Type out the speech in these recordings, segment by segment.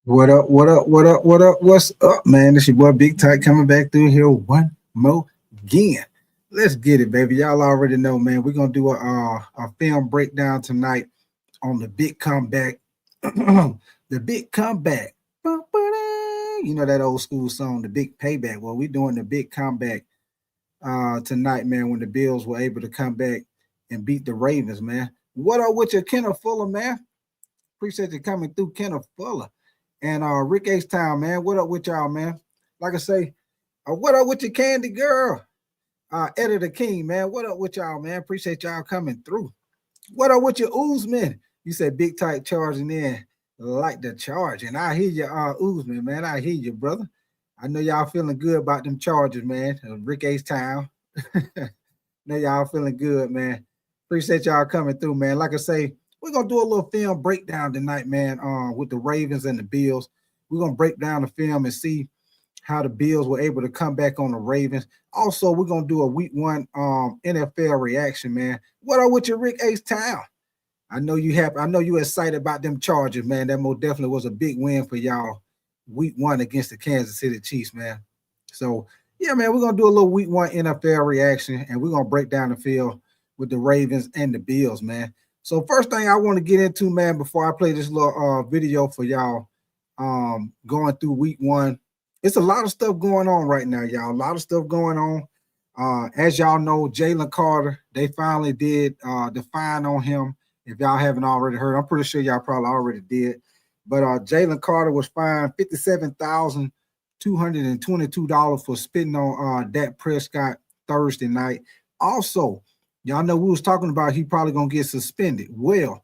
What up? What up? What up? What up? What's up, man? It's your boy Big Tight coming back through here one more again. Let's get it, baby. Y'all already know, man. We're gonna do a film breakdown tonight on the big comeback. The big comeback. You know that old school song, the big payback. Well, we're doing the big comeback tonight, man, when the Bills were able to come back and beat the Ravens, man. What up with your Kenneth Fuller, man? Appreciate you coming through, Kenneth Fuller. And Rick H Town, man. What up with y'all, man? Like I say, what up with your Candy Girl? Editor King, man. What up with y'all, man? Appreciate y'all coming through. What up with your Oozman? You said big tight charging in like the charge. And I hear you, Oozman, man. I hear you, brother. I know y'all feeling good about them charges, man. Rick H Town. Know y'all feeling good, man. Appreciate y'all coming through, man. Like I say, we're gonna do a little film breakdown tonight, man. With the Ravens and the Bills. We're gonna break down the film and see how the Bills were able to come back on the Ravens. Also, we're gonna do a week one NFL reaction, man. What up with your Rick H Town? I know you happy. I know you excited about them Chargers, man. That most definitely was a big win for y'all week one against the Kansas City Chiefs, man. So yeah, man, we're gonna do a little week one NFL reaction, and we're gonna break down the field with the Ravens and the Bills, man. So first thing I want to get into, man, before I play this little video for y'all, going through week one, it's a lot of stuff going on right now, y'all. A lot of stuff going on. As y'all know, Jalen Carter, they finally did the fine on him. If y'all haven't already heard, I'm pretty sure y'all probably already did. But Jalen Carter was fined $57,222 for spitting on Dak Prescott Thursday night. Also, y'all know we was talking about he probably gonna get suspended. Well,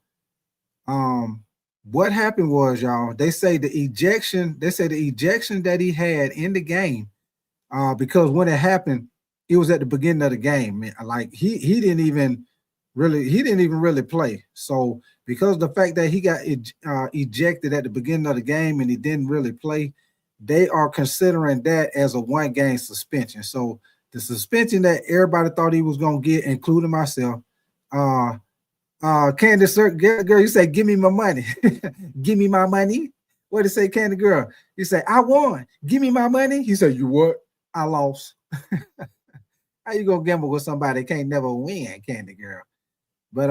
what happened was, y'all, they say the ejection that he had in the game, because when it happened, it was at the beginning of the game. Man. Like he didn't even really play. So because of the fact that he got ejected at the beginning of the game and he didn't really play, they are considering that as a one game suspension. So the suspension that everybody thought he was gonna get, including myself, Candace, girl, you say, give me my money. Give me my money. What did it say, Candy Girl? You say, I won. Give me my money. He said, you what? I lost. How you gonna gamble with somebody that can't never win, Candy Girl? But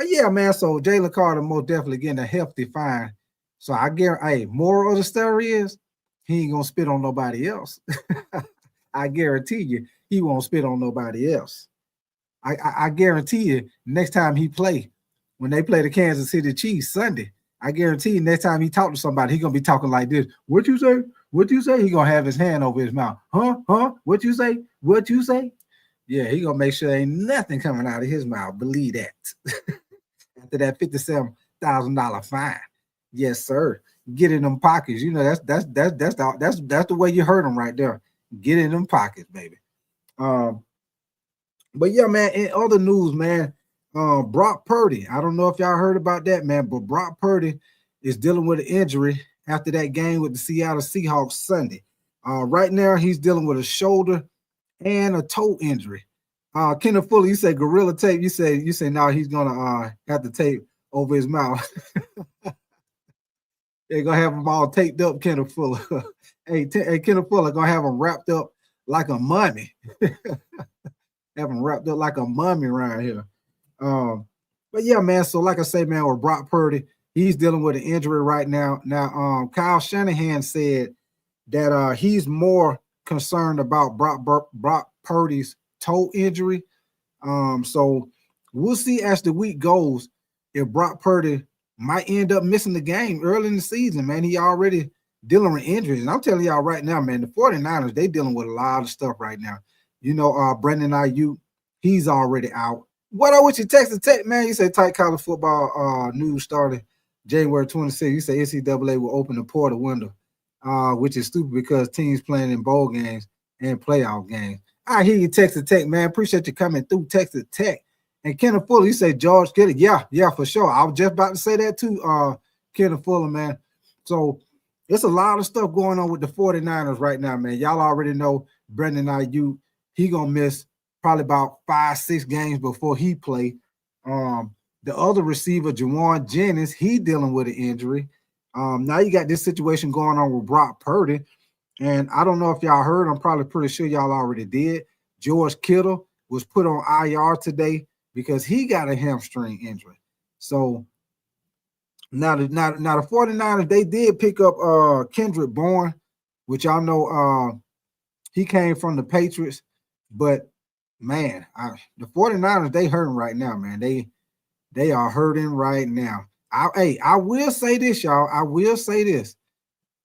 yeah, man. So Jalen Carter most definitely getting a hefty fine. So I guarantee, hey, moral of the story is he ain't gonna spit on nobody else. I guarantee you, he won't spit on nobody else. I guarantee you, next time he play, when they play the Kansas City Chiefs Sunday, I guarantee you, next time he talk to somebody, he gonna be talking like this. What you say? What you say? He gonna have his hand over his mouth. Huh? Huh? What you say? What you say? Yeah, he gonna make sure ain't nothing coming out of his mouth. Believe that. After that $57,000 fine, yes, sir. Get in them pockets. You know that's the way you hurt him right there. Get in them pockets, baby. Um, but yeah, man, in other news, man, Brock Purdy. I don't know if y'all heard about that, man, but Brock Purdy is dealing with an injury after that game with the Seattle Seahawks Sunday. Right now, he's dealing with a shoulder and a toe injury. Kenneth Fuller, you say gorilla tape. You say now he's gonna have the tape over his mouth. They're gonna have him all taped up, Kenneth Fuller. Hey, Kenneth Fuller gonna have him wrapped up like a mummy. Have him wrapped up like a mummy around here. But yeah, man. So like I say, man, with Brock Purdy, he's dealing with an injury right now. Now, Kyle Shanahan said that he's more concerned about Brock Purdy's toe injury. So we'll see as the week goes if Brock Purdy might end up missing the game early in the season, man. He already dealing with injuries. And I'm telling y'all right now, man, the 49ers, they dealing with a lot of stuff right now. You know, Brandon Ayuk, he's already out. What up with your Texas Tech, man? You say tight college football news started January 26th. You say NCAA will open the portal window, which is stupid because teams playing in bowl games and playoff games. I hear you, Texas Tech, man. Appreciate you coming through, Texas Tech. And Kenneth Fuller, you say George Kittle. Yeah, for sure. I was just about to say that too, Kenneth Fuller, man. So there's a lot of stuff going on with the 49ers right now, man. Y'all already know Brandon Ayuk. He gonna miss probably about 5-6 games before he play. The other receiver, Jawan Jennings, he dealing with an injury. Now you got this situation going on with Brock Purdy. And I don't know if y'all heard, I'm probably pretty sure y'all already did. George Kittle was put on IR today because he got a hamstring injury. So now the 49ers, they did pick up Kendrick Bourne, which y'all know he came from the Patriots. But man, the 49ers, they hurting right now, man. They are hurting right now. I will say this, y'all. I will say this.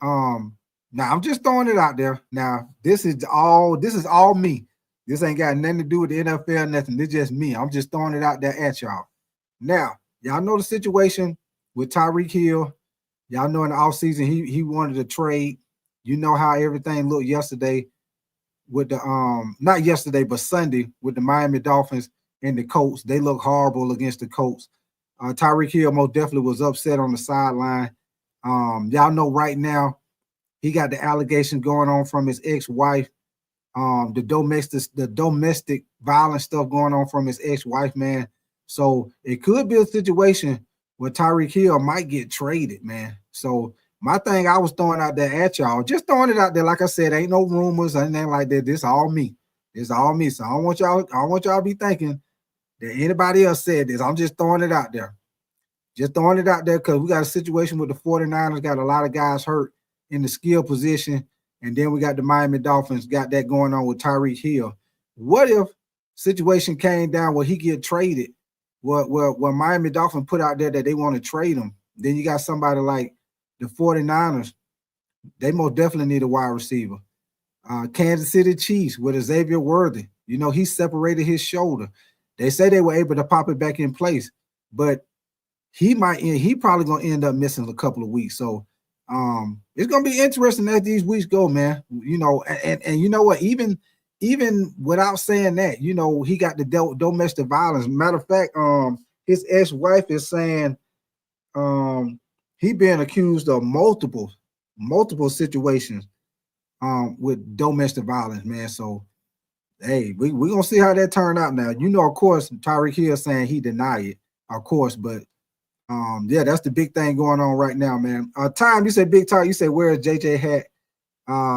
Now I'm just throwing it out there. Now this is all me. This ain't got nothing to do with the NFL, nothing. This just me. I'm just throwing it out there at y'all. Now, y'all know the situation with Tyreek Hill. Y'all know in the offseason he wanted to trade. You know how everything looked yesterday with the not yesterday, but Sunday with the Miami Dolphins and the Colts. They look horrible against the Colts. Tyreek Hill most definitely was upset on the sideline. Y'all know right now he got the allegation going on from his ex-wife, the domestic violence stuff going on from his ex-wife, man. So it could be a situation where Tyreek Hill might get traded, man. So my thing I was throwing out there at y'all, just throwing it out there. Like I said, ain't no rumors or anything like that. This all me. It's all me. So I don't want y'all to be thinking that anybody else said this. I'm just throwing it out there. Just throwing it out there because we got a situation with the 49ers, got a lot of guys hurt in the skill position. And then we got the Miami Dolphins, got that going on with Tyreek Hill. What if situation came down where he get traded? Where Miami Dolphins put out there that they want to trade him. Then you got somebody like the 49ers. They most definitely need a wide receiver. Kansas City Chiefs with Xavier Worthy. You know, he separated his shoulder. They say they were able to pop it back in place, but he probably gonna end up missing a couple of weeks. So it's gonna be interesting as these weeks go, man. You know, and you know what, even without saying that, you know, he got the domestic violence. Matter of fact, his ex-wife is saying he being accused of multiple situations with domestic violence, man. So hey, we gonna see how that turned out now. You know, of course, Tyreek Hill saying he denied it, of course, but yeah, that's the big thing going on right now, man. Time, you said Big Time, you said where is JJ hat?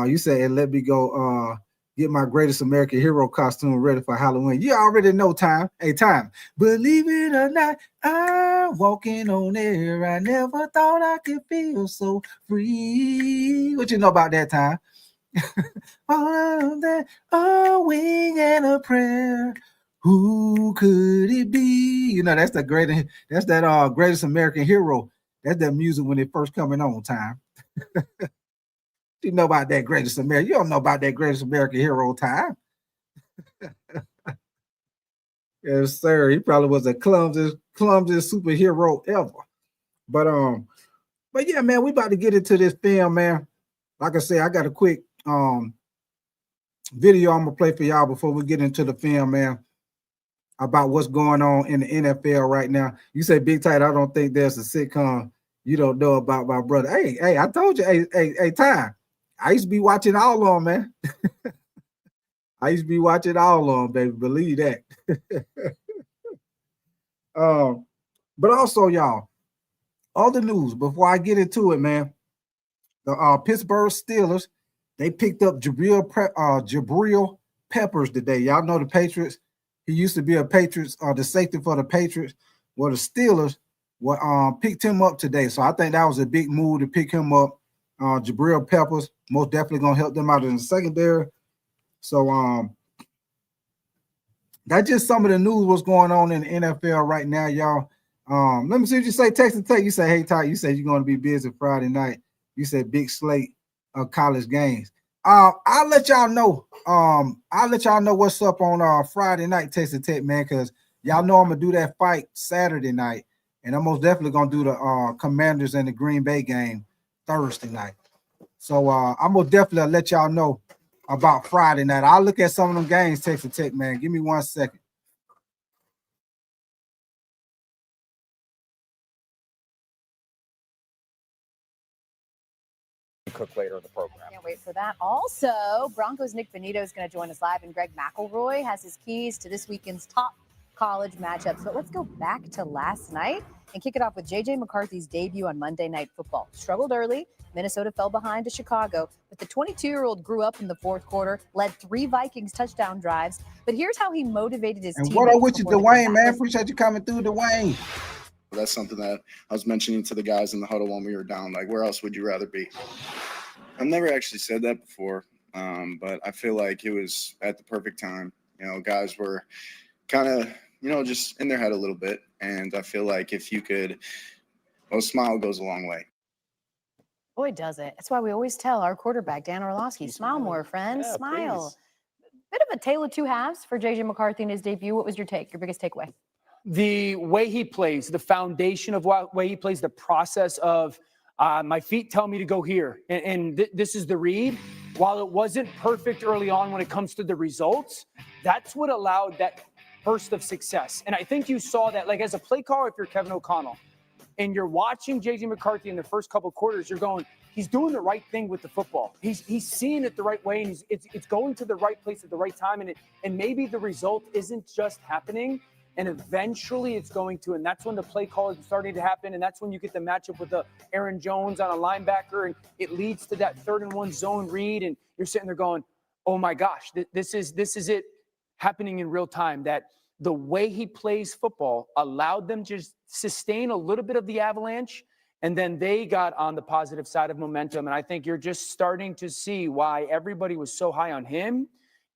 You said, and let me go get my greatest American hero costume ready for Halloween. You already know, Time. Hey, Time. Believe it or not, I'm walking on air. I never thought I could feel so free. What you know about that, Time? All of that, a wing and a prayer. Who could it be? You know, that's that greatest American hero. That's that music when it first coming on, Time. You know about that greatest American. You don't know about that greatest American hero, Time. Yes, sir. He probably was the clumsiest superhero ever. But yeah, man, we about to get into this film, man. Like I said, I got a quick video I'm gonna play for y'all before we get into the film, man, about what's going on in the NFL right now. You say, Big Tight, I don't think there's a sitcom you don't know about my brother. Hey, I told you, hey, Time. I used to be watching all of them, man. I used to be watching all of them, baby. Believe that. But also, y'all, all the news before I get into it, man. The Pittsburgh Steelers, they picked up Jabril Peppers today. Y'all know the Patriots. He used to be a Patriots, the safety for the Patriots. Well, the Steelers picked him up today. So I think that was a big move to pick him up. Jabril Peppers, most definitely going to help them out in the secondary. So that's just some of the news what's going on in the NFL right now, y'all. Let me see what you say. Text and take. You say, hey, Ty, you said you're going to be busy Friday night. You said big slate of college games. I'll let y'all know. I'll let y'all know what's up on Friday night, text and take, man, because y'all know I'm going to do that fight Saturday night. And I'm most definitely going to do the Commanders and the Green Bay game Thursday night. So I'm going to definitely let y'all know about Friday night. I'll look at some of them games, text and take, man. Give me 1 second. Cook later in the program. Can't wait for that. Also, Broncos Nick Benito is going to join us live, and Greg McElroy has his keys to this weekend's top college matchups. But let's go back to last night and kick it off with J.J. McCarthy's debut on Monday Night Football. Struggled early. Minnesota fell behind to Chicago, but the 22-year-old grew up in the fourth quarter, led 3 Vikings touchdown drives. But here's how he motivated his teammates. And what up with you, Dwayne, man? Appreciate you coming through, Dwayne. That's something that I was mentioning to the guys in the huddle when we were down. Like, where else would you rather be? I've never actually said that before, but I feel like it was at the perfect time. You know, guys were kind of, just in their head a little bit. And I feel like if you could, a smile goes a long way. Boy, does it. That's why we always tell our quarterback, Dan Orlovsky, smile more, friend, smile. Please. Bit of a tale of two halves for J.J. McCarthy in his debut. What was your biggest takeaway? The way he plays, the foundation of the way he plays, the process of my feet tell me to go here. And this is the read. While it wasn't perfect early on when it comes to the results, that's what allowed that burst of success. And I think you saw that, like, as a play caller, if you're Kevin O'Connell and you're watching J.J. McCarthy in the first couple of quarters, you're going, he's doing the right thing with the football. He's seeing it the right way, and it's going to the right place at the right time. And maybe the result isn't just happening, and eventually it's going to. And that's when the play call is starting to happen, and that's when you get the matchup with the Aaron Jones on a linebacker, and it leads to that 3rd-and-1 zone read, and you're sitting there going, oh my gosh, this is it happening in real time. That the way he plays football allowed them to sustain a little bit of the avalanche, and then they got on the positive side of momentum. And I think you're just starting to see why everybody was so high on him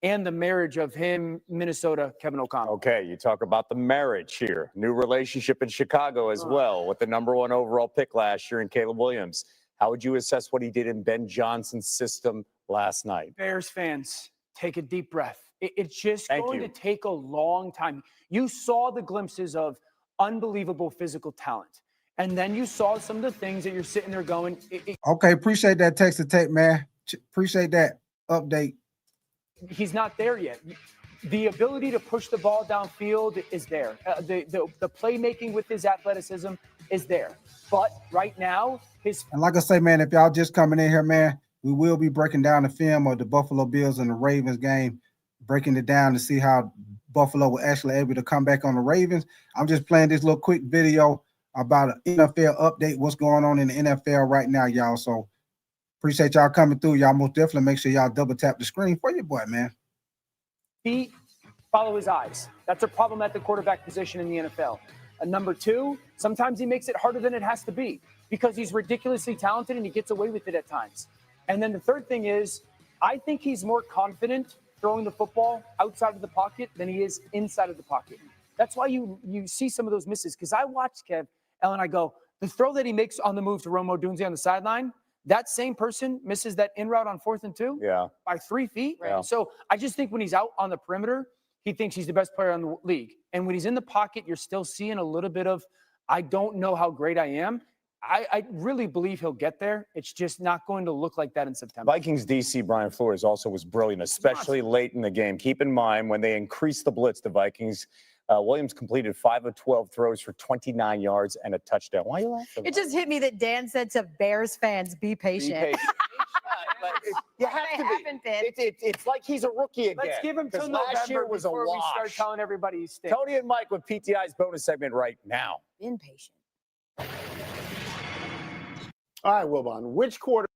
and the marriage of him, Minnesota, Kevin O'Connell. Okay, you talk about the marriage here. New relationship in Chicago as well with the #1 overall pick last year in Caleb Williams. How would you assess what he did in Ben Johnson's system last night? Bears fans, take a deep breath. It's just going to take a long time. You saw the glimpses of unbelievable physical talent. And then you saw some of the things that you're sitting there going. Okay, appreciate that text to tape, man. Appreciate that update. He's not there yet. The ability to push the ball downfield is there. The playmaking with his athleticism is there. But right now, and like I say, man, if y'all just coming in here, man, we will be breaking down the film of the Buffalo Bills and the Ravens game, breaking it down to see how Buffalo were actually able to come back on the Ravens. I'm just playing this little quick video about an NFL update, what's going on in the NFL right now, y'all. So appreciate y'all coming through. Y'all most definitely make sure y'all double tap the screen for your boy, man. Feet follow his eyes. That's a problem at the quarterback position in the NFL. Number 2, sometimes he makes it harder than it has to be because he's ridiculously talented and he gets away with it at times. And then the third thing is, I think he's more confident throwing the football outside of the pocket than he is inside of the pocket. That's why you see some of those misses. Because I watched Kev, and I go, the throw that he makes on the move to Romo Dunze on the sideline, that same person misses that in route on 4th and 2 by 3 feet. Yeah. So I just think when he's out on the perimeter, he thinks he's the best player in the league. And when he's in the pocket, you're still seeing a little bit of, I don't know how great I am. I really believe he'll get there. It's just not going to look like that in September. Vikings DC Brian Flores also was brilliant, especially late in the game. Keep in mind, when they increased the blitz, the Vikings, Williams completed 5 of 12 throws for 29 yards and a touchdown. Why are you laughing? It just hit me that Dan said to Bears fans, be patient. Be patient. You have to be. It's like he's a rookie again. Let's give him till November last year was before a wash. we start telling everybody he's stinks. Tony and Mike with PTI's bonus segment right now. Been patient. All right, Wilbon, which quarter?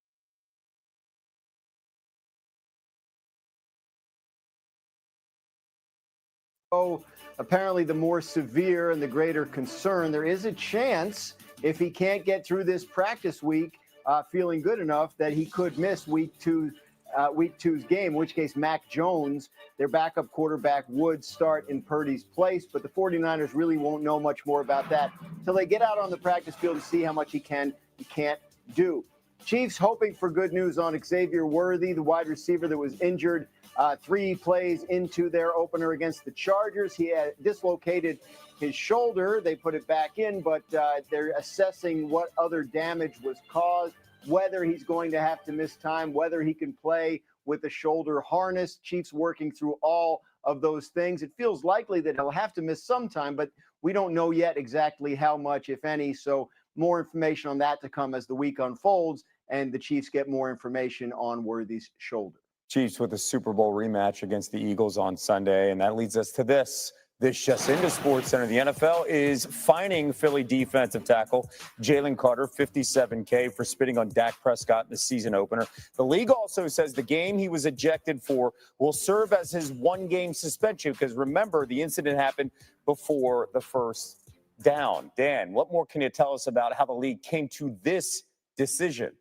Oh, apparently the more severe and the greater concern. There is a chance, if he can't get through this practice week feeling good enough, that he could miss week two's game, in which case Mac Jones, their backup quarterback, would start in Purdy's place. But the 49ers really won't know much more about that until they get out on the practice field to see how much he can't do. Chiefs hoping for good news on Xavier Worthy, the wide receiver that was injured 3 plays into their opener against the Chargers. He had dislocated his shoulder. They put it back in, but they're assessing what other damage was caused, whether he's going to have to miss time, whether he can play with a shoulder harness. Chiefs working through all of those things. It feels likely that he'll have to miss some time, but we don't know yet exactly how much, if any. So more information on that to come as the week unfolds and the Chiefs get more information on Worthy's shoulder. Chiefs with a Super Bowl rematch against the Eagles on Sunday, and that leads us to this. This just into SportsCenter. The NFL is fining Philly defensive tackle Jalen Carter $57K for spitting on Dak Prescott in the season opener. The league also says the game he was ejected for will serve as his one-game suspension because, remember, the incident happened before the first down. Dan, what more can you tell us about how the league came to this decision?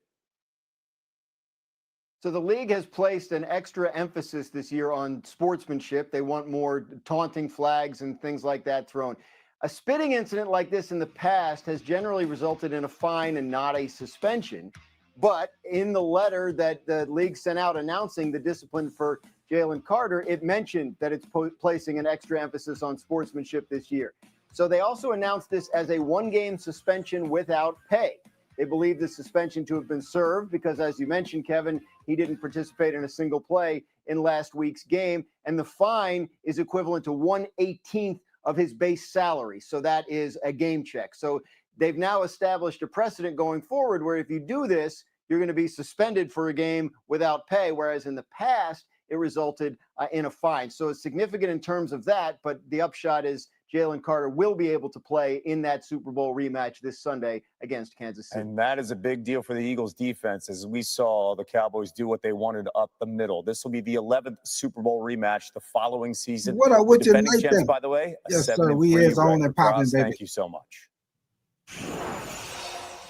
So the league has placed an extra emphasis this year on sportsmanship. They want more taunting flags and things like that thrown. A spitting incident like this in the past has generally resulted in a fine and not a suspension. But in the letter that the league sent out announcing the discipline for Jalen Carter, it mentioned that it's placing an extra emphasis on sportsmanship this year. So they also announced this as a one-game suspension without pay. They believe the suspension to have been served because, as you mentioned, Kevin, he didn't participate in a single play in last week's game. And the fine is equivalent to 1/18 of his base salary. So that is a game check. So they've now established a precedent going forward where if you do this, you're going to be suspended for a game without pay, whereas in the past, it resulted in a fine. So it's significant in terms of that, but the upshot is Jalen Carter will be able to play in that Super Bowl rematch this Sunday against Kansas City. And that is a big deal for the Eagles defense, as we saw the Cowboys do what they wanted up the middle. This will be the 11th Super Bowl rematch the following season. What up with your defending champs, Nathan? by the way. Yes, sir. We is on and popping, baby. Thank you so much.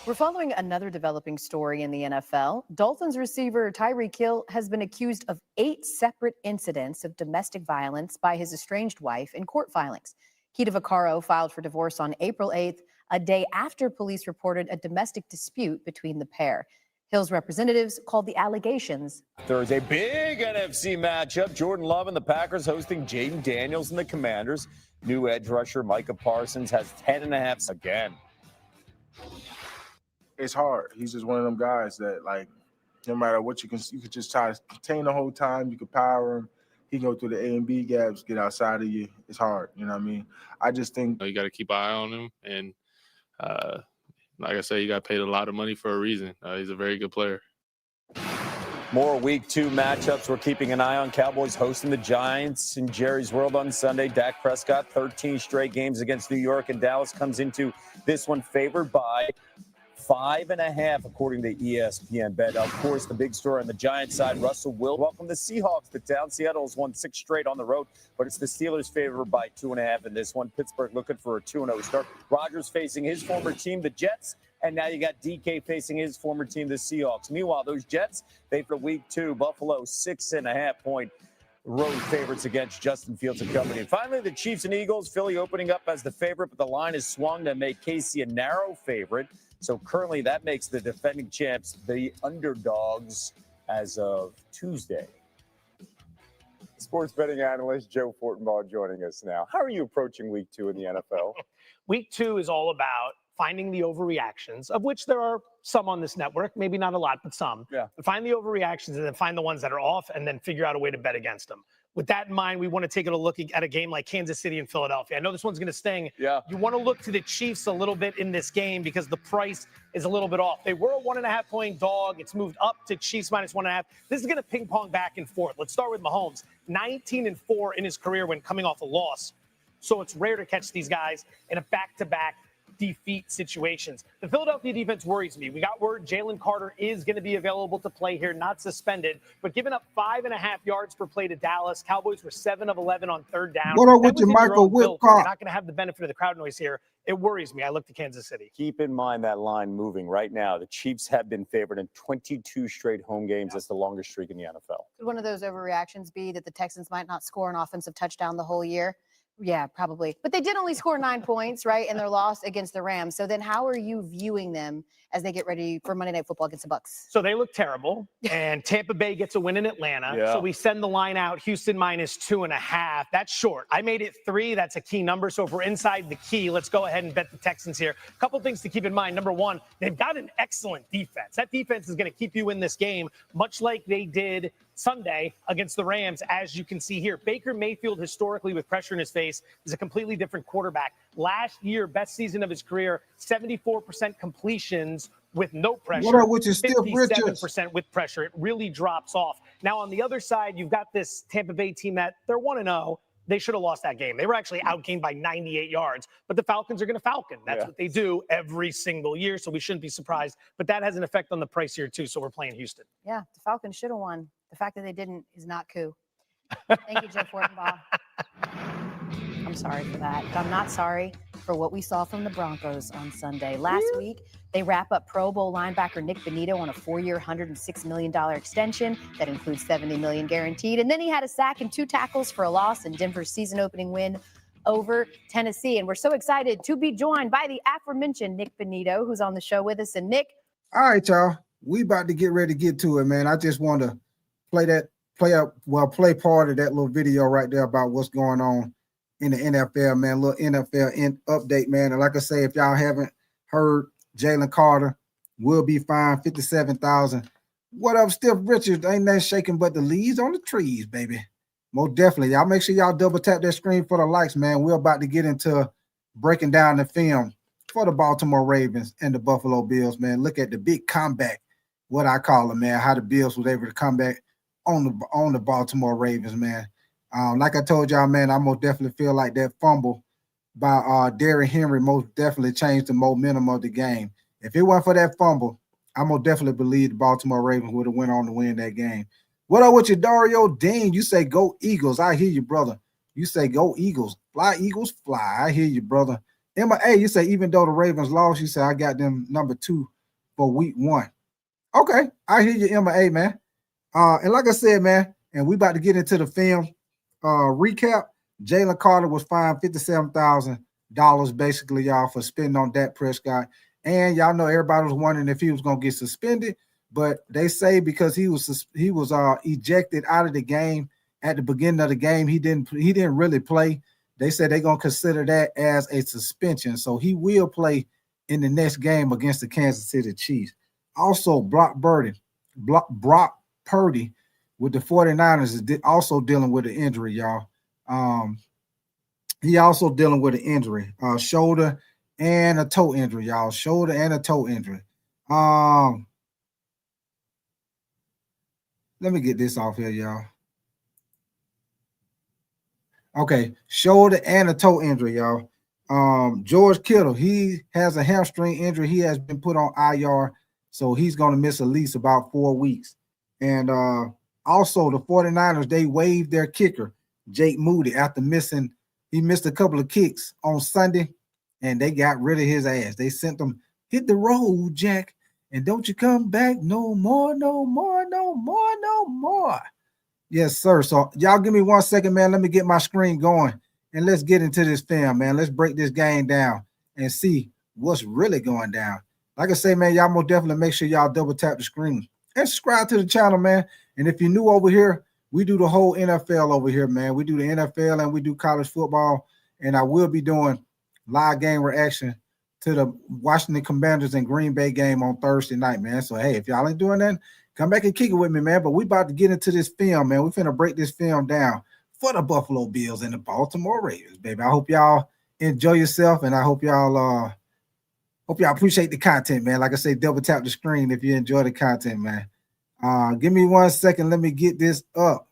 We're following another developing story in the NFL. Dolphins receiver Tyreek Hill has been accused of 8 separate incidents of domestic violence by his estranged wife in court filings. Keita Vaccaro filed for divorce on April 8th, a day after police reported a domestic dispute between the pair. Hill's representatives called the allegations. Thursday, big NFC matchup. Jordan Love and the Packers hosting Jaden Daniels and the Commanders. New edge rusher Micah Parsons has 10.5 again. It's hard. He's just one of them guys that, like, no matter what you could just try to contain the whole time. You can power him. He can go through the A and B gaps, get outside of you. It's hard. You know what I mean? I just think you got to keep an eye on him. And like I said, he got paid a lot of money for a reason. He's a very good player. More Week 2 matchups we're keeping an eye on. Cowboys hosting the Giants in Jerry's World on Sunday. Dak Prescott, 13 straight games against New York, and Dallas comes into this one favored by 5.5, according to ESPN Bet. Of course, the big story on the Giants side, Russell will welcome the Seahawks to town. Seattle's won 6 straight on the road, but it's the Steelers' favored by 2.5 in this one. Pittsburgh looking for a 2-0 start. Rodgers facing his former team, the Jets, and now you got DK facing his former team, the Seahawks. Meanwhile, those Jets, they for Week 2, Buffalo 6.5-point road favorites against Justin Fields and company. And finally, the Chiefs and Eagles, Philly opening up as the favorite, but the line is swung to make KC a narrow favorite. So currently that makes the defending champs the underdogs as of Tuesday. Sports betting analyst Joe Fortenbaugh joining us now. How are you approaching Week 2 in the NFL? Week 2 is all about finding the overreactions, of which there are some on this network, maybe not a lot, but some. Yeah. Find the overreactions and then find the ones that are off and then figure out a way to bet against them. With that in mind, we want to take a look at a game like Kansas City and Philadelphia. I know this one's going to sting. Yeah. You want to look to the Chiefs a little bit in this game because the price is a little bit off. They were a 1.5-point dog. It's moved up to Chiefs minus 1.5. This is going to ping pong back and forth. Let's start with Mahomes. 19-4 in his career when coming off a loss. So it's rare to catch these guys in a back-to-back defeat situations. The Philadelphia defense worries me. We got word Jalen Carter is going to be available to play here, not suspended, but giving up 5.5 yards per play to Dallas. Cowboys were 7 of 11 on third down. What up with your Michael Whip You're car? not going to have the benefit of the crowd noise here. It worries me. I look to Kansas City. Keep in mind that line moving right now. The Chiefs have been favored in 22 straight home games. That's the longest streak in the NFL. Could one of those overreactions be that the Texans might not score an offensive touchdown the whole year? Yeah, probably. But they did only score 9 points, right, in their loss against the Rams. So then how are you viewing them as they get ready for Monday Night Football against the Bucks? So they look terrible, and Tampa Bay gets a win in Atlanta. Yeah. So we send the line out, Houston minus 2.5. That's short. I made it 3. That's a key number. So if we're inside the key, let's go ahead and bet the Texans here. A couple things to keep in mind. Number one, they've got an excellent defense. That defense is going to keep you in this game, much like they did Sunday against the Rams, as you can see here. Baker Mayfield, historically with pressure in his face, is a completely different quarterback. Last year, best season of his career, 74% completions with no pressure. What up with your Stiff Richards? 57% with pressure. It really drops off. Now, on the other side, you've got this Tampa Bay team that they're 1-0. they should have lost that game. They were actually outgained by 98 yards, but the Falcons are going to Falcon. That's what they do every single year, so we shouldn't be surprised. But that has an effect on the price here, too, so we're playing Houston. Yeah, the Falcons should have won. The fact that they didn't is not cool. Thank you, Joe Fortenbaugh. I'm sorry for that. But I'm not sorry for what we saw from the Broncos on Sunday. Last week, they wrap up Pro Bowl linebacker Nick Bonito on a 4-year, $106 million extension that includes $70 million guaranteed. And then he had a sack and 2 tackles for a loss in Denver's season-opening win over Tennessee. And we're so excited to be joined by the aforementioned Nick Bonito, who's on the show with us. And Nick. All right, y'all. We about to get ready to get to it, man. I just want to play part of that little video right there about what's going on in the NFL, man. Little NFL update, man. And like I say, if y'all haven't heard, Jalen Carter will be fined $57,000. What up, Stiff Richards? Ain't that shaking but the leaves on the trees, baby. Most definitely. Y'all make sure y'all double tap that screen for the likes, man. We're about to get into breaking down the film for the Baltimore Ravens and the Buffalo Bills, man. Look at the big comeback, what I call it, man, how the Bills was able to come back on the Baltimore Ravens, man. Like I told y'all, man, I most definitely feel like that fumble by Derrick Henry most definitely changed the momentum of the game. If it weren't for that fumble, I most definitely believe the Baltimore Ravens would have went on to win that game. What up with you, Dario Dean? You say go Eagles. I hear you, brother. You say go Eagles. Fly, Eagles, fly. I hear you, brother. Emma A, you say even though the Ravens lost, you say I got them number 2 for week 1. Okay, I hear you, Emma A, man. And like I said, man, and we about to get into the film recap. Jalen Carter was fined $57,000 basically, y'all, for spending on Dak Prescott. And y'all know everybody was wondering if he was going to get suspended, but they say because he was ejected out of the game at the beginning of the game, he didn't really play. They said they're going to consider that as a suspension. So he will play in the next game against the Kansas City Chiefs. Also, Brock Purdy with the 49ers is also dealing with an injury, y'all. He also dealing with an injury, shoulder and a toe injury, y'all. Shoulder and a toe injury. Let me get this off here, y'all. Okay, shoulder and a toe injury, y'all. George Kittle, he has a hamstring injury. He has been put on IR, so he's going to miss at least about 4 weeks. And also the 49ers, they waived their kicker, Jake Moody, after he missed a couple of kicks on Sunday, and they got rid of his ass. They sent him, hit the road, Jack, and don't you come back no more, no more, no more, no more. Yes, sir. So y'all give me 1 second, man. Let me get my screen going, and let's get into this film, man. Let's break this game down and see what's really going down. Like I say, man, y'all most definitely make sure y'all double tap the screen and subscribe to the channel, man. And if you're new over here, we do the whole NFL over here, man. We do the NFL and we do college football. And I will be doing live game reaction to the Washington Commanders and Green Bay game on Thursday night, man. So, hey, if y'all ain't doing that, come back and kick it with me, man. But we about to get into this film, man. We finna break this film down for the Buffalo Bills and the Baltimore Ravens, baby. I hope y'all enjoy yourself, and I hope y'all appreciate the content, man. Like I say, double tap the screen if you enjoy the content, man. Give me 1 second. Let me get this up.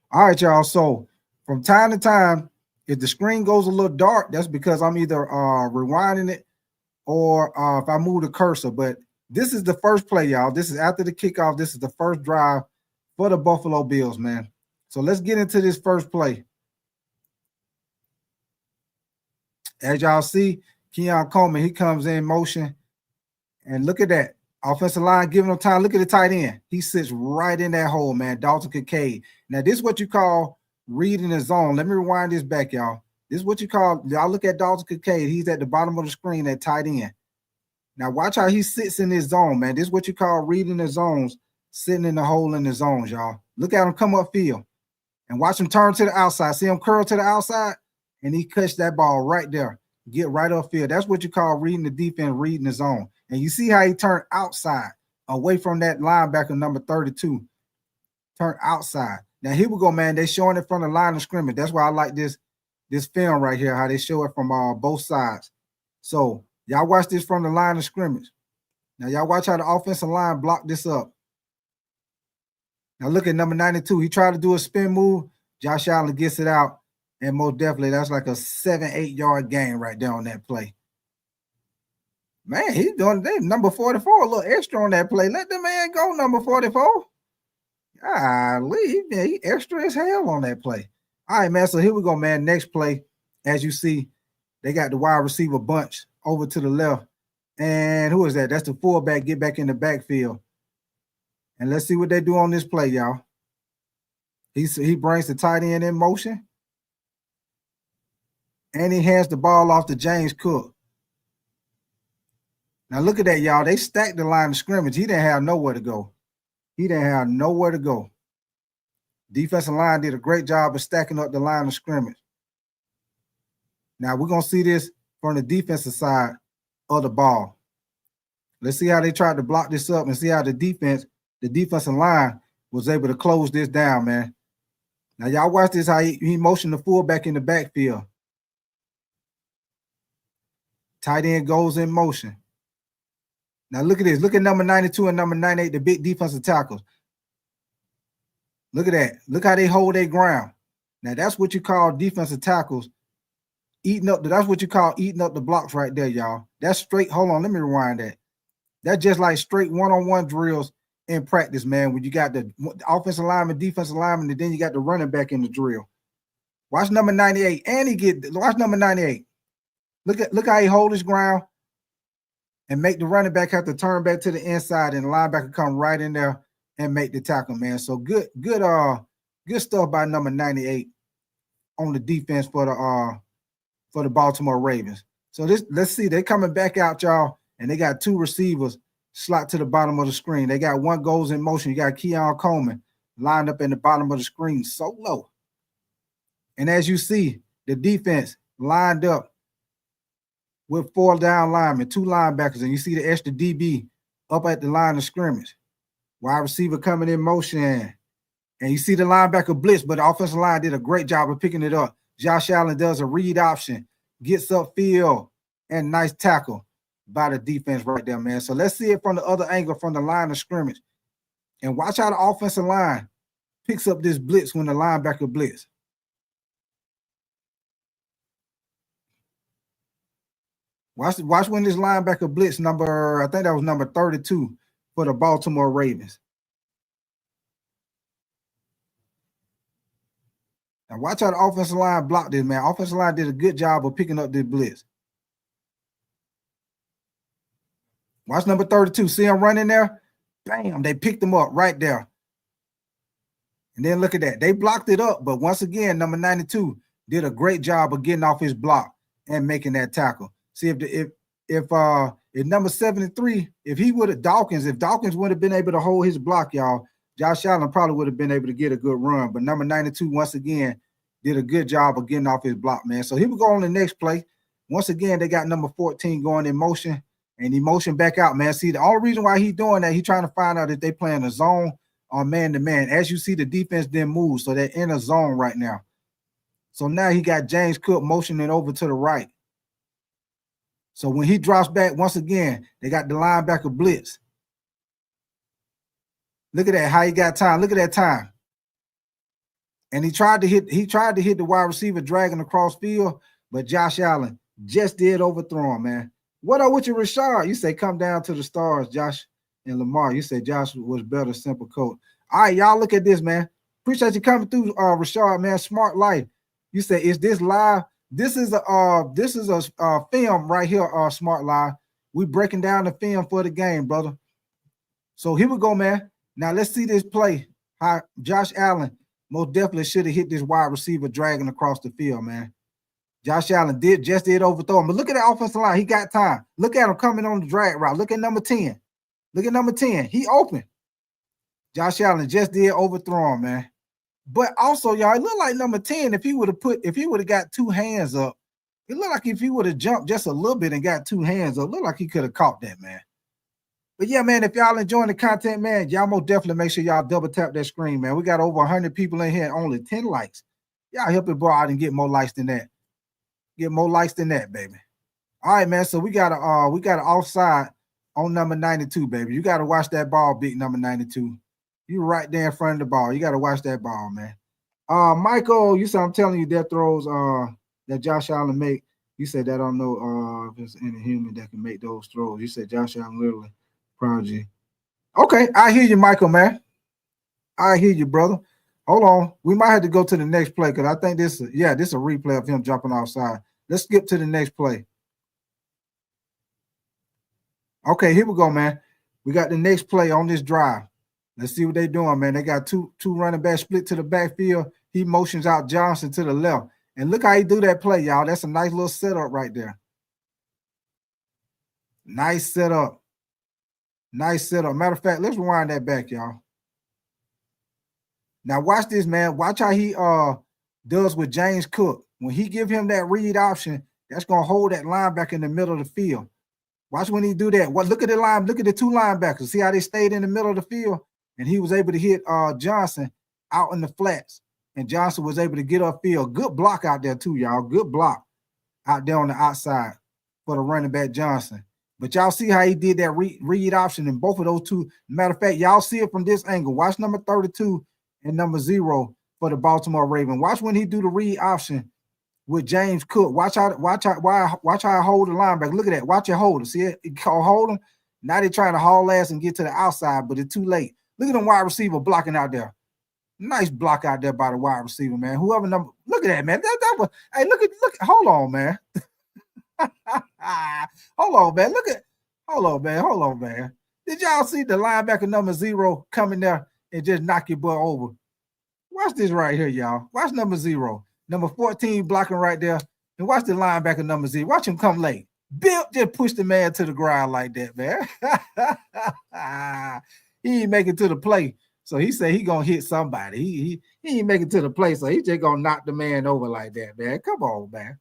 All right, y'all. So from time to time, if the screen goes a little dark, that's because I'm either rewinding it or if I move the cursor. But this is the first play, y'all. This is after the kickoff. This is the first drive for the Buffalo Bills, man. So let's get into this first play. As y'all see, Keon Coleman, he comes in motion. And look at that. Offensive line giving him time. Look at the tight end. He sits right in that hole, man. Dalton Kincaid. Now, this is what you call reading the zone. Let me rewind this back, y'all. This is what you call, y'all look at Dalton Kincaid. He's at the bottom of the screen at tight end. Now, watch how he sits in his zone, man. This is what you call reading the zones, sitting in the hole in the zones, y'all. Look at him come upfield. And watch him turn to the outside. See him curl to the outside? And he catch that ball right there. Get right upfield. That's what you call reading the defense, reading the zone. And you see how he turned outside, away from that linebacker number 32. Turn outside. Now here we go, man. They showing it from the line of scrimmage. That's why I like this film right here, how they show it from both sides. So y'all watch this from the line of scrimmage. Now y'all watch how the offensive line block this up. Now look at number 92. He tried to do a spin move. Josh Allen gets it out. And most definitely, that's like a 7-8 yard gain right there on that play. Man, he's doing number 44, a little extra on that play. Let the man go, number 44. Golly, he extra as hell on that play. All right, man. So here we go, man. Next play, as you see, they got the wide receiver bunch over to the left. And who is that? That's the fullback. Get back in the backfield. And let's see what they do on this play, y'all. He brings the tight end in motion. And he hands the ball off to James Cook. Now look at that, y'all. They stacked the line of scrimmage. He didn't have nowhere to go. Defensive line did a great job of stacking up the line of scrimmage. Now we're going to see this from the defensive side of the ball. Let's see how they tried to block this up and see how the defensive line was able to close this down, man. Now y'all watch this, how he motioned the fullback in the backfield. Tight end goes in motion. Now look at this. Look at number 92 and number 98, the big defensive tackles. Look at that. Look how they hold their ground. Now that's what you call defensive tackles eating up. That's what you call eating up the blocks right there, y'all. That's straight. Hold on, let me rewind that. That's just like straight one-on-one drills in practice, man. When you got the offensive lineman, defensive lineman, and then you got the running back in the drill. Watch number 98, and watch number 98. Look how he hold his ground and make the running back have to turn back to the inside, and the linebacker come right in there and make the tackle, man. So good stuff by number 98 on the defense for the Baltimore Ravens. So let's see, they coming back out, y'all, and they got two receivers slot to the bottom of the screen. They got one goes in motion. You got Keon Coleman lined up in the bottom of the screen so low. And as you see, the defense lined up with 4 down linemen, 2 linebackers, and you see the extra DB up at the line of scrimmage. Wide receiver coming in motion, and you see the linebacker blitz, but the offensive line did a great job of picking it up. Josh Allen does a read option, gets upfield, and nice tackle by the defense right there, man. So let's see it from the other angle, from the line of scrimmage. And watch how the offensive line picks up this blitz when the linebacker blitz. Watch when this linebacker blitz I think that was number 32 for the Baltimore Ravens. Now watch how the offensive line blocked this, man. Offensive line did a good job of picking up this blitz. Watch number 32. See him running there? Bam, they picked him up right there. And then look at that. They blocked it up, but once again, number 92 did a great job of getting off his block and making that tackle. See if number 73, if Dawkins would have been able to hold his block, y'all, Josh Allen probably would have been able to get a good run. But number 92, once again, did a good job of getting off his block, man. So here we go on the next play. Once again, they got number 14 going in motion, and he motioned back out, man. See, the only reason why he's doing that, he's trying to find out if they playing a zone or man-to-man. As you see, the defense didn't move, so they're in a zone right now. So now he got James Cook motioning over to the right. So when he drops back, once again, they got the linebacker blitz. Look at that, how he got time. Look at that time. And he tried to hit the wide receiver dragging across field, but Josh Allen just did overthrow him, man. What up with you, Rashard? You say come down to the stars, Josh and Lamar. You say Josh was better, simple coach. All right, y'all, look at this, man. Appreciate you coming through, Rashard, man. Smart life. You say, is this live? This is a film right here, Smart Live. We breaking down the film for the game, brother. So here we go, man. Now let's see this play. How Josh Allen most definitely should have hit this wide receiver dragging across the field, man. Josh Allen just did overthrow him. But look at that offensive line. He got time. Look at him coming on the drag route. Look at number 10. Look at number 10. He open. Josh Allen just did overthrow him, man. But also, y'all, it looked like number 10, if he would have got 2 hands up, it looked like if he would have jumped just a little bit and got 2 hands up, it looked like he could have caught that, man. But yeah, man, if y'all enjoying the content, man, y'all most definitely make sure y'all double tap that screen, man. We got over 100 people in here, only 10 likes. Y'all help it bro out and get more likes than that. Get more likes than that, baby. All right, man. So we got an offside on number 92, baby. You got to watch that ball, big number 92. You right there in front of the ball. You got to watch that ball, man. Michael, you said I'm telling you that throws that Josh Allen make. You said that I don't know if there's any human that can make those throws. You said Josh Allen literally prodigy. Okay, I hear you, Michael, man. I hear you, brother. Hold on. We might have to go to the next play because I think this is a replay of him jumping offside. Let's skip to the next play. Okay, here we go, man. We got the next play on this drive. Let's see what they're doing, man. They got two running backs split to the backfield. He motions out Johnson to the left. And look how he do that play, y'all. That's a nice little setup right there. Nice setup. Nice setup. Matter of fact, let's rewind that back, y'all. Now watch this, man. Watch how he does with James Cook. When he give him that read option, that's going to hold that linebacker in the middle of the field. Watch when he do that. Look at the line. Look at the two linebackers. See how they stayed in the middle of the field? And he was able to hit Johnson out in the flats. And Johnson was able to get upfield. Good block out there too, y'all. Good block out there on the outside for the running back Johnson. But y'all see how he did that read option in both of those two. Matter of fact, y'all see it from this angle. Watch number 32 and number 0 for the Baltimore Ravens. Watch when he do the read option with James Cook. Watch how I hold the linebacker. Look at that. Watch it hold him. See it? Hold him. Now they're trying to haul ass and get to the outside, but it's too late. Look at the wide receiver blocking out there. Nice block out there by the wide receiver, man. Whoever number, look at that, man. That was, hey, look, hold on, man. Hold on, man. Did y'all see the linebacker number 0 coming there and just knock your butt over? Watch this right here, y'all. Watch number 0. Number 14 blocking right there. And watch the linebacker number 0. Watch him come late. Bill just pushed the man to the ground like that, man. He ain't make it to the play. So he said he gonna hit somebody. He ain't make it to the play, so he just gonna knock the man over like that, man. Come on, man.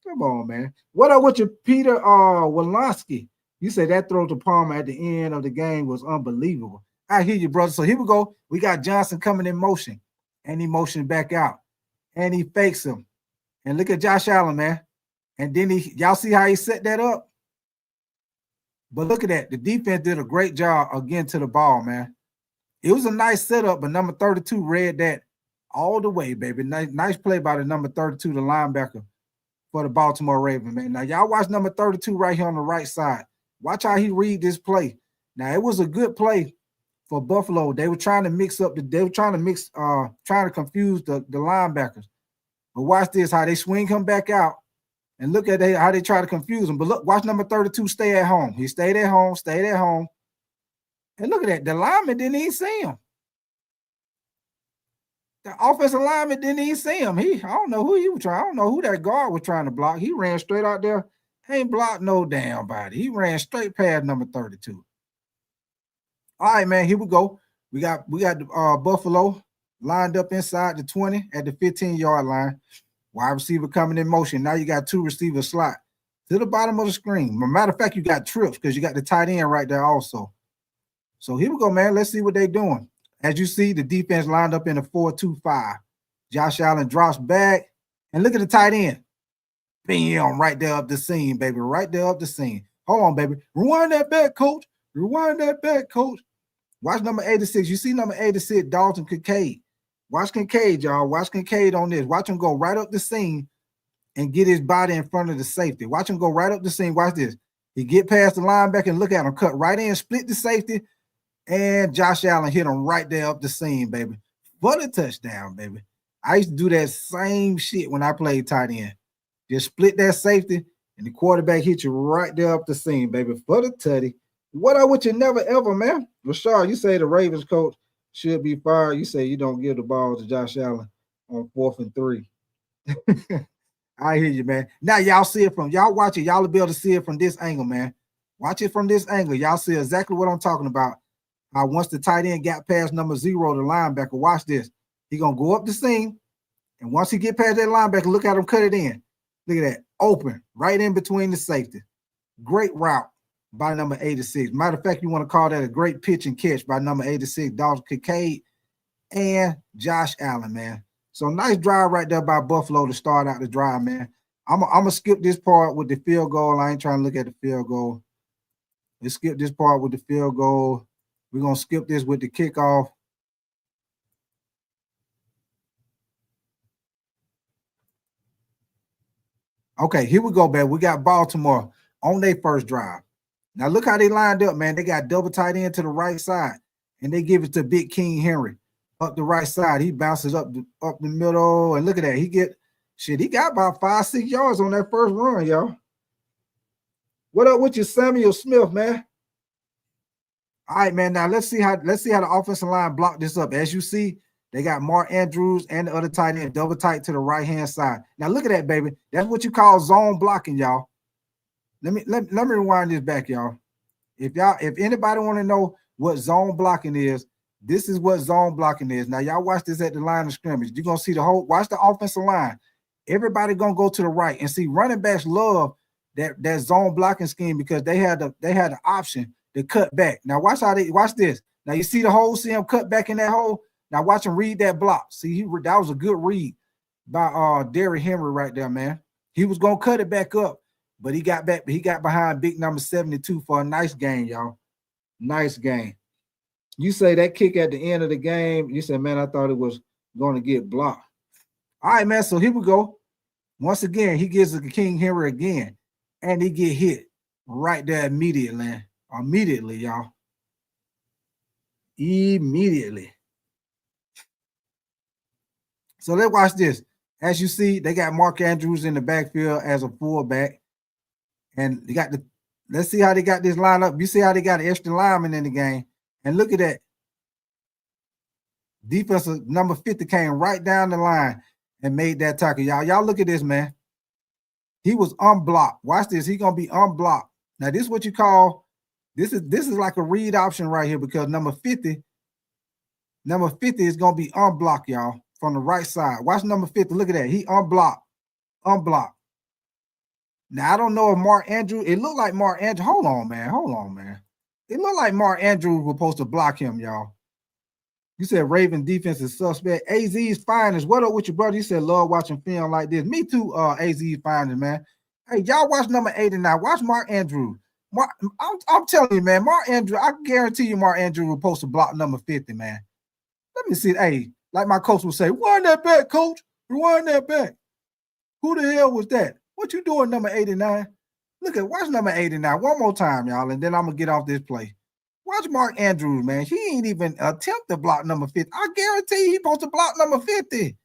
Come on, man. What up with you, Peter Wolonsky? You said that throw to Palmer at the end of the game was unbelievable. I hear you, brother. So here we go. We got Johnson coming in motion, and he motioned back out, and he fakes him. And look at Josh Allen, man. And then y'all see how he set that up? But look at that. The defense did a great job again to the ball, man. It was a nice setup, but number 32 read that all the way, baby. Nice play by the number 32, the linebacker for the Baltimore Ravens, man. Now, y'all watch number 32 right here on the right side. Watch how he read this play. Now, it was a good play for Buffalo. They were trying to confuse the linebackers. But watch this, how they swing him back out. And look at how they try to confuse him. But look, watch number 32 stay at home. He stayed at home. And look at that. The lineman didn't even see him. The offensive lineman didn't even see him. I don't know who he was trying. I don't know who that guard was trying to block. He ran straight out there. Ain't blocked no damn body. He ran straight past number 32. All right, man. Here we go. We got Buffalo lined up inside the 20 at the 15-yard line. Wide receiver coming in motion. Now you got 2 receivers slot to the bottom of the screen. Matter of fact, you got trips because you got the tight end right there also. So here we go, man. Let's see what they're doing. As you see, the defense lined up in a 4-2-5. Josh Allen drops back. And look at the tight end. Bam, right there up the seam, baby. Right there up the seam. Hold on, baby. Rewind that back, coach. Watch number 86. You see number 86, Dalton Kincaid. Watch Kincaid, y'all. Watch Kincaid on this. Watch him go right up the seam and get his body in front of the safety. Watch him go right up the seam. Watch this. He get past the linebacker and look at him. Cut right in, split the safety. And Josh Allen hit him right there up the seam, baby. For the touchdown, baby. I used to do that same shit when I played tight end. Just split that safety, and the quarterback hit you right there up the seam, baby. For the tutty. What up with you never ever, man? Rashard, you say the Ravens coach should be fired. You say you don't give the ball to Josh Allen on 4th and 3. I hear you, man. Now y'all see it y'all watch it. Y'all will be able to see it from this angle, man. Watch it from this angle. Y'all see exactly what I'm talking about. Once the tight end got past number 0, the linebacker, watch this. He going to go up the seam, and once he get past that linebacker, look at him cut it in. Look at that. Open, right in between the safety. Great route. by number 86. Matter of fact, you want to call that a great pitch and catch by number 86, Dalton Kincaid and Josh Allen, man. So nice drive right there by Buffalo to start out the drive, man. I'm going to skip this part with the field goal. I ain't trying to look at the field goal. Let's skip this part with the field goal. We're going to skip this with the kickoff. Okay, here we go, man. We got Baltimore on their first drive. Now, look how they lined up, man. They got double tight end to the right side, and they give it to Big King Henry up the right side. He bounces up the middle, and look at that. He got about 5-6 yards on that first run, y'all. What up with you, Samuel Smith, man? All right, man. Now let's see how the offensive line block this up. As you see, they got Mark Andrews and the other tight end double tight to the right-hand side. Now look at that, baby. That's what you call zone blocking, y'all. Let me rewind this back, y'all. If anybody want to know what zone blocking is, this is what zone blocking is. Now, y'all watch this at the line of scrimmage. You're gonna see watch the offensive line. Everybody gonna go to the right and see running backs love that zone blocking scheme because they had the option to cut back. Now watch this. Now you see the hole, see him cut back in that hole. Now watch him read that block. See, that was a good read by Derrick Henry right there, man. He was gonna cut it back up, but he got behind big number 72 for a nice game, y'all. Nice game. You say that kick at the end of the game, you said, man, I thought it was going to get blocked. All right, man, so here we go. Once again, he gives it to King Henry again, and he get hit right there immediately, y'all. Immediately. So let's watch this. As you see, they got Mark Andrews in the backfield as a fullback, and they got let's see how they got this lineup. You see how they got an extra lineman in the game. And look at that. Defensive number 50 came right down the line and made that tackle. Y'all look at this, man. He was unblocked. Watch this. He's going to be unblocked. Now, this is what you call, this is like a read option right here because number 50 is going to be unblocked, y'all, from the right side. Watch number 50. Look at that. He unblocked. Now, I don't know if Mark Andrews, it looked like Mark Andrews. Hold on, man. It looked like Mark Andrews was supposed to block him, y'all. You said Raven defense is suspect. AZ's finest. What up with your brother? You said love watching film like this. Me too, AZ's finest, man. Hey, y'all watch number 89. Watch Mark Andrews. I'm telling you, man, Mark Andrews, I guarantee you Mark Andrews was supposed to block number 50, man. Let me see. Hey, like my coach would say, rewind that back, coach. Rewind that back. Who the hell was that? What you doing, number 89? Watch number 89 one more time, y'all, and then I'm going to get off this play. Watch Mark Andrews, man. He ain't even attempt to block number 50. I guarantee he's supposed to block number 50.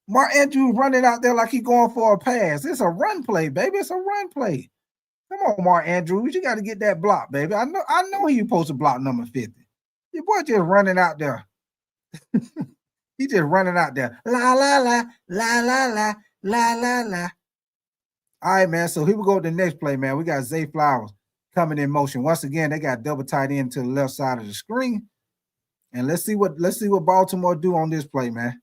Mark Andrews running out there like he going for a pass. It's a run play, baby. It's a run play. Come on, Mark Andrews. You got to get that block, baby. I know he's supposed to block number 50. Your boy just running out there. He just running out there. La, la, la, la, la, la, la, la, la. All right, man. So here we go to the next play, man. We got Zay Flowers coming in motion. Once again, they got double tight end to the left side of the screen. And let's see what Baltimore do on this play, man.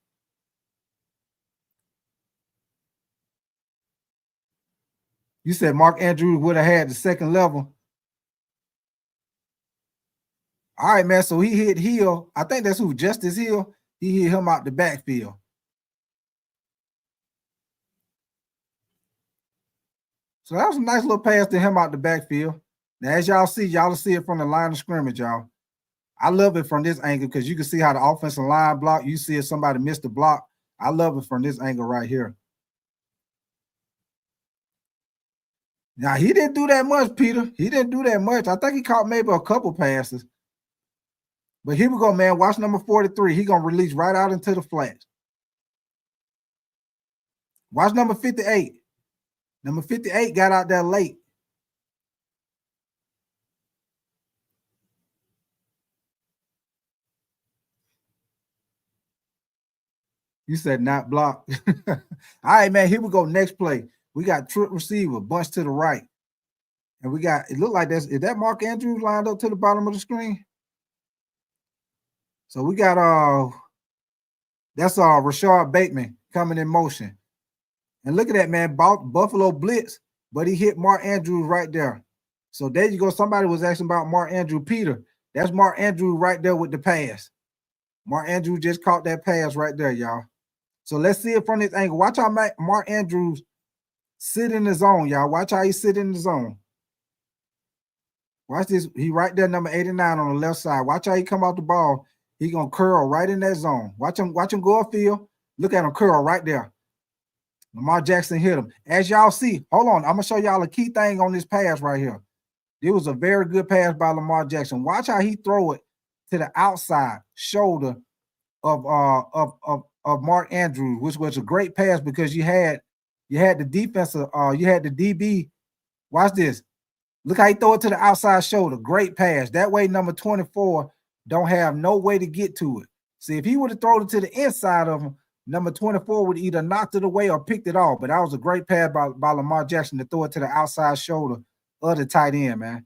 You said Mark Andrews would have had the second level. All right, man. So he hit Hill. I think that's who, Justice Hill. He hit him out the backfield. So that was a nice little pass to him out the backfield. Now, as y'all see it from the line of scrimmage, y'all. I love it from this angle because you can see how the offensive line block. You see if somebody missed the block. I love it from this angle right here. Now, he didn't do that much, Peter. He didn't do that much. I think he caught maybe a couple passes. But here we go, man. Watch number 43. He's going to release right out into the flats. Watch number 58. Number 58 got out there late. You said not blocked. All right, man. Here we go. Next play. We got trick receiver, bunch to the right. And we got, it looked like is that Mark Andrews lined up to the bottom of the screen? So we got that's Rashard Bateman coming in motion. And look at that, man. Buffalo blitz, but he hit Mark Andrews right there. So there you go. Somebody was asking about Mark Andrew Peter. That's Mark Andrew right there with the pass. Mark Andrew just caught that pass right there, y'all. So let's see it from this angle. Watch how Mark Andrews sit in the zone, y'all. Watch how he sit in the zone. Watch this. He right there, number 89 on the left side. Watch how he come out the ball. He gonna curl right in that zone. Watch him go upfield. Look at him curl right there. Lamar Jackson hit him. As y'all see, hold on. I'm gonna show y'all a key thing on this pass right here. It was a very good pass by Lamar Jackson. Watch how he throw it to the outside shoulder of Mark Andrews, which was a great pass because you had the defensive, you had the DB. Watch this. Look how he throw it to the outside shoulder. Great pass. That way, number 24 don't have no way to get to it. See, if he would have thrown it to the inside of him, number 24 would either knocked it away or picked it off. But that was a great pass by Lamar Jackson to throw it to the outside shoulder of the tight end, man.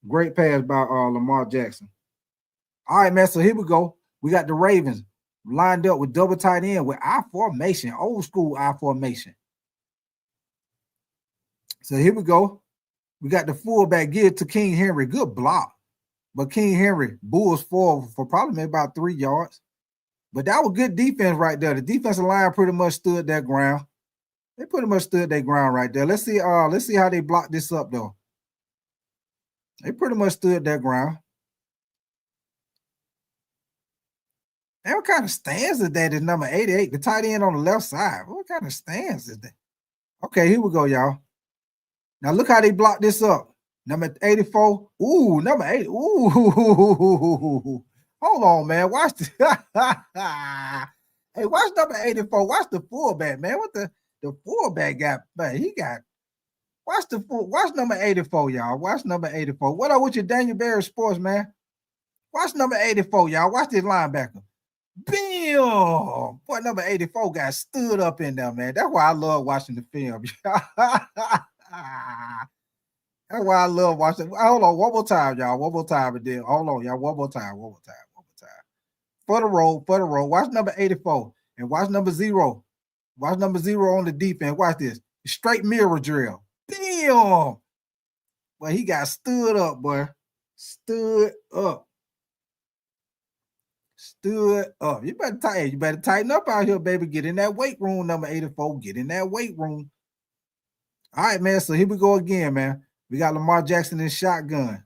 Great pass by Lamar Jackson. All right, man. So here we go. We got the Ravens lined up with double tight end with I formation, old school I formation. So here we go. We got the fullback give to King Henry. Good block. But King Henry bulls forward for probably maybe about 3 yards. But that was good defense right there. The defensive line pretty much stood their ground. They pretty much stood their ground right there. Let's see how they block this up, though. They pretty much stood their ground. And what kind of stance is that? Is number 88, the tight end on the left side? What kind of stance is that? Okay, here we go, y'all. Now look how they block this up. Number 84. Ooh, number 80. Ooh. Hold on, man. Watch the hey, watch number 84. Watch the fullback, man. What the fullback got? Man, he got. Watch number 84, y'all. Watch number 84. What up with your Daniel Berry Sports, man? Watch number 84, y'all. Watch this linebacker. Bam! Boy, number 84 got stood up in there, man. That's why I love watching the film. That's why I love watching. Hold on, one more time, y'all. One more time, and then hold on, y'all. One more time. For the roll. Watch number 84 and watch number 0. Watch number 0 on the defense. Watch this. Straight mirror drill. Damn. Well, he got stood up, boy. Stood up. You better tighten up out here, baby. Get in that weight room, number 84. Get in that weight room. All right, man. So here we go again, man. We got Lamar Jackson in shotgun.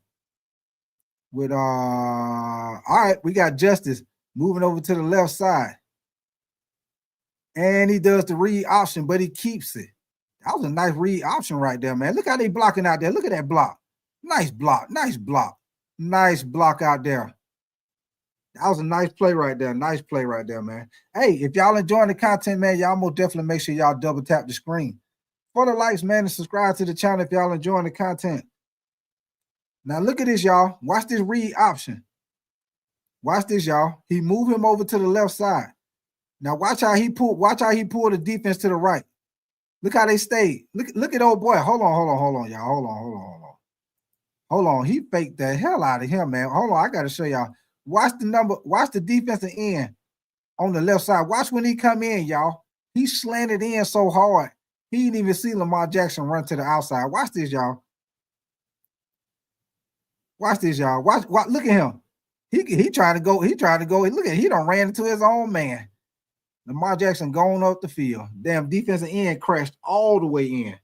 With all right, we got Justice moving over to the left side. And he does the read option, but he keeps it. That was a nice read option right there, man. Look how they blocking out there. Look at that block. Nice block out there. That was a nice play right there. Man. Hey, if y'all enjoying the content, man, y'all most definitely make sure y'all double tap the screen. For the likes, man, and subscribe to the channel if y'all enjoying the content. Now look at this, y'all. Watch this read option. Watch this, y'all. He moved him over to the left side. Now watch how he pulled the defense to the right. Look how they stayed. Look at old boy. Hold on, y'all. Hold on. He faked the hell out of him, man. Hold on. I gotta show y'all. Watch the defensive end on the left side. Watch when he come in, y'all. He slanted in so hard. He didn't even see Lamar Jackson run to the outside. Watch this, y'all. Watch. Look at him. He trying to go. Look at he done ran into his own man. Lamar Jackson going up the field. Damn defensive end crashed all the way in.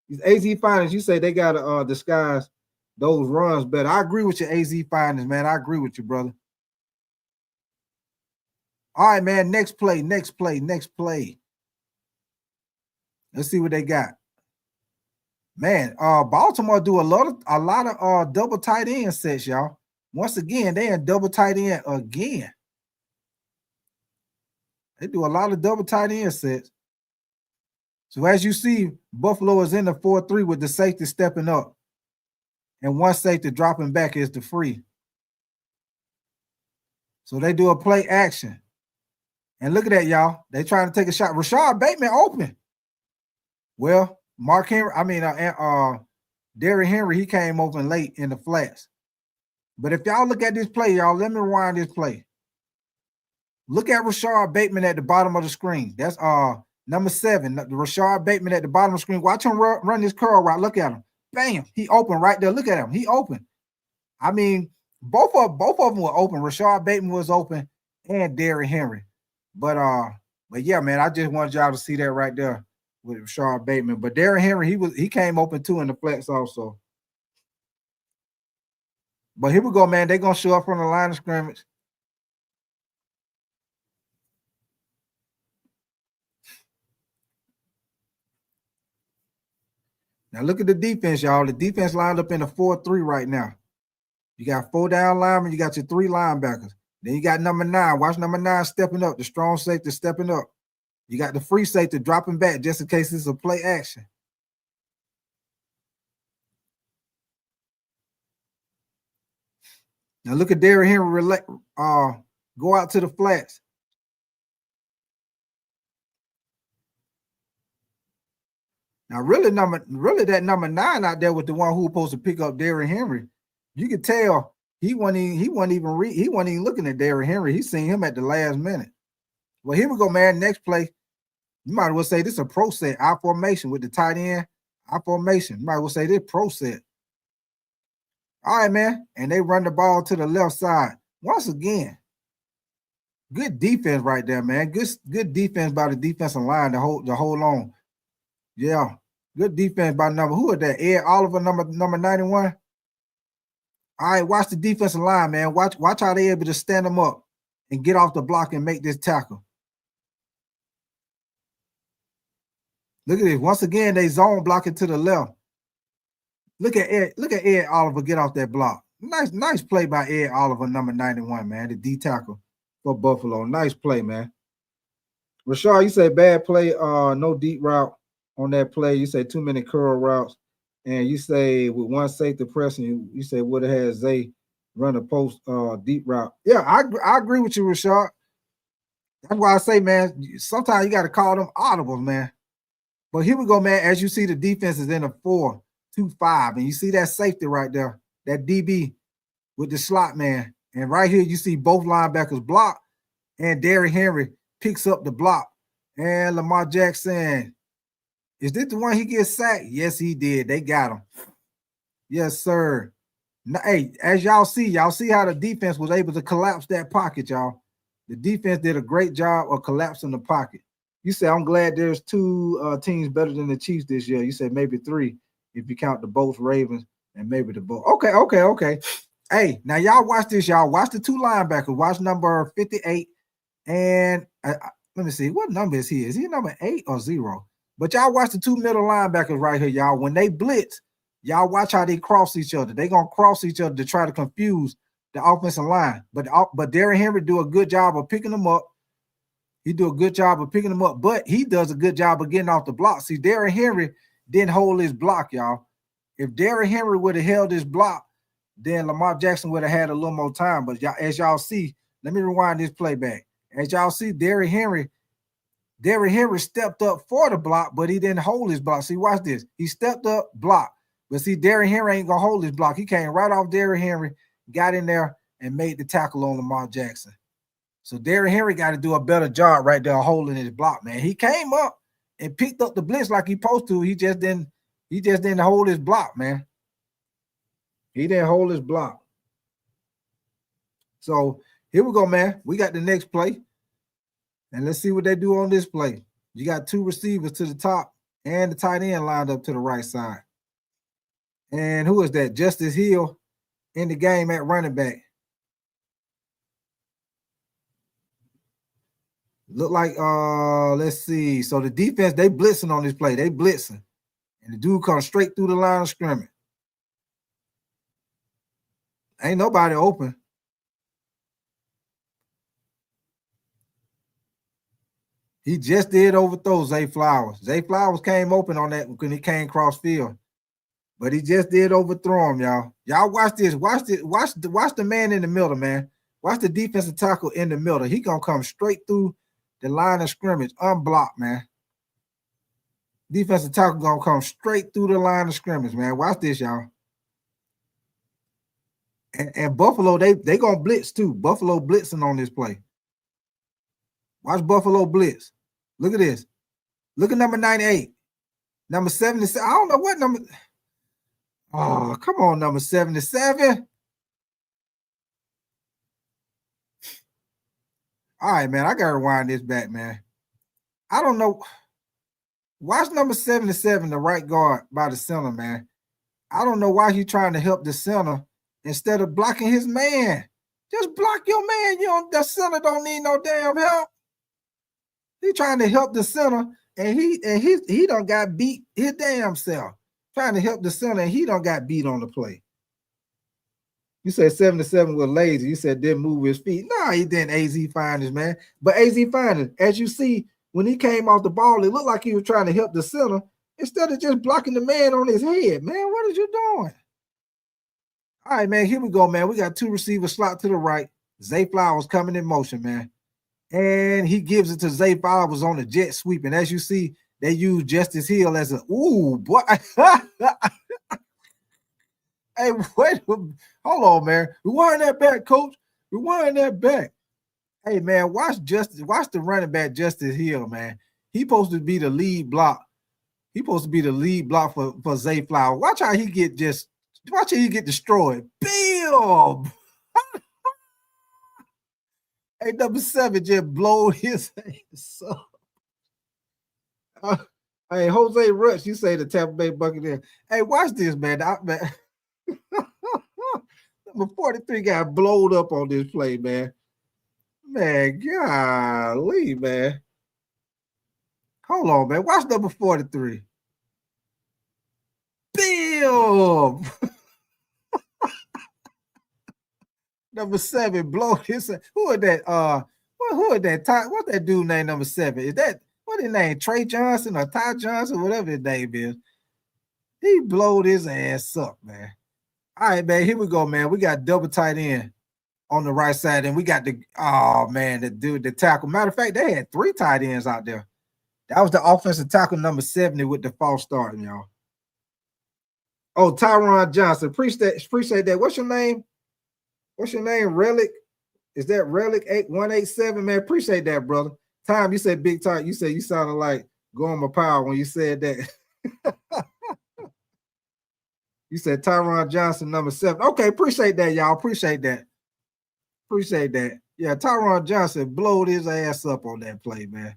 These AZ finders, you say they gotta disguise those runs better. I agree with your AZ finders, man. I agree with you, brother. All right, man. Next play. Let's see what they got. Man, Baltimore do a lot of double tight end sets, y'all. Once again, they in double tight end again. They do a lot of double tight end sets. So as you see, Buffalo is in the 4-3 with the safety stepping up. And one safety dropping back is the free. So they do a play action. And look at that, y'all. They trying to take a shot. Rashad Bateman open. Well, Derrick Henry, he came open late in the flats. But if y'all look at this play, y'all, let me rewind this play. Look at Rashad Bateman at the bottom of the screen. That's number 7. Rashad Bateman at the bottom of the screen. Watch him run this curl route. Look at him. Bam. He open right there. Look at him. He open. I mean, both of them were open. Rashard Bateman was open and Derrick Henry. But yeah, man, I just wanted y'all to see that right there with Rashard Bateman. But Derrick Henry, he came open too in the flex also. But here we go, man. They're gonna show up from the line of scrimmage. Now look at the defense, y'all. The defense lined up in a 4-3 right now. You got 4 down linemen, you got your 3 linebackers. Then you got number 9. Watch number 9 stepping up, the strong safety stepping up. You got the free safety dropping back just in case it's a play action. Now look at Derrick Henry go out to the flats. Now really that number 9 out there was the one who was supposed to pick up Derrick Henry. You could tell he wasn't even looking at Derrick Henry. He seen him at the last minute. Well, here we go, man. Next play. You might as well say this is a pro set, I formation with the tight end, I formation. You might as well say this pro set. All right, man. And they run the ball to the left side. Once again, good defense right there, man. Good defense by the defensive line to hold on. Yeah. Good defense by number. Who is that? Ed Oliver, number 91. All right, watch the defensive line, man. Watch how they able to stand them up and get off the block and make this tackle. Look at this. Once again, they zone blocking to the left. Look at Ed Oliver get off that block. Nice play by Ed Oliver, number 91, man. The D tackle for Buffalo. Nice play, man. Rashard, you say bad play, no deep route on that play. You say too many curl routes. And you say with one safety pressing, you say would have had Zay run a post deep route. Yeah, I agree with you, Rashard. That's why I say, man, sometimes you got to call them audibles, man. But here we go, man. As you see, the defense is in a 4-2-5, and you see that safety right there, that DB with the slot man. And right here, you see both linebackers block, and Derrick Henry picks up the block. And Lamar Jackson, is this the one he gets sacked? Yes, he did. They got him. Yes, sir. Now, hey, as y'all see how the defense was able to collapse that pocket, y'all. The defense did a great job of collapsing the pocket. You say, I'm glad there's 2 teams better than the Chiefs this year. You say maybe 3 if you count the both Ravens and maybe the both. Okay. Hey, now y'all watch this, y'all. Watch the 2 linebackers. Watch number 58. And let me see. What number is he? Is he number 8 or 0? But y'all watch the 2 middle linebackers right here, y'all. When they blitz, y'all watch how they cross each other. They're going to cross each other to try to confuse the offensive line. But Derrick Henry do a good job of picking them up. He do a good job of picking them up, but he does a good job of getting off the block. See, Derrick Henry didn't hold his block, y'all. If Derrick Henry would have held his block, then Lamar Jackson would have had a little more time. But as y'all see, let me rewind this playback. As y'all see, Derrick Henry stepped up for the block, but he didn't hold his block. See, watch this. He stepped up, block. But see, Derrick Henry ain't going to hold his block. He came right off Derrick Henry, got in there, and made the tackle on Lamar Jackson. So Derrick Henry got to do a better job right there holding his block, man. He came up and picked up the blitz like he supposed to. He just didn't hold his block, man. He didn't hold his block. So here we go, man. We got the next play. And let's see what they do on this play. You got 2 receivers to the top and the tight end lined up to the right side. And who is that? Justice Hill in the game at running back. Look like, let's see. So the defense, they blitzing on this play. They blitzing. And the dude comes straight through the line of scrimmage. Ain't nobody open. He just did overthrow Zay Flowers. Zay Flowers came open on that when he came cross field. But he just did overthrow him, y'all. Y'all watch this. Watch the man in the middle, man. Watch the defensive tackle in the middle. He gonna come straight through the line of scrimmage, unblocked, man. Defensive tackle gonna come straight through the line of scrimmage, man. Watch this, y'all. And Buffalo, they gonna blitz too. Buffalo blitzing on this play. Watch Buffalo blitz. Look at this. Look at number 98. Number 77. I don't know what number. Oh, come on, number 77. All right, man. I gotta rewind this back, man. I don't know. Watch number 77, the right guard by the center, man. I don't know why he's trying to help the center instead of blocking his man. Just block your man. The center don't need no damn help. He trying to help the center, and he done got beat his damn self. Trying to help the center, and he done got beat on the play. You said 77 was lazy. You said didn't move his feet. No, he didn't. AZ Finders, man. But AZ Finders, as you see, when he came off the ball, it looked like he was trying to help the center instead of just blocking the man on his head. Man, what are you doing? All right, man, here we go, man. We got two receivers slot to the right. Zay Flowers coming in motion, man. And he gives it to Zay Flowers on the jet sweep. And as you see, they use Justice Hill as a, ooh, boy. Hey, wait, hold on, man. Rewind that back, coach. Rewind that back. Hey, man, watch the running back Justice Hill, man. He supposed to be the lead block. He supposed to be the lead block for Zay Flowers. Watch how he get destroyed. Bam! Hey, number 7 just blowed his ass up. Hey, Jose Rush, you say the Tampa Bay Buccaneers. Hey, watch this, man. Number 43 got blowed up on this play, man. Man, golly, man. Hold on, man. Watch number 43. Bam! Number 7 blow his. Who is that? Who is that? What's that dude named number 7? Is that what his name? Trey Johnson or Ty Johnson, whatever his name is. He blowed his ass up, man. All right, man. Here we go, man. We got double tight end on the right side, and we got the tackle. Matter of fact, they had 3 tight ends out there. That was the offensive tackle number 70 with the false start, y'all. Oh, Tyron Johnson. Appreciate that. What's your name? What's your name? Relic? Is that Relic 8187? Man, appreciate that, brother. Tom, you said big talk. You said you sounded like Gorma Power when you said that. You said Tyron Johnson, number 7. Okay, appreciate that, y'all. Appreciate that. Yeah, Tyron Johnson blowed his ass up on that play, man.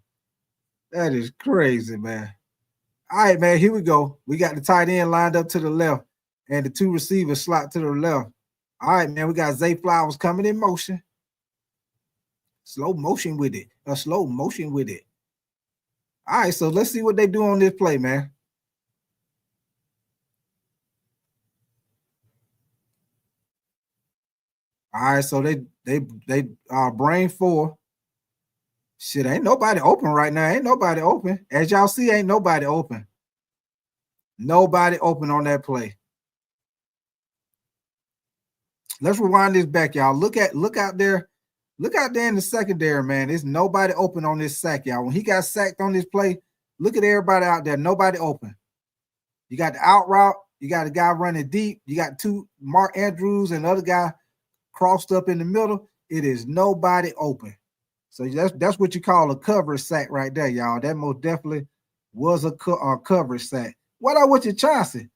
That is crazy, man. All right, man, here we go. We got the tight end lined up to the left and the 2 receivers slot to the left. All right, man, we got Zay Flowers coming in motion. Slow motion with it. All right, so let's see what they do on this play, man. All right, so they brain 4. Shit, ain't nobody open right now. Ain't nobody open. As y'all see, ain't nobody open. Nobody open on that play. Let's rewind this back, y'all. Look out there. Look out there in the secondary, man. There's nobody open on this sack, y'all. When he got sacked on this play, look at everybody out there. Nobody open. You got the out route. You got a guy running deep. You got 2, Mark Andrews and the other guy crossed up in the middle. It is nobody open. So that's what you call a coverage sack right there, y'all. That most definitely was a coverage sack. What up with your Chauncey?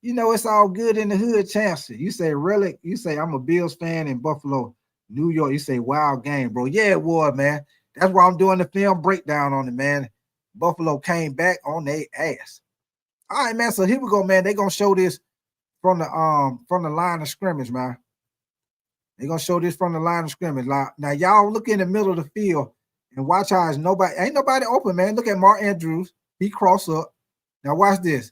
You know, it's all good in the hood, Chauncey. You say, really? You say, I'm a Bills fan in Buffalo, New York. You say, wild game, bro. Yeah, it was, man. That's why I'm doing the film breakdown on it, man. Buffalo came back on their ass. All right, man. So here we go, man. They're gonna show this from the line of scrimmage, man. They're gonna show this from the line of scrimmage. Now, y'all look in the middle of the field and watch how ain't nobody open, man. Look at Mark Andrews. He cross up. Now watch this.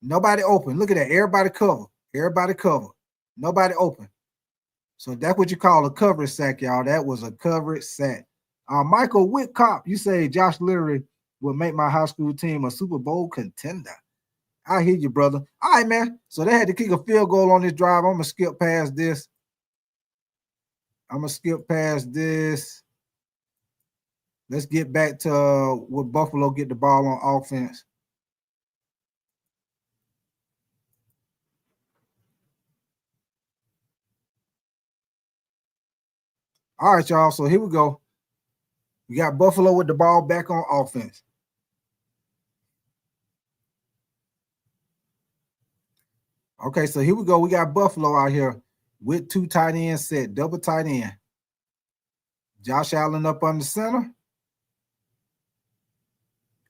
Nobody open. Look at that. Everybody cover. Nobody open. So that's what you call a coverage sack, y'all. That was a coverage sack. Michael Whitcop, you say Josh Leary will make my high school team a Super Bowl contender. I hear you, brother. All right, man. So they had to kick a field goal on this drive. I'm gonna skip past this. Let's get back to what Buffalo get the ball on offense. All right, y'all. So here we go. We got Buffalo with the ball back on offense. Okay, so here we go. We got Buffalo out here with 2 tight ends set, double tight end. Josh Allen up on the center.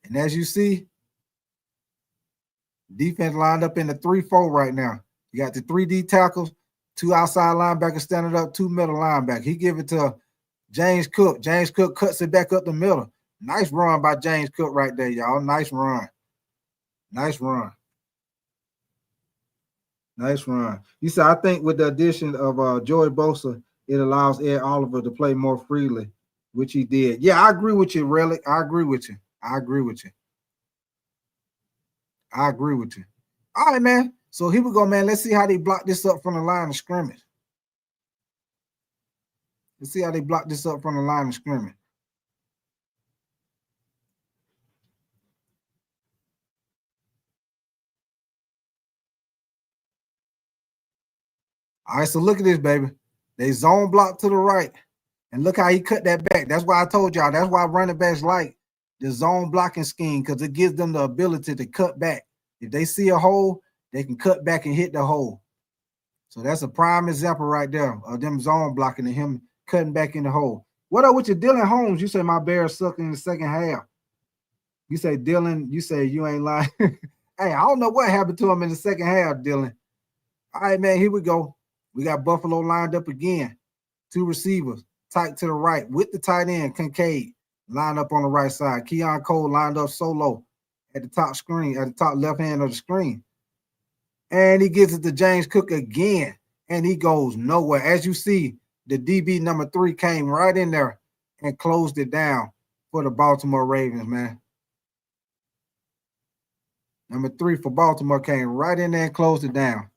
And as you see, defense lined up in the 3-4 right now. You got the 3D tackles, 2 outside linebackers standing up, 2 middle linebackers. He give it to James Cook. James Cook cuts it back up the middle. Nice run by James Cook right there, y'all. Nice run. Nice run. Nice run. You said, I think with the addition of Joey Bosa, it allows Ed Oliver to play more freely, which he did. Yeah, I agree with you, Relic. I agree with you. I agree with you. I agree with you. All right, man. So here we go, man. Let's see how they block this up from the line of scrimmage. Let's see how they block this up from the line of scrimmage. All right, so look at this, baby. They zone block to the right. And look how he cut that back. That's why I told y'all. That's why running backs like the zone blocking scheme, because it gives them the ability to cut back. If they see a hole, they can cut back and hit the hole. So that's a prime example right there of them zone blocking and him cutting back in the hole. What up with your Dylan Holmes? You say my Bears suck in the second half. You say Dylan, you say you ain't lying. Hey, I don't know what happened to him in the second half, Dylan. All right, man, here we go. We got Buffalo lined up again. 2 receivers, tight to the right with the tight end, Kincaid, lined up on the right side. Keon Cole lined up solo at the top screen, at the top left hand of the screen. And he gives it to James Cook again, and he goes nowhere. As you see, the DB number 3 came right in there and closed it down for the Baltimore Ravens, man. Number 3 for Baltimore came right in there and closed it down.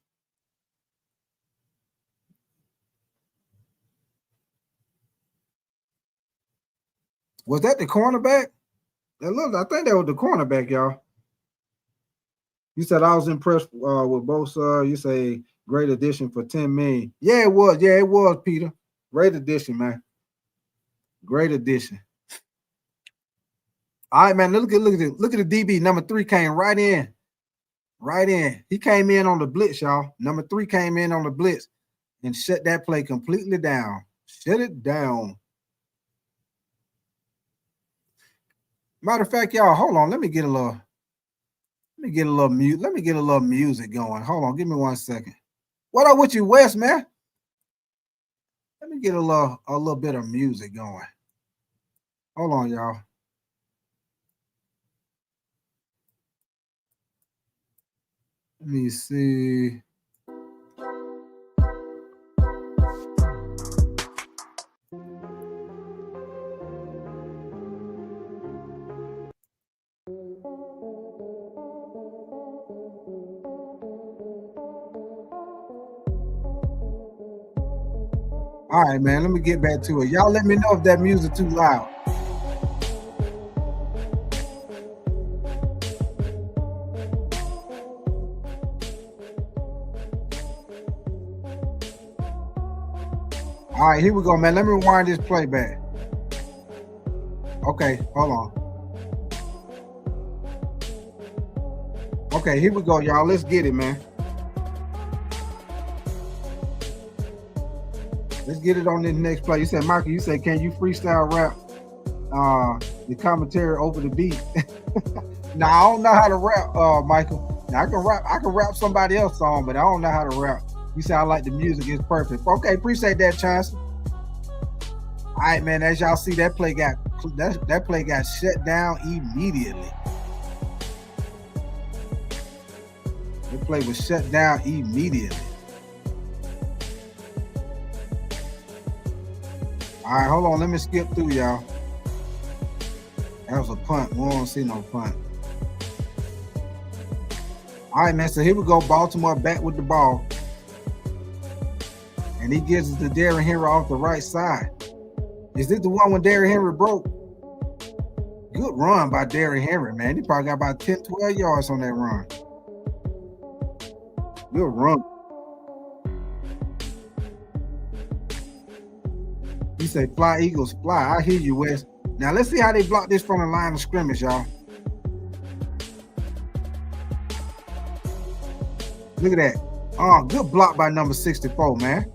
Was that the cornerback? I think that was the cornerback, y'all. You said I was impressed with Bosa. You say great addition for $10 million. Yeah, it was. Yeah, it was, Peter. Great addition, man. Great addition. All right, man. Look at the DB. Number 3 came right in. Right in. He came in on the blitz, y'all. Number 3 came in on the blitz and shut that play completely down. Shut it down. Matter of fact, y'all, hold on. Let me get a little music going. Hold on, give me 1 second. What up with you, Wes, man? Let me get a little bit of music going. Hold on, y'all. Let me see. All right, man, let me get back to it. Y'all let me know if that music too loud. All right, here we go, man. Let me rewind this playback. Okay, hold on. Okay, here we go, y'all. Let's get it, man. Let's get it on this next play. You said, Michael, you said, can you freestyle rap the commentary over the beat? Now, I don't know how to rap, Michael. Now, I can rap somebody else's song, but I don't know how to rap. You sound like the music is perfect. Okay, appreciate that, Chancellor. All right, man, as y'all see, that play got shut down immediately. That play was shut down immediately. All right, hold on. Let me skip through, y'all. That was a punt. We don't see no punt. All right, man. So here we go. Baltimore back with the ball. And he gives it to Derrick Henry off the right side. Is this the one when Derrick Henry broke? Good run by Derrick Henry, man. He probably got about 10, 12 yards on that run. Good run. You say fly, Eagles, fly. I hear you, Wes. Now, let's see how they block this from the line of scrimmage, y'all. Look at that. Oh, good block by number 64, man.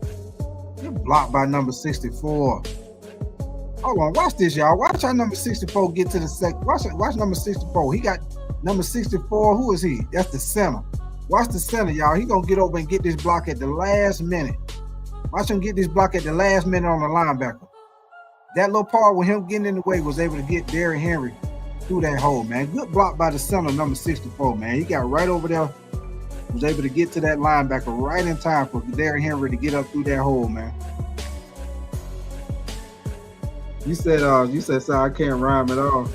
Good block by number 64. Hold on, watch this, y'all. Watch how number 64 get to the second. Watch number 64. He got number 64. Who is he? That's the center. Watch the center, y'all. He gonna get over and get this block at the last minute. Watch him get this block at the last minute on the linebacker. That little part with him getting in the way was able to get Derrick Henry through that hole, man. Good block by the center, number 64, man. He got right over there, was able to get to that linebacker right in time for Derrick Henry to get up through that hole, man. You said, so I can't rhyme at all.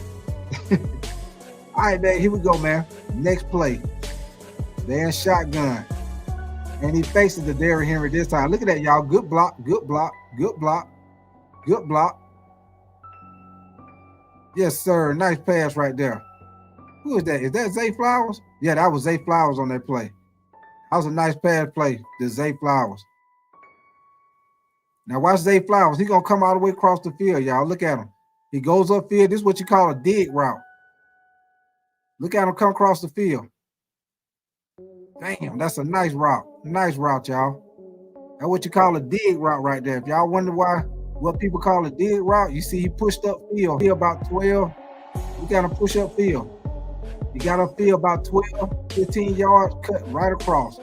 All right, man, here we go, man. Next play. They're in shotgun. And he faces the Derrick Henry this time. Look at that, y'all. Good block, good block, good block, good block. Yes, sir. Nice pass right there. Who is that? Is that Zay Flowers? Yeah, that was Zay Flowers on that play. That was a nice pass play to Zay Flowers. Now watch Zay Flowers. He's going to come all the way across the field, y'all. Look at him. He goes upfield. This is what you call a dig route. Look at him come across the field. Damn, that's a nice route. Nice route, y'all. That's what you call a dig route right there. If y'all wonder what people call a dig route, you see he pushed up field. He about 12. We got him push up field. He got up field about 12, 15 yards, cut right across.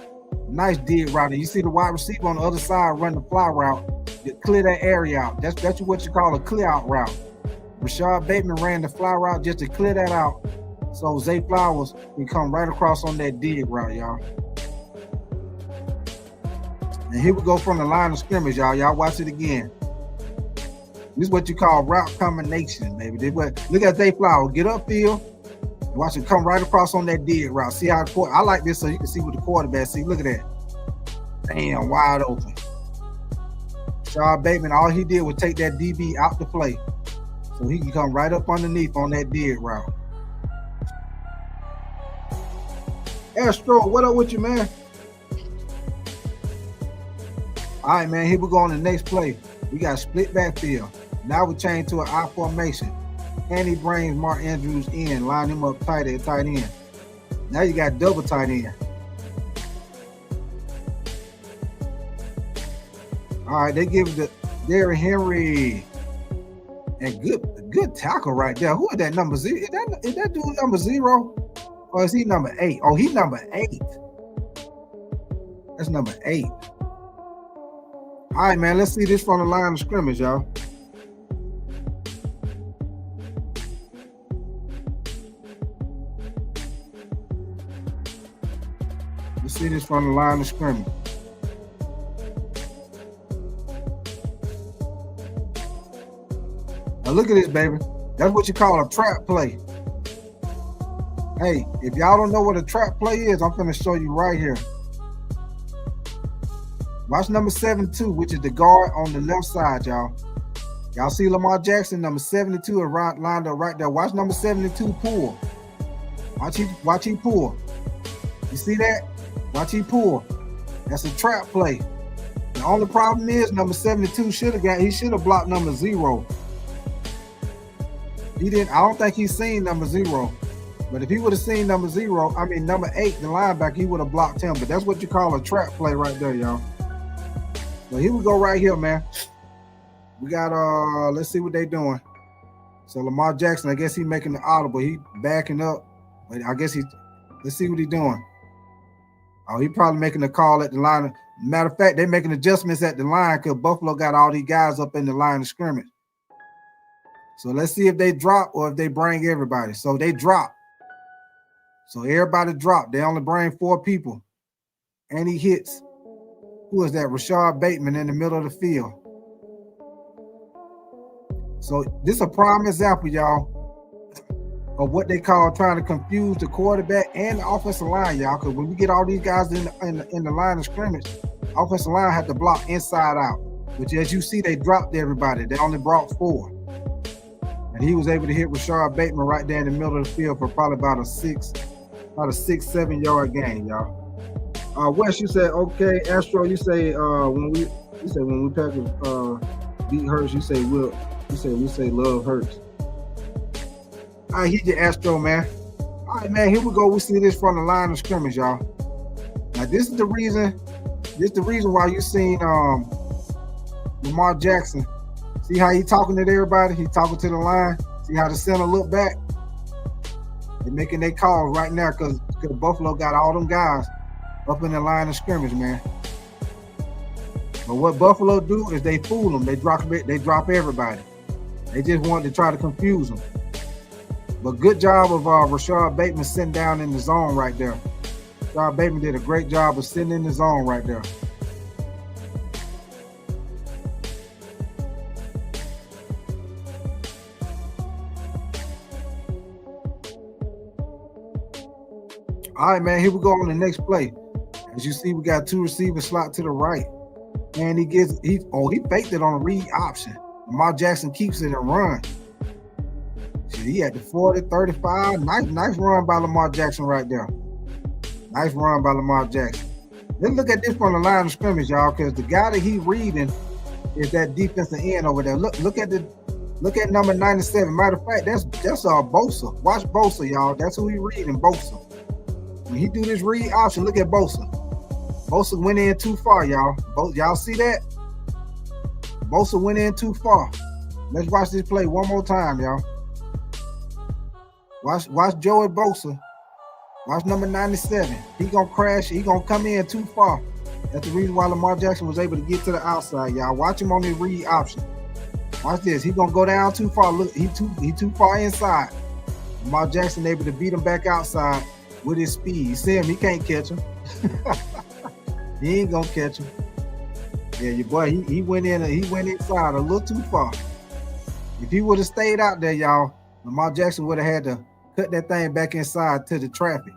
Nice dig route. And you see the wide receiver on the other side run the fly route to clear that area out. That's what you call a clear out route. Rashad Bateman ran the fly route just to clear that out. So Zay Flowers can come right across on that dig route, y'all. And here we go from the line of scrimmage, y'all. Y'all watch it again. This is what you call route combination, baby. Look at Zay Flowers. Get upfield. Watch him come right across on that dig route. See how I like this so you can see what the quarterback see. Look at that. Damn, wide open. Rashad Bateman, all he did was take that DB out the play. So he can come right up underneath on that dig route. Astro, what up with you, man? All right, man, here we go on the next play. We got split backfield. Now we change to an I formation. And he brings Mark Andrews in, line him up tight at tight end. Now you got double tight end. All right, they give it to Derrick Henry. And good tackle right there. Who is that number 0? Is that dude number 0? Or is he number 8? Oh, he's number 8. That's number 8. All right, man, let's see this from the line of scrimmage, y'all. Let's see this from the line of scrimmage. Now look at this, baby. That's what you call a trap play. Hey, if y'all don't know what a trap play is, I'm going to show you right here. Watch number 72, which is the guard on the left side, y'all. Y'all see Lamar Jackson, number 72, lined up right there. Watch number 72 pull. Watch he pull. You see that? Watch he pull. That's a trap play. The only problem is number 72 should have blocked number 0. He didn't. I don't think he's seen number 0. But if he would have seen number 8, the linebacker, he would have blocked him. But that's what you call a trap play right there, y'all. So here we go right here, man. We got, let's see what they doing. So Lamar Jackson, I guess he's making the audible. He backing up. But I guess let's see what he's doing. Oh, he probably making a call at the line. Matter of fact, they're making adjustments at the line because Buffalo got all these guys up in the line of scrimmage. So let's see if they drop or if they bring everybody. So they drop. So everybody dropped. They only bring 4 people. And he hits. Who is that? Rashad Bateman in the middle of the field. So this is a prime example, y'all, of what they call trying to confuse the quarterback and the offensive line, y'all. Because when we get all these guys in the line of scrimmage, offensive line had to block inside out. Which, as you see, they dropped everybody. They only brought 4. And he was able to hit Rashad Bateman right there in the middle of the field for probably about a 6-7 yard gain, y'all. Wes, you said okay. Astro, you say when we Packers beat Hurts, you say we say love Hurts. All right, here's your Astro, man. All right, man, here we go. We see this from the line of scrimmage, y'all. Now, this is the reason This the reason why you seen Lamar Jackson. See how he talking to everybody? He talking to the line. See how the center look back? They're making their calls right now because Buffalo got all them guys up in the line of scrimmage, man. But what Buffalo do is they fool them. They drop everybody. They just want to try to confuse them. But good job of Rashad Bateman sitting down in the zone right there. Rashad Bateman did a great job of sitting in the zone right there. All right, man, here we go on the next play. As you see, we got two receivers slot to the right. And he faked it on a read option. Lamar Jackson keeps it and runs. He at the 40, 35. Nice run by Lamar Jackson right there. Nice run by Lamar Jackson. Let's look at this from the line of scrimmage, y'all, because the guy that he reading is that defensive end over there. Look at number 97. Matter of fact, that's Bosa. Watch Bosa, y'all. That's who he reading, Bosa. When he do this read option, look at Bosa. Bosa went in too far, y'all. Y'all see that? Bosa went in too far. Let's watch this play one more time, y'all. Watch Joey Bosa. Watch number 97. He gonna crash. He gonna come in too far. That's the reason why Lamar Jackson was able to get to the outside, y'all. Watch him on the read option. Watch this. He gonna go down too far. Look, he too far inside. Lamar Jackson able to beat him back outside with his speed. You see him? He can't catch him. He ain't gonna catch him. Yeah, your boy. He went in. He went inside a little too far. If he would have stayed out there, y'all, Lamar Jackson would have had to cut that thing back inside to the traffic.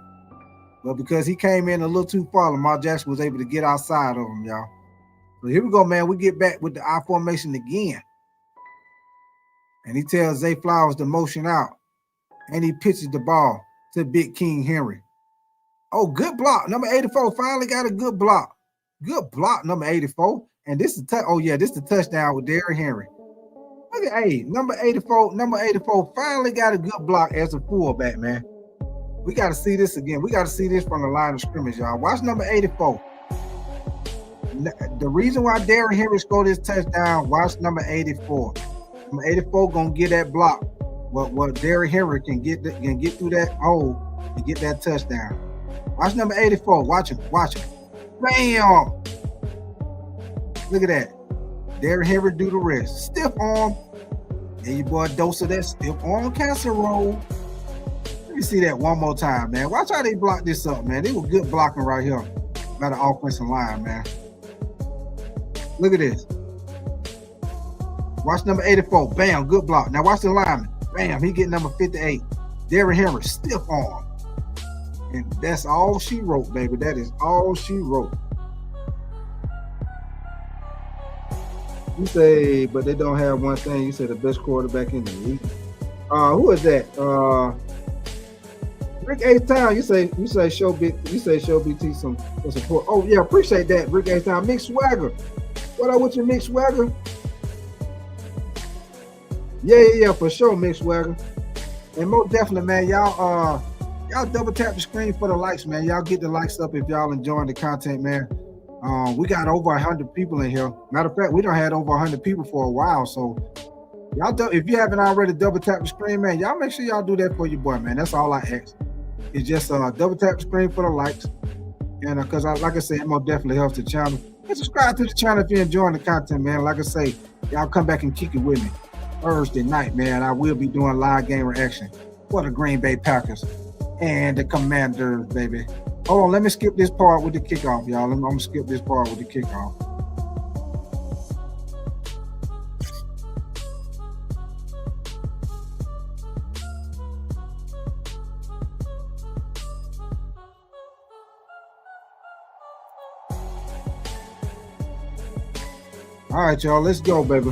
But because he came in a little too far, Lamar Jackson was able to get outside of him, y'all. So here we go, man. We get back with the I formation again. And he tells Zay Flowers to motion out. And he pitches the ball to Big King Henry. Oh, good block. Number 84 finally got a good block. Good block, number 84. And this is this is the touchdown with Derrick Henry. Look at number 84 finally got a good block as a fullback, man. We got to see this again. We got to see this from the line of scrimmage, y'all. Watch number 84. The reason why Derrick Henry scored this touchdown, watch number 84. Number 84 gonna get that block. What Derrick Henry can get through that hole and get that touchdown. Watch number 84. Watch him. Bam! Look at that. Derrick Henry do the rest. Stiff arm. And your boy dose of that stiff arm casserole. Let me see that one more time, man. Watch how they block this up, man. They were good blocking right here by the offensive line, man. Look at this. Watch number 84. Bam, good block. Now watch the lineman. Bam, he get number 58. Derrick Henry, stiff arm. And that's all she wrote, baby. That is all she wrote. You say, but they don't have one thing. You say the best quarterback in the league. Who is that? Rick H-Town. You say show BT some support. Oh yeah, appreciate that, Rick H-Town. Mick Swagger. What up with your Mick Swagger? Yeah, for sure, Mick Swagger. And most definitely, man, y'all double tap the screen for the likes, man. Y'all get the likes up if y'all enjoying the content, man. We got over 100 people in here. Matter of fact, we done had over 100 people for a while. So y'all, if you haven't already double tap the screen, man, y'all make sure y'all do that for your boy, man. That's all I ask. It's just double tap the screen for the likes. And because like I said, it most definitely helps the channel. And subscribe to the channel if you're enjoying the content, man. Like I say, y'all come back and kick it with me. Thursday night, man, I will be doing live game reaction for the Green Bay Packers and the Commanders, baby. Hold on, let me skip this part with the kickoff, y'all. I'm gonna skip this part with the kickoff. All right, y'all, let's go, baby.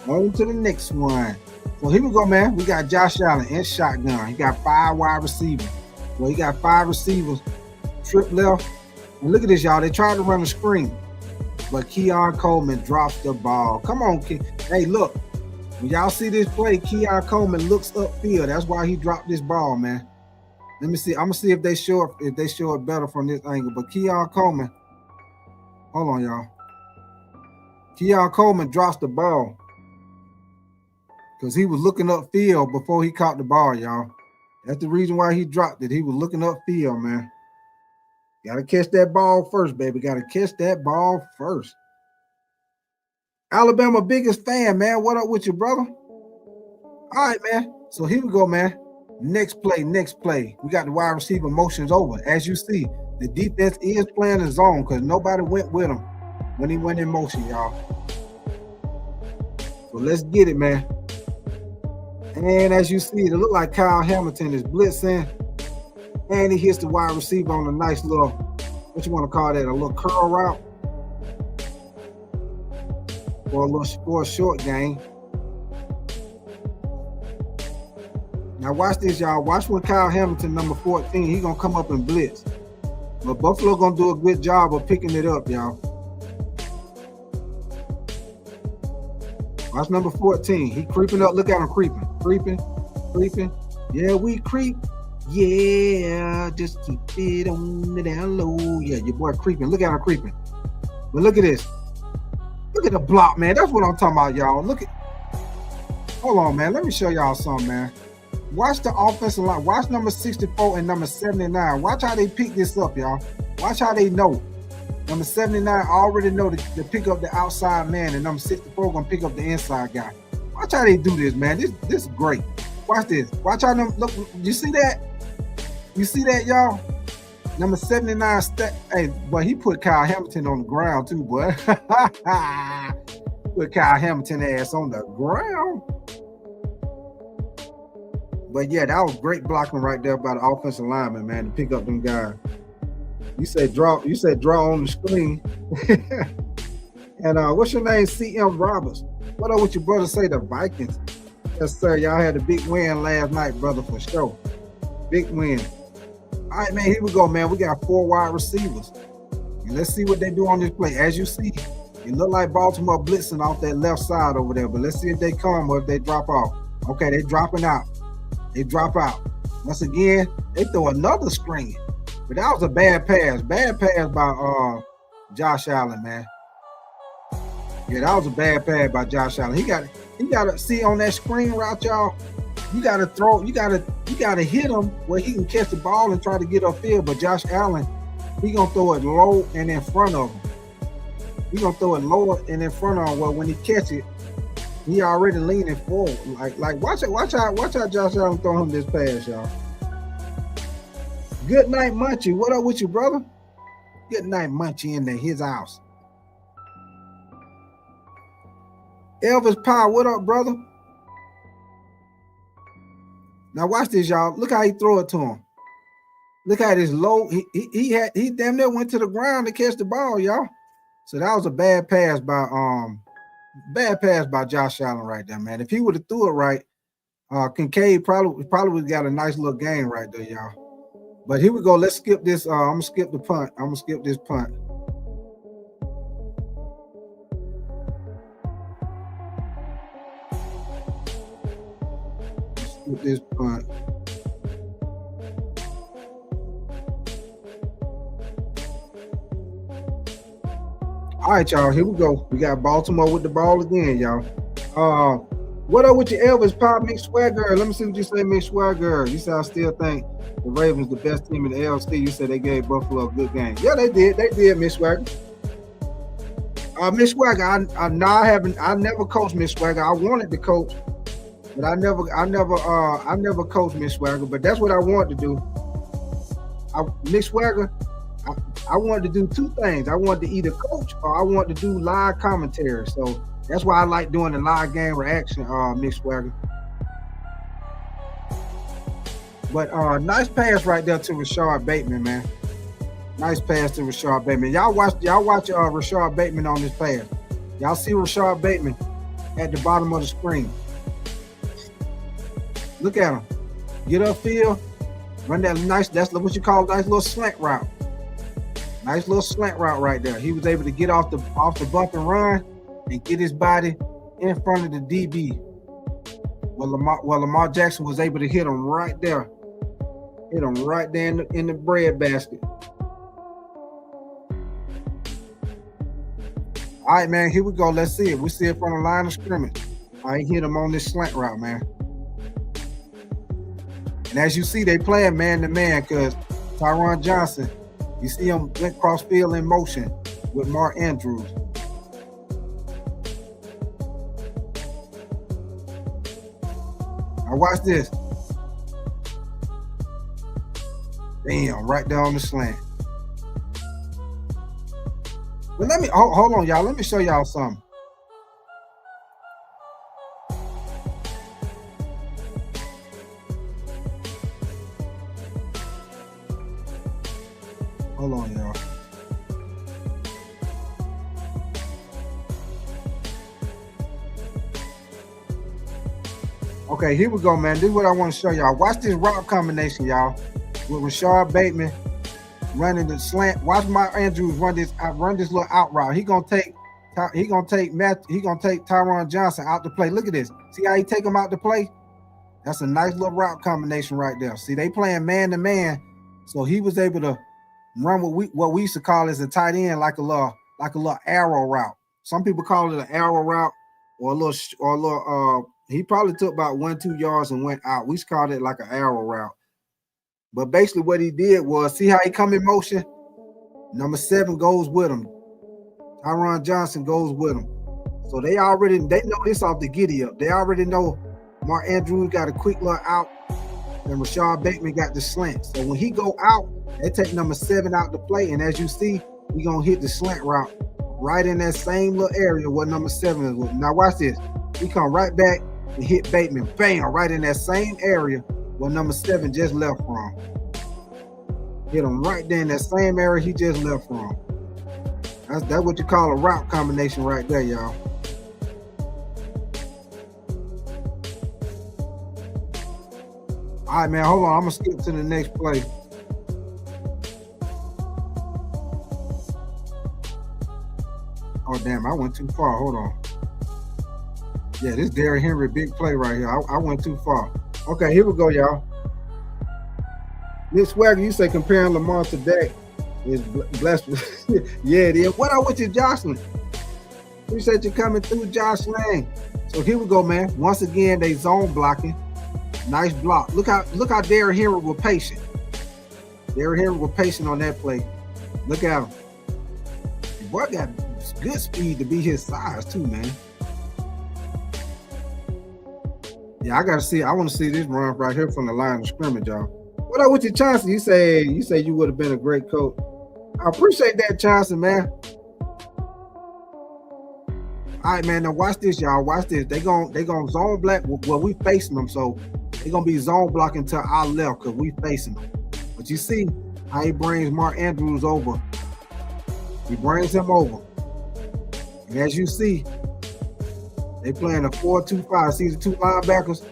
On to the next one. So here we go, man. We got Josh Allen in shotgun. He got 5 wide receivers. Well, he got 5 receivers. Trip left. And look at this, y'all. They tried to run a screen, but Keon Coleman drops the ball. Come on, kid. Hey, look. When y'all see this play, Keon Coleman looks upfield. That's why he dropped this ball, man. Let me see. I'm gonna see if they show it better from this angle. But Keon Coleman Hold on, y'all. Keon Coleman drops the ball because he was looking upfield before he caught the ball, y'all. That's the reason why he dropped it. He was looking upfield, man. Got to catch that ball first, baby. Got to catch that ball first. Alabama biggest fan, man. What up with you, brother? All right, man. So here we go, man. Next play. We got the wide receiver motions over. As you see, the defense is playing the zone because nobody went with him when he went in motion, y'all. So let's get it, man. And as you see, it look like Kyle Hamilton is blitzing. And he hits the wide receiver on a nice little, what you want to call that, a little curl route. For a short game. Now watch this, y'all. Watch when Kyle Hamilton, number 14, he's going to come up and blitz. But Buffalo going to do a good job of picking it up, y'all. Watch number 14. He creeping up. Look at him creeping. Creeping. Yeah, we creep. Yeah, just keep it on the down low. Yeah, your boy creeping. Look at him creeping. But look at this. Look at the block, man. That's what I'm talking about, y'all. Look at. Hold on, man. Let me show y'all something, man. Watch the offensive line. Watch number 64 and number 79. Watch how they pick this up, y'all. Watch how they know. Number 79 already know to pick up the outside man, and number 64 gonna pick up the inside guy. Watch how they do this, man. This is great. Watch this. Watch how them look. You see that? You see that, y'all? Number 79 hey, boy, he put Kyle Hamilton on the ground too, boy. Put Kyle Hamilton ass on the ground. But yeah, that was great blocking right there by the offensive lineman, man, to pick up them guys. You said draw on the screen. And what's your name? CM Roberts. What up with your brother say the Vikings? Yes, sir. Y'all had a big win last night, brother, for sure. Big win. All right, man, here we go, man. We got 4 wide receivers. And let's see what they do on this play. As you see, it look like Baltimore blitzing off that left side over there, but let's see if they come or if they drop off. Okay, they dropping out. They drop out. Once again, they throw another screen. But that was a bad pass. Bad pass by Josh Allen, man. Yeah, that was a bad pass by Josh Allen. He got to see on that screen route, y'all. You got to throw. You got to hit him where he can catch the ball and try to get upfield. But Josh Allen, he gonna throw it low and in front of him. He gonna throw it lower and in front of him. Well, when he catch it, he already leaning forward. Like watch how Josh Allen throw him this pass, y'all. Good night, Munchie. What up with you, brother? Good night, Munchie, in his house. Elvis Powell, what up, brother? Now watch this, y'all. Look how he throw it to him. Look at his low. He damn near went to the ground to catch the ball, y'all. So that was a bad pass by Josh Allen right there, man. If he would have threw it right, Kincaid probably would have got a nice little game right there, y'all. But here we go. Let's skip this. I'm gonna skip the punt. I'm gonna skip this punt. Skip this punt. All right, y'all. Here we go. We got Baltimore with the ball again, y'all. What up with your Elvis Pop, Mick Swagger? Let me see what you say, Mick Swagger. You said I still think the Ravens the best team in the LC. You said they gave Buffalo a good game. Yeah, they did. They did, Mick Swagger. Mick Swagger, I never coached Mick Swagger. I wanted to coach, but I never coached Mick Swagger. But that's what I wanted to do. Mick Swagger, I wanted to do 2 things. I wanted to either coach or I wanted to do live commentary. So that's why I like doing the live game reaction, Mick Swagger. But nice pass right there to Rashard Bateman, man. Nice pass to Rashard Bateman. Y'all watch Rashard Bateman on this pass. Y'all see Rashard Bateman at the bottom of the screen. Look at him. Get upfield. Run that nice, that's what you call a nice little slant route. Nice little slant route right there. He was able to get off the bump and run and get his body in front of the DB. Well, Lamar Jackson was able to hit him right there. Hit him right there in the bread basket. All right, man, here we go. Let's see it. We see it from the line of scrimmage. I hit him on this slant route, man. And as you see, they playing man-to-man because Tyron Johnson, you see him went cross-field in motion with Mark Andrews. Now watch this. Damn, right down the slant. But let me, hold on, y'all. Let me show y'all something. Hold on, y'all. Okay, here we go, man. This is what I want to show y'all. Watch this route combination, y'all. With Rashard Bateman running the slant. Watch Mark Andrews run this little out route. He gonna take Tyron Johnson out to play. Look at this. See how he take him out to play? That's a nice little route combination right there. See, they playing man to man, so he was able to run what we used to call as a tight end, like a little arrow route. Some people call it an arrow route or a little. He probably took about 1-2 yards and went out. We used to call it like an arrow route. But basically what he did was, see how he come in motion? Number 7 goes with him. Tyron Johnson goes with him. So they know this off the giddy up. They already know Mark Andrews got a quick little out and Rashard Bateman got the slant. So when he go out, they take number 7 out to play. And as you see, he gonna hit the slant route right in that same little area where number 7 is with. Now watch this. He come right back and hit Bateman. Bam, right in that same area where number 7 just left from. Hit him right there in that same area he just left from. That's what you call a route combination right there, y'all. All right, man, hold on. I'm going to skip to the next play. Oh, damn, I went too far. Hold on. Yeah, this Derrick Henry big play right here. I went too far. Okay, here we go, y'all. Miss Swagger, you say comparing Lamar to Dak is blessed with. Yeah, it is. What up with you, Jocelyn? Appreciate you coming through, Jocelyn. So here we go, man. Once again, they zone blocking. Nice block. Look how Derrick Henry was patient. Derrick Henry was patient on that play. Look at him. The boy got good speed to be his size too, man. Yeah, I gotta see. I want to see this run right here from the line of scrimmage, y'all. What up with you, Johnson? You say you would have been a great coach. I appreciate that, Johnson, man. All right, man. Now watch this, y'all. Watch this. They gonna zone black. Well, we facing them, so they gonna be zone blocking to our left because we facing them. But you see how he brings Mark Andrews over. He brings him over, and as you see, they playing a 4-2-5. See the 2 linebackers.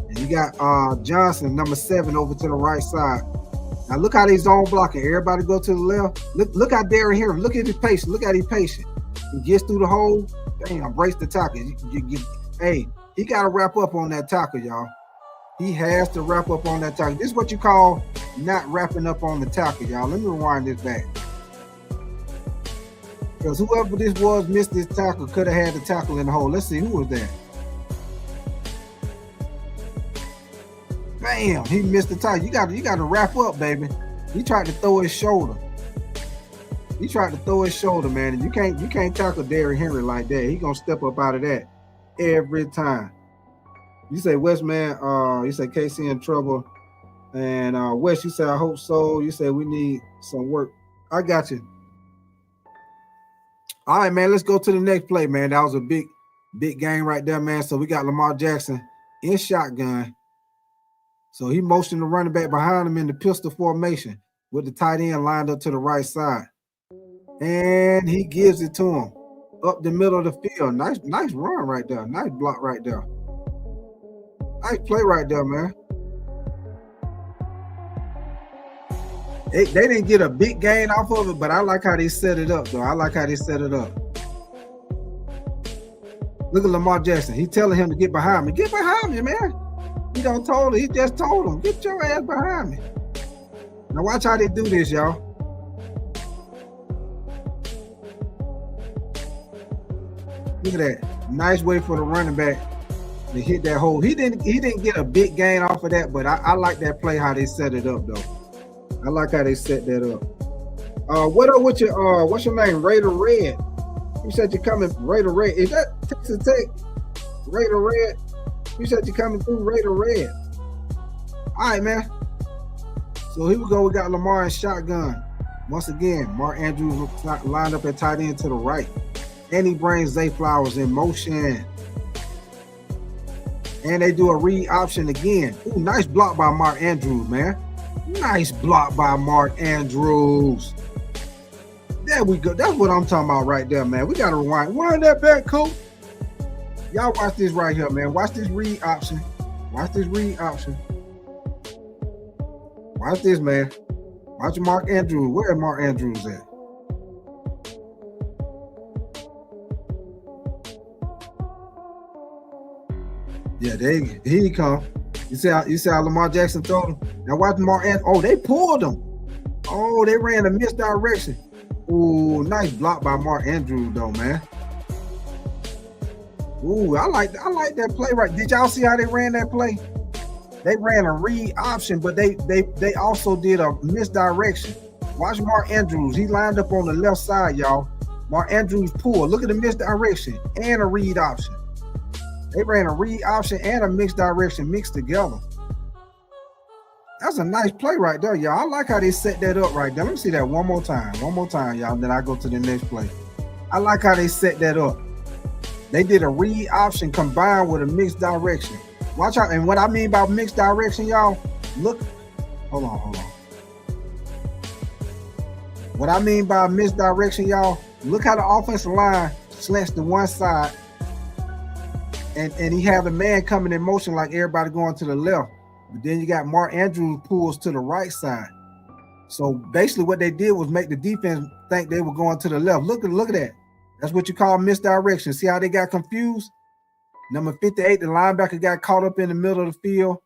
And you got Johnson, number 7, over to the right side. Now look how they zone blocking. Everybody go to the left. Look how Derrick Henry. Look at his patience. Look at his patient. He gets through the hole. Damn, brace the tackle. Hey, he got to wrap up on that tackle, y'all. He has to wrap up on that tackle. This is what you call not wrapping up on the tackle, y'all. Let me rewind this back. Because whoever this was missed this tackle, could have had the tackle in the hole. Let's see who was that. Bam, he missed the tackle. You got to wrap up, baby. He tried to throw his shoulder. He tried to throw his shoulder, man. And you can't tackle Derrick Henry like that. He gonna step up out of that every time. You say West, man. You say KC in trouble, and West. You say I hope so. You say we need some work. I got you. All right, man. Let's go to the next play, man. That was a big game right there, man. So we got Lamar Jackson in shotgun. So he motioned the running back behind him in the pistol formation with the tight end lined up to the right side. And he gives it to him up the middle of the field. Nice run right there. Nice block right there. Nice play right there, man. They didn't get a big gain off of it, but I like how they set it up, though. I like how they set it up. Look at Lamar Jackson. He's telling him to get behind me. Get behind me, man. He just told him, get your ass behind me. Now watch how they do this, y'all. Look at that. Nice way for the running back to hit that hole. He didn't get a big gain off of that, but I like that play, how they set it up, though. I like how they set that up. What up with your what's your name? Raider Red. You said you're coming Raider Red. Is that Texas Tech? Raider Red? You said you're coming through Raider Red. All right, man. So here we go. We got Lamar in shotgun. Once again, Mark Andrews lined up at tight end to the right. And he brings Zay Flowers in motion. And they do a read option again. Ooh, nice block by Mark Andrews, man. Nice block by Mark Andrews. There we go. That's what I'm talking about right there, man. We got to rewind. Wind that back, coach. Y'all watch this right here, man. Watch this read option. Watch this read option. Watch this, man. Watch Mark Andrews. Where is Mark Andrews at? Yeah, here he come. You see how Lamar Jackson told him? Now watch Mark Andrews. Oh, they pulled him. Oh, they ran a misdirection. Ooh, nice block by Mark Andrews, though, man. Ooh, I like that play right. Did y'all see how they ran that play? They ran a read option, but they also did a misdirection. Watch Mark Andrews. He lined up on the left side, y'all. Mark Andrews pulled. Look at the misdirection and a read option. They ran a read option and a mixed direction mixed together. That's a nice play right there, y'all. I like how they set that up right there. Let me see that one more time. One more time, y'all. Then I go to the next play. I like how they set that up. They did a read option combined with a mixed direction. Watch out. And what I mean by mixed direction, y'all, look. Hold on. What I mean by misdirection, y'all, look how the offensive line slants to one side. And he have a man coming in motion like everybody going to the left. But then you got Mark Andrews pulls to the right side. So basically what they did was make the defense think they were going to the left. Look at that. That's what you call misdirection. See how they got confused? Number 58, the linebacker got caught up in the middle of the field.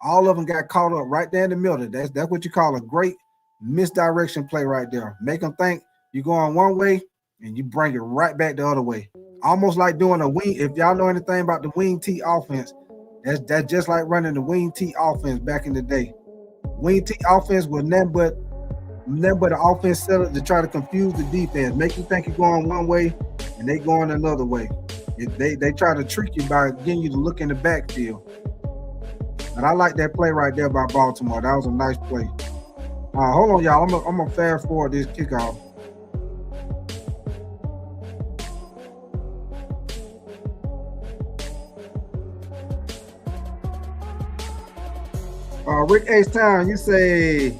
All of them got caught up right there in the middle. That's what you call a great misdirection play right there. Make them think you're going one way and you bring it right back the other way. Almost like doing a wing. If y'all know anything about the wing T offense, that's just like running the wing T offense back in the day. Wing T offense was nothing but the offense set up to try to confuse the defense, make you think you're going one way and they going another way. They try to trick you by getting you to look in the backfield. But I like that play right there by Baltimore. That was a nice play. Hold on, y'all. I'm gonna fast forward this kickoff. Rick H-Town, you say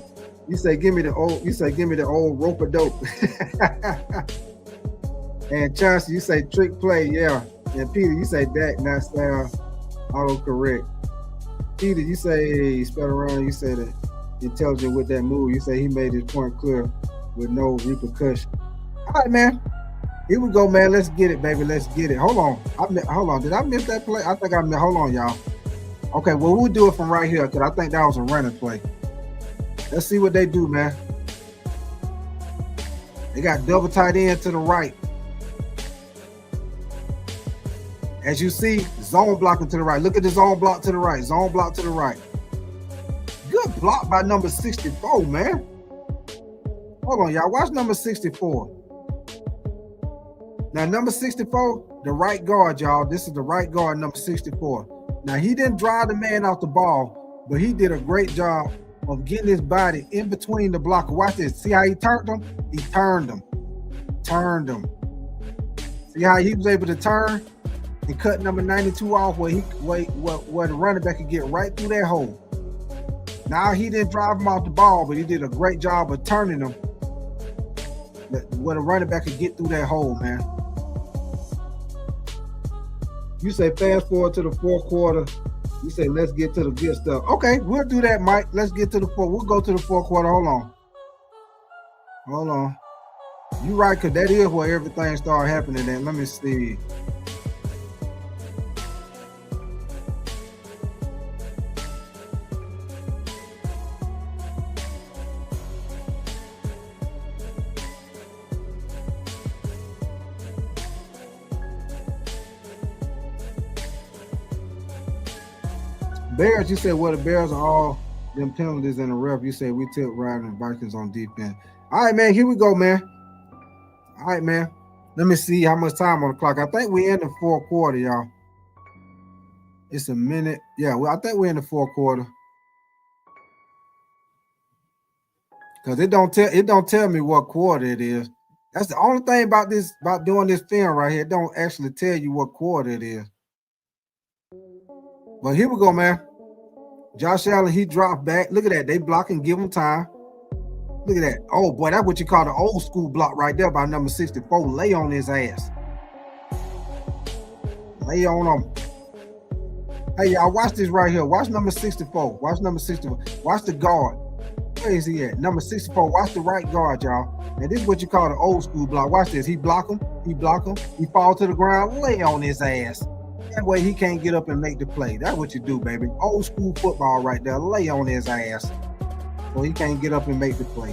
give me the old rope of dope. And Chauncey, you say trick play, yeah. And Peter, you say Dak, not style, autocorrect. Peter, you say spell around, you say that intelligent with that move. You say he made his point clear with no repercussion. All right, man. Here we go, man. Let's get it, baby. Let's get it. Hold on. Did I miss that play? I think I missed. Hold on, y'all. Okay, well, we'll do it from right here because I think that was a running play. Let's see what they do, man. They got double tight end to the right. As you see, zone blocking to the right. Look at the zone block to the right. Zone block to the right. Good block by number 64, man. Hold on, y'all. Watch number 64. Now, number 64, the right guard, y'all. This is the right guard, number 64. Now, he didn't drive the man off the ball, but he did a great job of getting his body in between the blocker. Watch this. See how he turned him? He turned him. See how he was able to turn and cut number 92 off where the running back could get right through that hole. Now, he didn't drive him off the ball, but he did a great job of turning him where the running back could get through that hole, man. You say fast forward to the fourth quarter. You say let's get to the good stuff. Okay, we'll do that, Mike. Let's get to the fourth. We'll go to the fourth quarter. Hold on. You right, because that is where everything started happening. And let me see. Bears, you said, well, the Bears are all them penalties in the ref. You said we tilt Riders and Vikings on defense. All right, man, here we go, man. All right, man. Let me see how much time on the clock. I think we're in the fourth quarter, y'all. It's a minute. Yeah, well, I think we're in the fourth quarter. Because it don't tell me what quarter it is. That's the only thing about doing this film right here. It don't actually tell you what quarter it is. But here we go, man. Josh Allen, he dropped back. Look at that. They block and give him time. Look at that. Oh, boy, that's what you call the old school block right there by number 64. Lay on his ass. Lay on him. Hey, y'all, watch this right here. Watch number 64. Watch number 64. Watch the guard. Where is he at? Number 64. Watch the right guard, y'all. Now, this is what you call the old school block. Watch this. He block him. He block him. He fall to the ground. Lay on his ass. That way he can't get up and make the play. That's what you do, baby. Old school football right there. Lay on his ass. So he can't get up and make the play.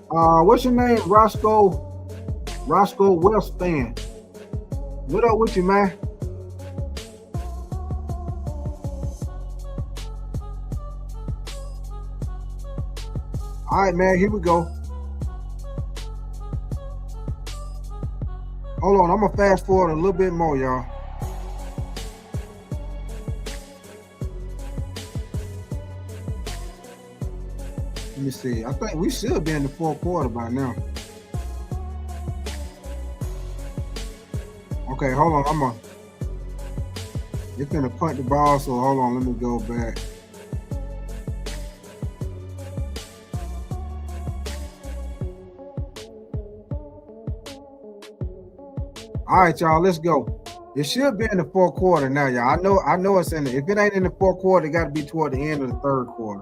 What's your name? Roscoe West fan. What up with you, man? All right, man, here we go. Hold on, I'm going to fast forward a little bit more, y'all. Let me see. I think we should be in the fourth quarter by now. Okay, hold on. They're going to punt the ball, so hold on. Let me go back. All right, y'all, let's go. It should be in the fourth quarter now, y'all. I know it's in the, if it ain't in the fourth quarter, it got to be toward the end of the third quarter.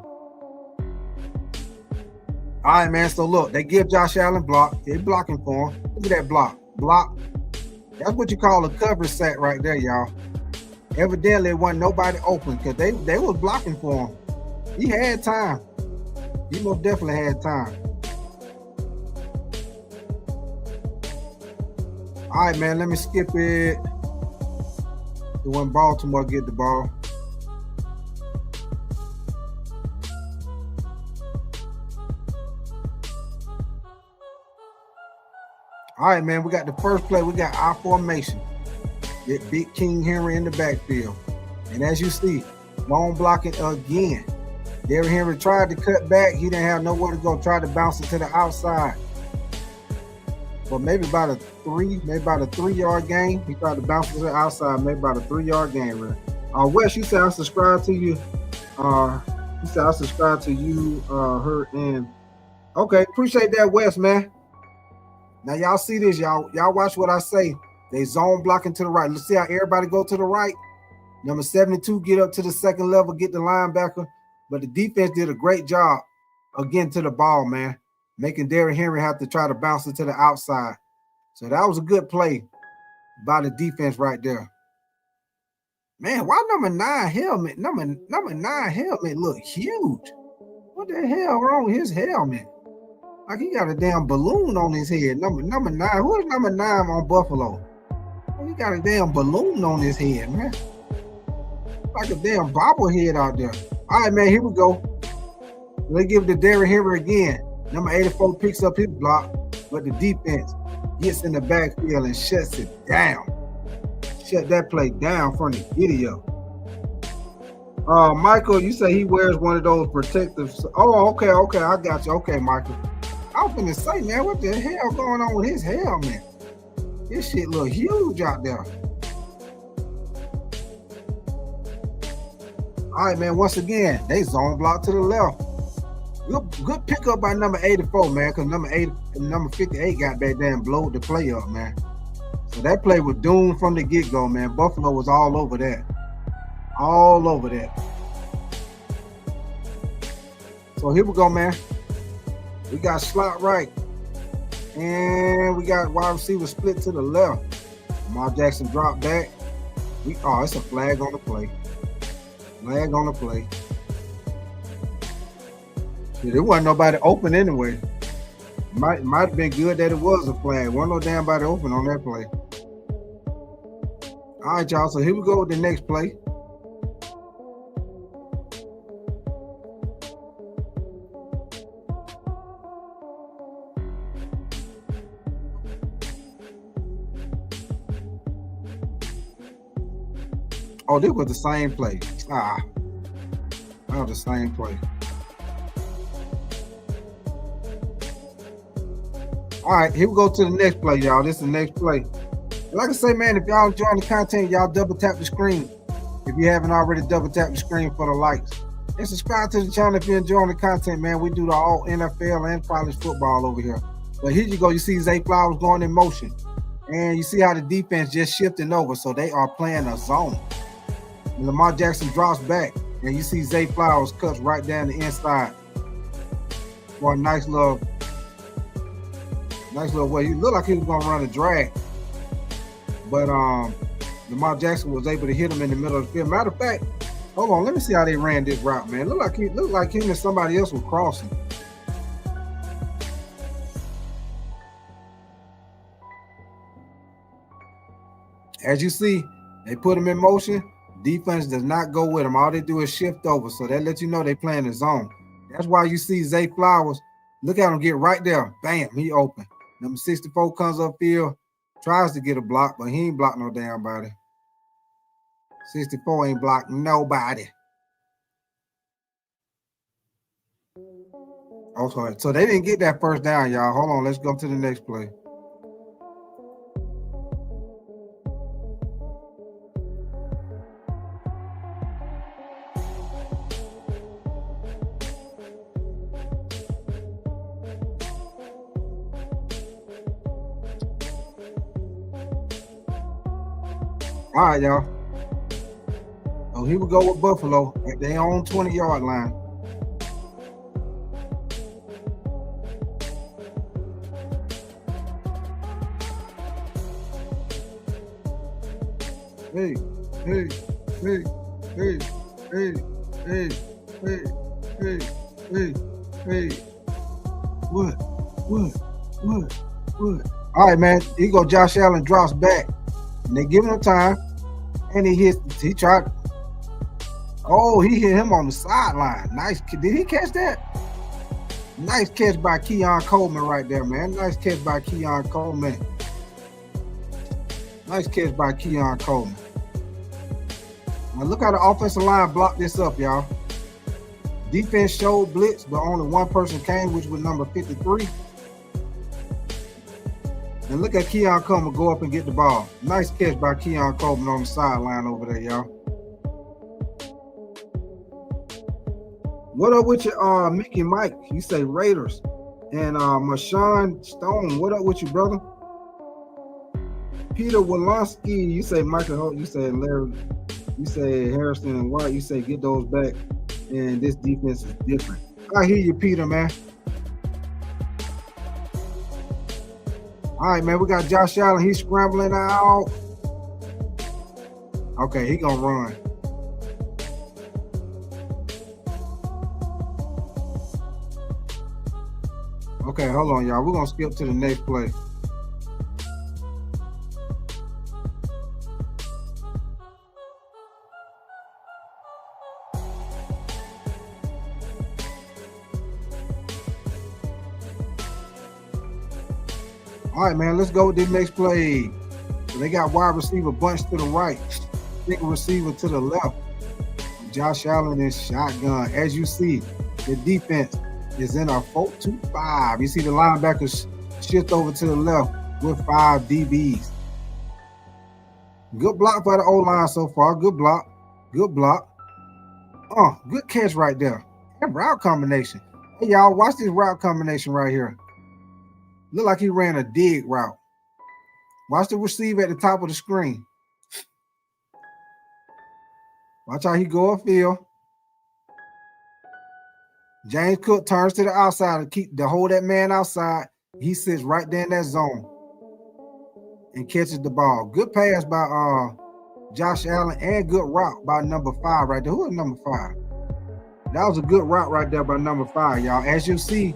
All right, man. So look, they give Josh Allen block. They're blocking for him. Look at that block. Block. That's what you call a coverage sack right there, y'all. Evidently, it wasn't nobody open because they was blocking for him. He had time. He most definitely had time. All right, man, let me skip it. When Baltimore get the ball. All right, man, we got the first play. We got our formation. Get Big King Henry in the backfield. And as you see, long blocking again. Derrick Henry tried to cut back. He didn't have nowhere to go. Tried to bounce it to the outside. But maybe about a 3-yard gain. He tried to bounce it to the outside, maybe about a 3-yard gain. Right? Wes, you said I subscribe to you. You said I subscribe to you, her, and okay, appreciate that, Wes, man. Now y'all see this, y'all watch what I say. They zone blocking to the right. Let's see how everybody go to the right. Number 72 get up to the second level, get the linebacker. But the defense did a great job of getting to the ball, man. Making Derrick Henry have to try to bounce it to the outside. So that was a good play by the defense right there. Man, why number 9 helmet? Number 9 helmet look huge. What the hell wrong with his helmet? Like he got a damn balloon on his head. Number 9. Who is number 9 on Buffalo? He got a damn balloon on his head, man. Like a damn bobblehead out there. All right, man, here we go. They give it to Derrick Henry again. Number 84 picks up his block, but the defense gets in the backfield and shuts it down. Shut that play down from the video. Michael, you say he wears one of those protective. Oh, okay, I got you. Okay, Michael. I was gonna say, man, what the hell going on with his helmet? This shit look huge out there. All right, man, once again, they zone block to the left. Good pickup by number 84, man, because number 58 got back there and blowed the play up, man. So that play was doomed from the get-go, man. Buffalo was all over that. All over that. So here we go, man. We got slot right. And we got wide receiver split to the left. Lamar Jackson dropped back. It's a flag on the play. Flag on the play. There wasn't nobody open anyway. Might have been good that it was a flag. Wasn't no damn body open on that play. All right, y'all. So here we go with the next play. Oh, this was the same play. That was the same play. All right, here we go to the next play, y'all. This is the next play. Like I say, man, if y'all enjoying the content, y'all double tap the screen. If you haven't already, double tap the screen for the likes. And subscribe to the channel if you're enjoying the content, man. We do the all NFL and college football over here. But here you go. You see Zay Flowers going in motion. And you see how the defense just shifting over. So they are playing a zone. And Lamar Jackson drops back. And you see Zay Flowers cuts right down the inside. For a nice little way. He looked like he was going to run a drag. But Lamar Jackson was able to hit him in the middle of the field. Matter of fact, hold on, let me see how they ran this route, man. Looked like him and somebody else were crossing. As you see, they put him in motion. Defense does not go with him. All they do is shift over. So that lets you know they playing the zone. That's why you see Zay Flowers. Look at him get right there. Bam, he open. Number 64 comes upfield, tries to get a block, but he ain't blocked no damn body. 64 ain't blocked nobody. Okay, so they didn't get that first down, y'all. Hold on, let's go to the next play. All right, y'all. So here we go with Buffalo at their own 20-yard line. Hey. What? All right, man. Here go Josh Allen drops back. And they give him time. And he tried. Oh, he hit him on the sideline. Nice. Did he catch that? Nice catch by Keon Coleman right there, man. Nice catch by Keon Coleman. Nice catch by Keon Coleman. Now look how the offensive line blocked this up, y'all. Defense showed blitz, but only one person came, which was number 53. And look at Keon Coleman go up and get the ball. Nice catch by Keon Coleman on the sideline over there, y'all. What up with your Mickey Mike? You say Raiders. And Marshawn Stone, what up with you, brother? Peter Wolonski, you say Michael Holt, you say Larry, you say Harrison and White, you say get those back. And this defense is different. I hear you, Peter, man. All right, man, we got Josh Allen. He's scrambling out. Okay, he gonna run. Okay, hold on, y'all. We're gonna skip to the next play. All right, man, let's go with this next play. So they got wide receiver bunched to the right, nickel receiver to the left. Josh Allen is shotgun. As you see, the defense is in a 4-2-5. You see the linebackers shift over to the left with 5 DBs. Good block by the O-line so far. Good block. Good block. Good catch right there. That route combination. Hey, y'all, watch this route combination right here. Look like he ran a dig route. Watch the receiver at the top of the screen. Watch how he go upfield. James Cook turns to the outside to hold that man outside. He sits right there in that zone and catches the ball. Good pass by Josh Allen and good route by number 5 right there. Who is number 5? That was a good route right there by number 5, y'all. As you see,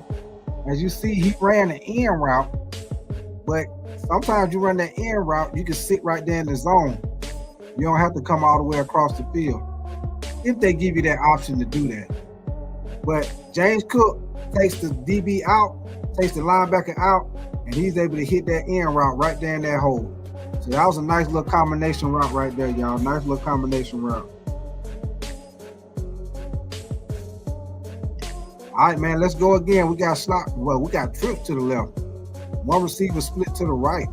he ran an end route, but sometimes you run that end route, you can sit right there in the zone. You don't have to come all the way across the field if they give you that option to do that. But James Cook takes the DB out, takes the linebacker out, and he's able to hit that end route right there in that hole. So that was a nice little combination route right there, y'all. Nice little combination route. All right, man, let's go again. We got slot. Well, we got trips to the left. One receiver split to the right.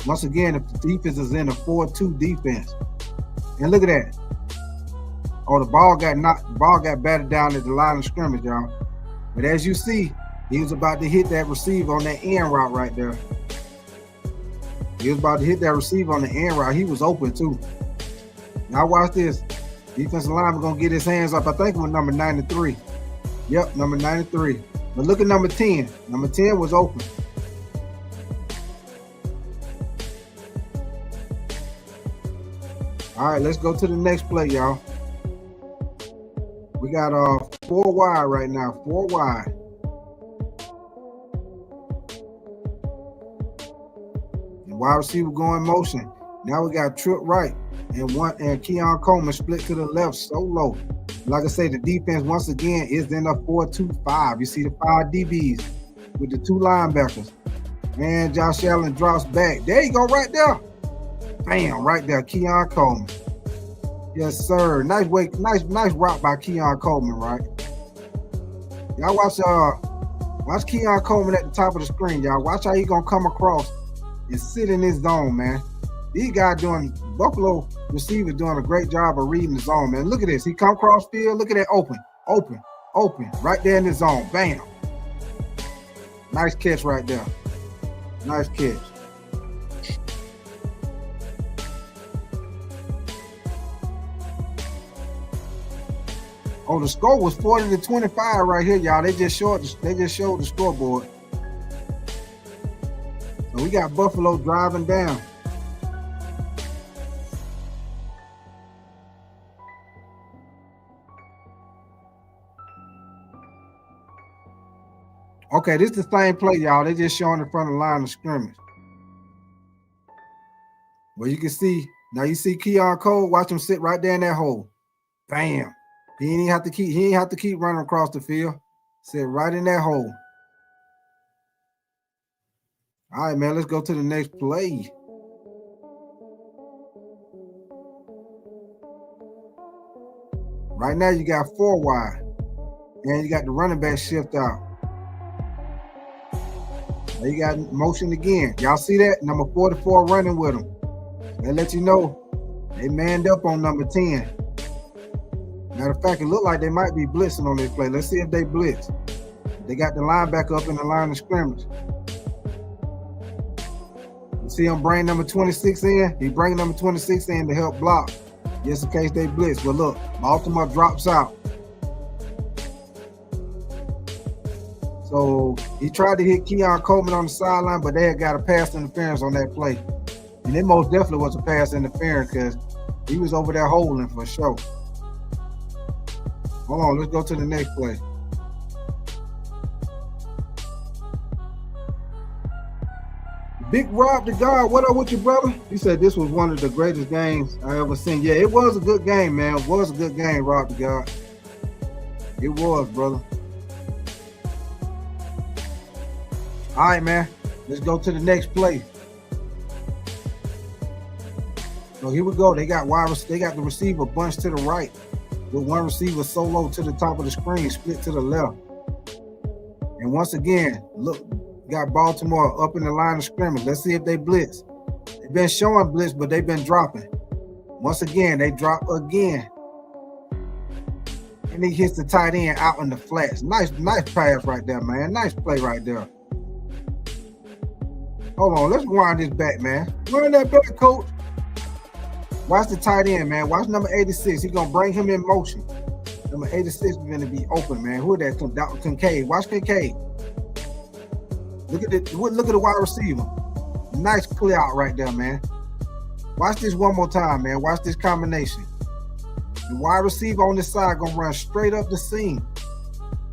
Once again, if the defense is in a 4-2 defense. And look at that. Oh, the ball got batted down at the line of scrimmage, y'all. But as you see, he was about to hit that receiver on that end route right there. He was about to hit that receiver on the end route. He was open too. Now watch this. Defensive lineman gonna get his hands up. I think it was number 93. Yep, number 93. But look at number 10. Number 10 was open. All right, let's go to the next play, y'all. We got 4 wide right now. 4 wide. And wide receiver going motion. Now we got trip right and Keon Coleman split to the left so low. Like I say, the defense once again is in a 4-2-5. You see the 5 DBs with the 2 linebackers. And Josh Allen drops back. There you go, right there. Bam, right there, Keon Coleman. Yes, sir. Nice route by Keon Coleman, right? Y'all watch Keon Coleman at the top of the screen, y'all. Watch how he gonna come across and sit in his zone, man. These guys Buffalo receivers doing a great job of reading the zone, man. Look at this. He come cross field. Look at that open, right there in the zone. Bam. Nice catch right there. Nice catch. Oh, the score was 40-25 right here, y'all. They just showed the scoreboard. So we got Buffalo driving down. Okay, this is the same play, y'all. They just showing in front of the line of scrimmage. Well, you can see, now you see Keon Cole, watch him sit right there in that hole. Bam. He ain't have to keep running across the field. Sit right in that hole. All right, man, let's go to the next play. Right now, you got 4 wide. And you got the running back shift out. Now you got motion again. Y'all see that? Number 44 running with him. They let you know they manned up on number 10. Matter of fact, it looked like they might be blitzing on this play. Let's see if they blitz. They got the linebacker up in the line of scrimmage. You see him bring number 26 in? He bring number 26 in to help block, just in case they blitz. But look, Baltimore drops out. So he tried to hit Keon Coleman on the sideline, but they had got a pass interference on that play. And it most definitely was a pass interference because he was over there holding for sure. Hold on, let's go to the next play. Big Rob the guard, what up with you, brother? He said this was one of the greatest games I ever seen. Yeah, it was a good game, man. It was a good game, Rob the guard. It was, brother. All right, man. Let's go to the next play. So here we go. They got the receiver bunched to the right, with one receiver solo to the top of the screen, split to the left. And once again, look, got Baltimore up in the line of scrimmage. Let's see if they blitz. They've been showing blitz, but they've been dropping. Once again, they drop again. And he hits the tight end out in the flats. Nice pass right there, man. Nice play right there. Hold on, let's wind this back, man. Wind that back, coach. Watch the tight end, man. Watch number 86. He's going to bring him in motion. Number 86 is going to be open, man. Who is that? Kincaid. Watch Kincaid. Look at the wide receiver. Nice clear out right there, man. Watch this one more time, man. Watch this combination. The wide receiver on this side going to run straight up the seam,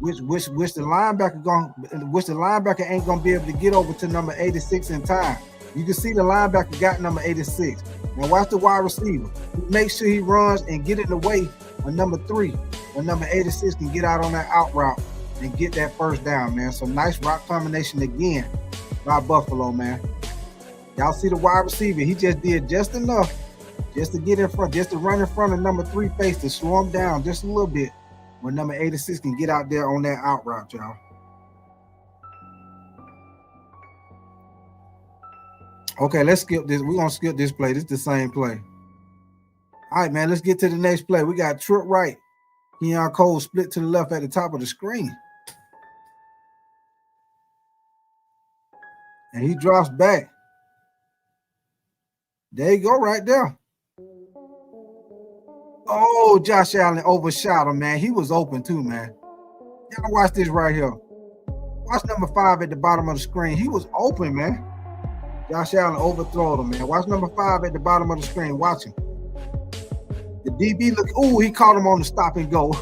which the linebacker ain't going to be able to get over to number 86 in time. You can see the linebacker got number 86. Now watch the wide receiver. Make sure he runs and get in the way of number 3. Or number 86 can get out on that out route and get that first down, man. So nice route combination again by Buffalo, man. Y'all see the wide receiver. He just did just enough just to get in front, just to run in front of number 3 face to slow him down just a little bit when number 86 can get out there on that out route, y'all. Okay, let's skip this. We're going to skip this play. This is the same play. All right, man, let's get to the next play. We got trip right. Keon Cole split to the left at the top of the screen. And he drops back. There you go right there. Oh, Josh Allen overshot him, man. He was open too, man. Y'all watch this right here. Watch number 5 at the bottom of the screen. He was open, man. Josh Allen overthrew him, man. Watch number 5 at the bottom of the screen. Watch him. The DB look. Ooh, he caught him on the stop and go.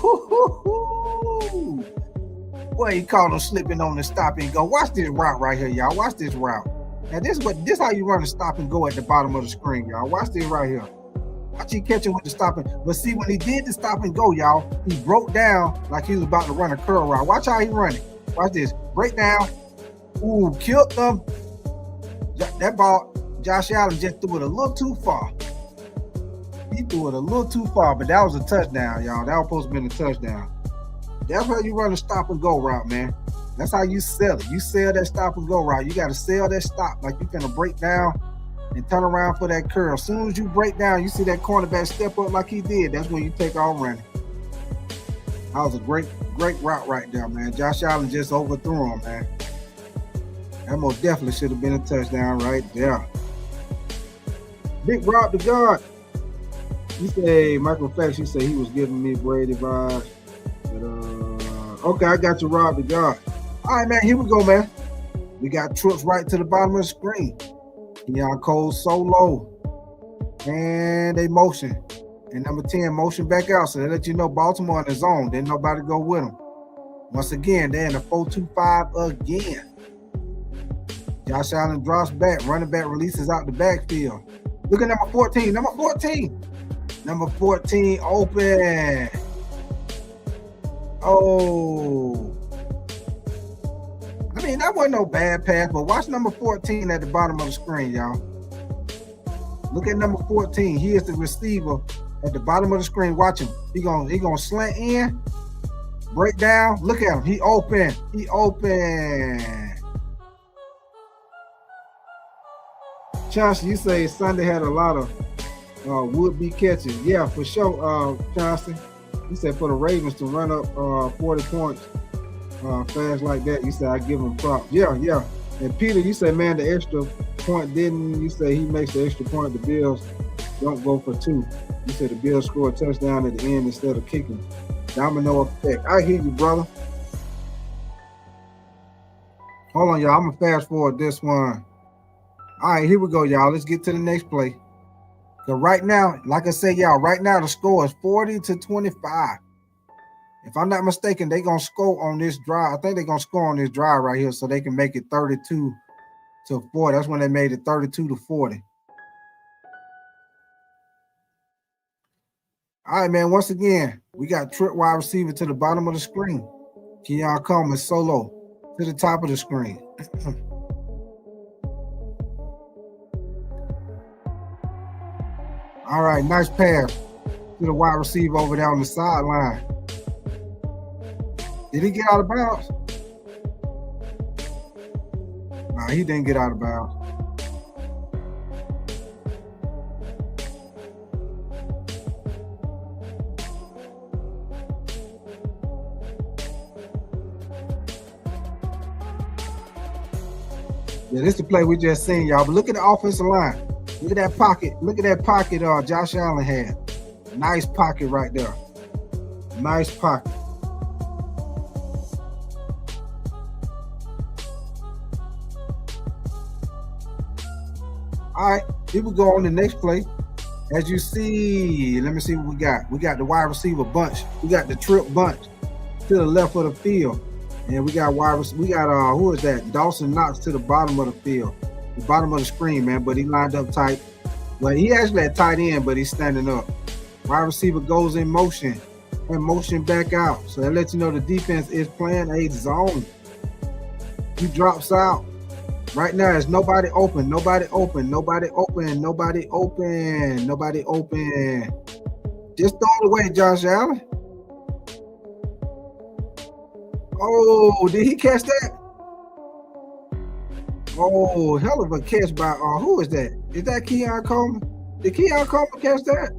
Boy, he caught him slipping on the stop and go. Watch this route right here, y'all. Watch this route. Now, this how you run the stop and go at the bottom of the screen, y'all. Watch this right here. Watch he catch him with the stop and. But see, when he did the stop and go, y'all, he broke down like he was about to run a curl route. Watch how he run it. Watch this. Break down. Ooh, killed them. That ball, Josh Allen just threw it a little too far. He threw it a little too far, but that was a touchdown, y'all. That was supposed to be a touchdown. That's how you run a stop and go route, man. That's how you sell it. You sell that stop and go route. You got to sell that stop like you're going to break down and turn around for that curl. As soon as you break down, you see that cornerback step up like he did. That's when you take off running. That was a great route right there, man. Josh Allen just overthrew him, man. That most definitely should have been a touchdown right there. Big route to guard. You say, Michael Fax, you say he was giving me Brady vibes. But, okay, I got your route to guard. All right, man, here we go, man. We got trips right to the bottom of the screen. Keon Cole solo. And they motion. And number 10 motion back out. So they let you know Baltimore in the zone. Didn't nobody go with them. Once again, they're in the 4-2-5 again. Josh Allen drops back. Running back releases out the backfield. Look at number 14. Number 14. Number 14 open. Oh. I mean, that wasn't no bad pass, but watch number 14 at the bottom of the screen, y'all. Look at number 14. He is the receiver at the bottom of the screen. Watch him. He gonna slant in, break down. Look at him. He open. He open. Chauncey, you say Sunday had a lot of would-be catches. Yeah, for sure, Chauncey. You said for the Ravens to run up 40 points fast like that, you said I give him props. Yeah. And Peter, you say, man, the extra point didn't. You say he makes the extra point. The Bills don't go for 2. You said the Bills score a touchdown at the end instead of kicking. Domino effect. I hear you, brother. Hold on, y'all. I'm going to fast forward this one. All right, here we go, y'all. Let's get to the next play. So right now, like I said, y'all, right now the score is 40-25. If I'm not mistaken, they're going to score on this drive. I think they're going to score on this drive right here so they can make it 32-40. That's when they made it 32-40. All right, man, once again, we got trip wide receiver to the bottom of the screen. Keon Coleman solo to the top of the screen. All right, nice pass to the wide receiver over there on the sideline. Did he get out of bounds? Nah, he didn't get out of bounds. Yeah, this is the play we just seen, y'all. But look at the offensive line. Look at that pocket. Look at that pocket Josh Allen had. Nice pocket right there. Nice pocket. All right, here we go on the next play. As you see, let me see what we got. We got the wide receiver bunch. We got the trip bunch to the left of the field. And we got who is that? Dawson Knox to the bottom of the field. The bottom of the screen, man, but he lined up tight. Well, he actually had tight end, but he's standing up. Wide receiver goes in motion and motion back out. So that lets you know the defense is playing a zone. He drops out. Right now, there's nobody open. Nobody open. Nobody open. Nobody open. Nobody open. Just throw it away, Josh Allen. Oh, did he catch that? Oh, hell of a catch by who is that? Is that Keon Coleman? Did Keon Coleman catch that?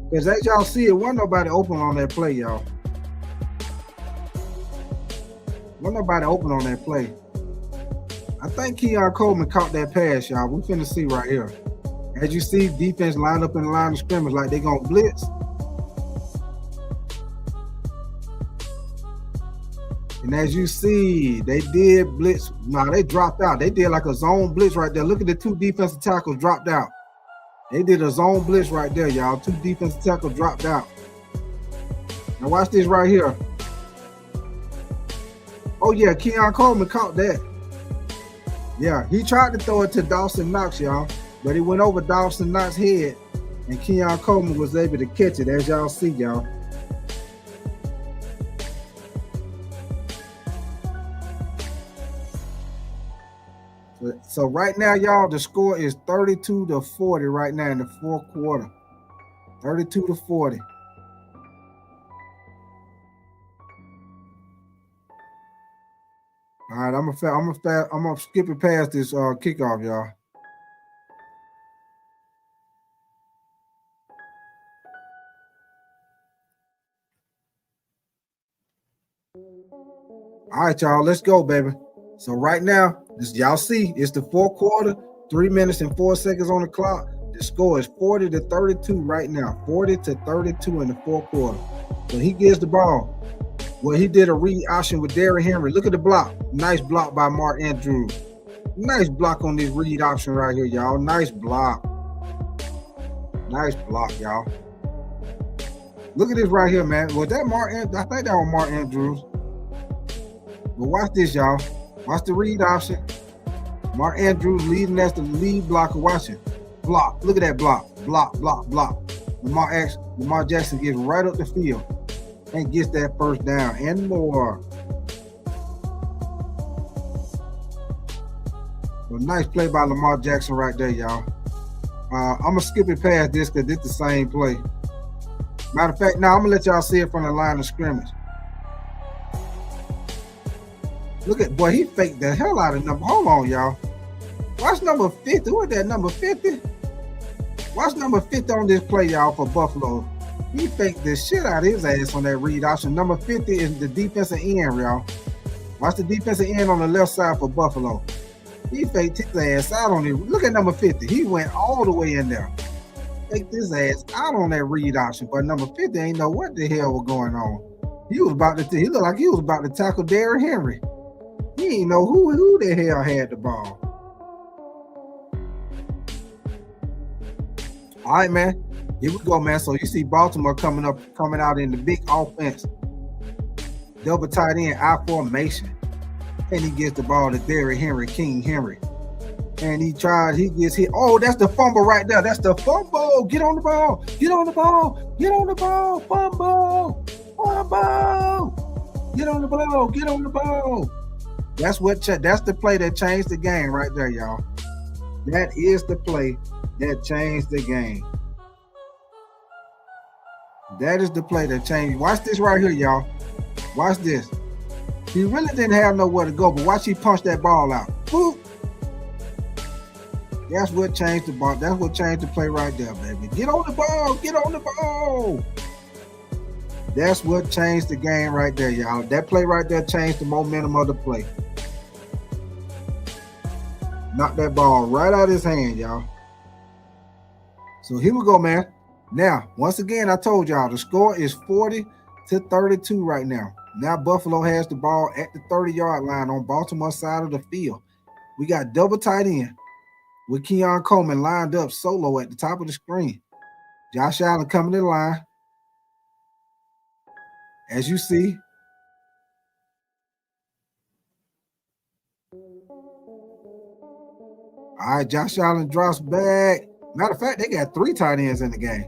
Because as y'all see, it wasn't nobody open on that play, y'all. Wasn't nobody open on that play. I think Keon Coleman caught that pass, y'all. We finna see right here. As you see, defense lined up in the line of scrimmage like they gonna blitz. And as you see, they did blitz. No, they dropped out. They did like a zone blitz right there. Look at the two defensive tackles dropped out. They did a zone blitz right there, y'all. Two defensive tackles dropped out. Now watch this right here. Oh yeah, Keon Coleman caught that. Yeah, he tried to throw it to Dawson Knox, y'all, but he went over Dawson Knox's head, and Keon Coleman was able to catch it, as y'all see, y'all. So right now, y'all, the score is 32-40 right now in the fourth quarter. 32-40. All right, I'm gonna skip it past this kickoff, y'all. All right, y'all, let's go, baby. So right now, this y'all see, it's the fourth quarter, 3 minutes and 4 seconds on the clock. The score is 40-32 right now, 40-32 in the fourth quarter. So he gets the ball. Well, he did a read option with Derrick Henry. Look at the block. Nice block by Mark Andrews. Nice block on this read option right here, y'all. Nice block. Nice block, y'all. Look at this right here, man. Was that Mark? I think that was Mark Andrews. But watch this, y'all. Watch the read option. Mark Andrews leading as the lead blocker. Watch it. Block. Look at that block. Block, block, block. Lamar Jackson gets right up the field and gets that first down and more. Well, nice play by Lamar Jackson right there, y'all. I'm going to skip it past this because it's the same play. Matter of fact, now I'm going to let y'all see it from the line of scrimmage. Look at, boy, he faked the hell out of number. Hold on, y'all. Watch number 50. What is that, number 50? Watch number 50 on this play, y'all, for Buffalo. He faked the shit out of his ass on that read option. Number 50 is the defensive end, y'all. Watch the defensive end on the left side for Buffalo. He faked his ass out on it. Look at number 50. He went all the way in there. Faked his ass out on that read option. But number 50 ain't know what the hell was going on. He looked like he was about to tackle Derrick Henry. He ain't know who the hell had the ball. All right, man. Here we go, man. So you see Baltimore coming out in the big offense. Double tight end, I formation. And he gets the ball to Derrick Henry, King Henry. And he gets hit. Oh, that's the fumble right there. That's the fumble. Get on the ball. Get on the ball. Get on the ball. Fumble. Fumble. Get on the ball. Get on the ball. That's the play that changed the game right there, y'all. That is the play that changed the game. That is the play that changed. Watch this right here, y'all. Watch this. He really didn't have nowhere to go, but watch he punch that ball out. Boop. That's what changed the ball. That's what changed the play right there, baby. Get on the ball. Get on the ball. That's what changed the game right there, y'all. That play right there changed the momentum of the play. Knocked that ball right out of his hand, y'all. So here we go, man. Now, once again, I told y'all the score is 40-32 right now. Now Buffalo has the ball at the 30-yard line on Baltimore side of the field. We got double tight end with Keon Coleman lined up solo at the top of the screen. Josh Allen coming to the line. As you see, all right, Josh Allen drops back. Matter of fact, they got 3 tight ends in the game.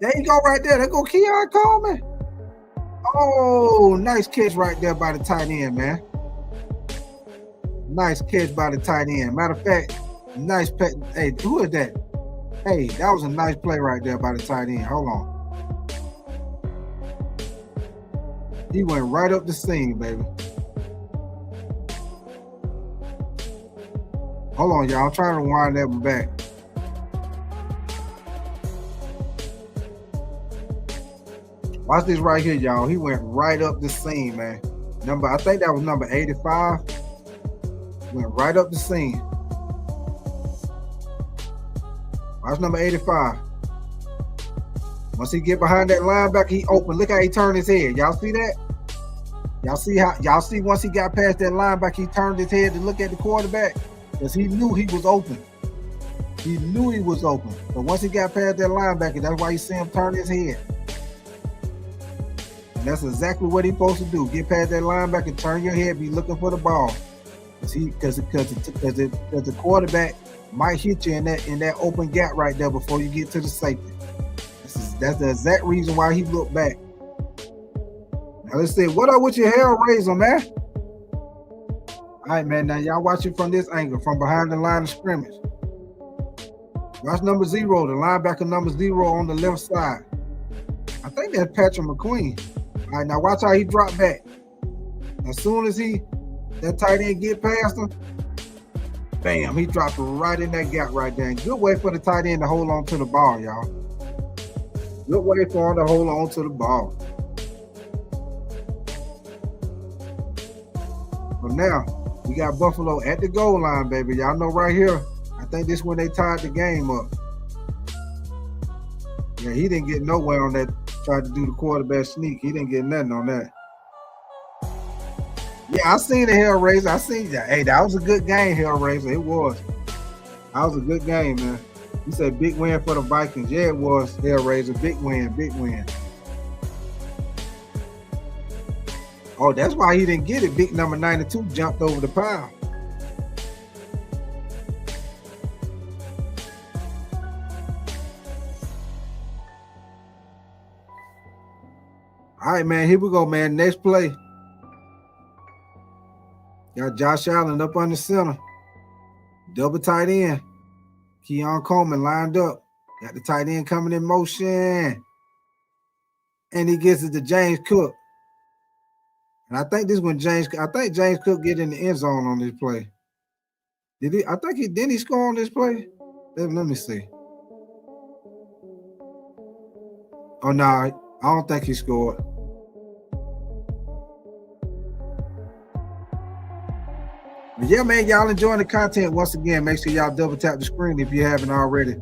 There you go right there. There go Keon Coleman. Oh, nice catch right there by the tight end, man. Nice catch by the tight end. Matter of fact, nice play. Hey, who is that? Hey, that was a nice play right there by the tight end. Hold on. He went right up the seam, baby. Hold on, y'all. I'm trying to wind that one back. Watch this right here, y'all. He went right up the seam, man. I think that was number 85. Went right up the seam. Watch number 85. Once he get behind that linebacker, he open. Look how he turned his head. Y'all see that? Y'all see once he got past that linebacker, he turned his head to look at the quarterback because he knew he was open. He knew he was open. But once he got past that linebacker, that's why you see him turn his head. And that's exactly what he's supposed to do. Get past that linebacker, turn your head, be looking for the ball. Because the quarterback might hit you in that open gap right there before you get to the safety. That's the exact reason why he looked back. Now let's see. What up with your hair razor, man? All right, man. Now y'all watch it from this angle, from behind the line of scrimmage. Watch number 0, the linebacker number 0 on the left side. I think that's Patrick McQueen. All right, now watch how he dropped back. As soon as that tight end get past him, bam, he dropped right in that gap right there. Good way for the tight end to hold on to the ball, y'all. Good way for him to hold on to the ball. But now, we got Buffalo at the goal line, baby. Y'all know right here, I think this is when they tied the game up. Yeah, he didn't get nowhere on that, tried to do the quarterback sneak. He didn't get nothing on that. Yeah, I seen the Hellraiser. I seen that. Hey, that was a good game, Hellraiser. It was. That was a good game, man. You said big win for the Vikings. Yeah, it was, Hellraiser. Big win, big win. Oh, that's why he didn't get it. Big number 92 jumped over the pile. All right, man. Here we go, man. Next play. Got Josh Allen up on the center. Double tight end. Keon Coleman lined up. Got the tight end coming in motion. And he gets it to James Cook. And I think this one James Cook get in the end zone on this play. Did he score on this play? Let me see. Oh no, I don't think he scored. But yeah, man, y'all enjoying the content. Once again, make sure y'all double tap the screen if you haven't already.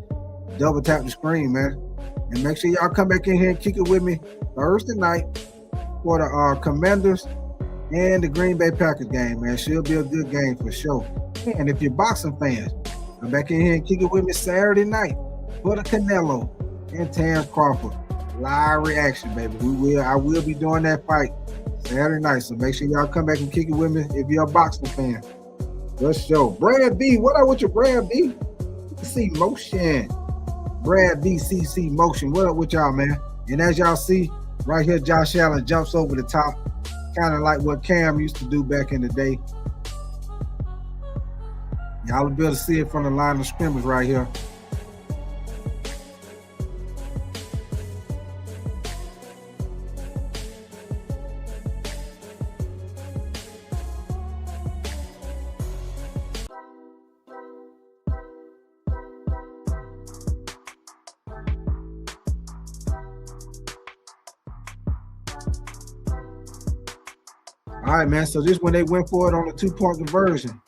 Double tap the screen, man. And make sure y'all come back in here and kick it with me Thursday night for the Commanders and the Green Bay Packers game, man. Should be a good game for sure. And if you're boxing fans, come back in here and kick it with me Saturday night for the Canelo and Terrence Crawford. Live reaction, baby. I will be doing that fight Saturday night. So make sure y'all come back and kick it with me if you're a boxing fan. Let's show. Brad B. What up with your Brad B? See motion. Brad B. CC motion. What up with y'all, man? And as y'all see, right here, Josh Allen jumps over the top. Kind of like what Cam used to do back in the day. Y'all will be able to see it from the line of scrimmage right here. All right, man. So this when they went for it on the 2-point conversion.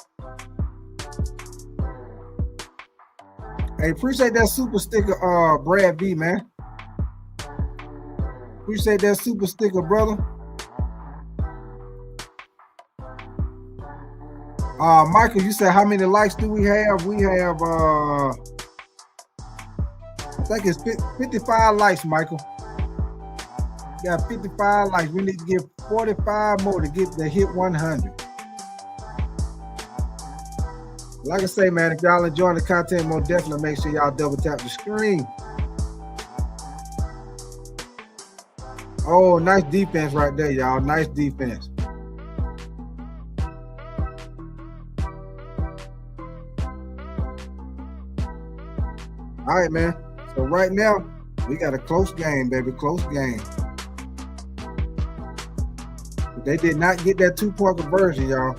Hey, appreciate that super sticker, Brad B, man. Appreciate that super sticker, brother. Michael, you said how many likes do we have? We have I think it's 55 likes, Michael. We got 55 likes. We need to get 45 more to hit 100. Like I say, man, if y'all enjoying the content, more definitely make sure y'all double tap the screen. Oh, nice defense right there, y'all. Nice defense. All right, man. So right now, we got a close game, baby. Close game. But they did not get that 2-point conversion, y'all.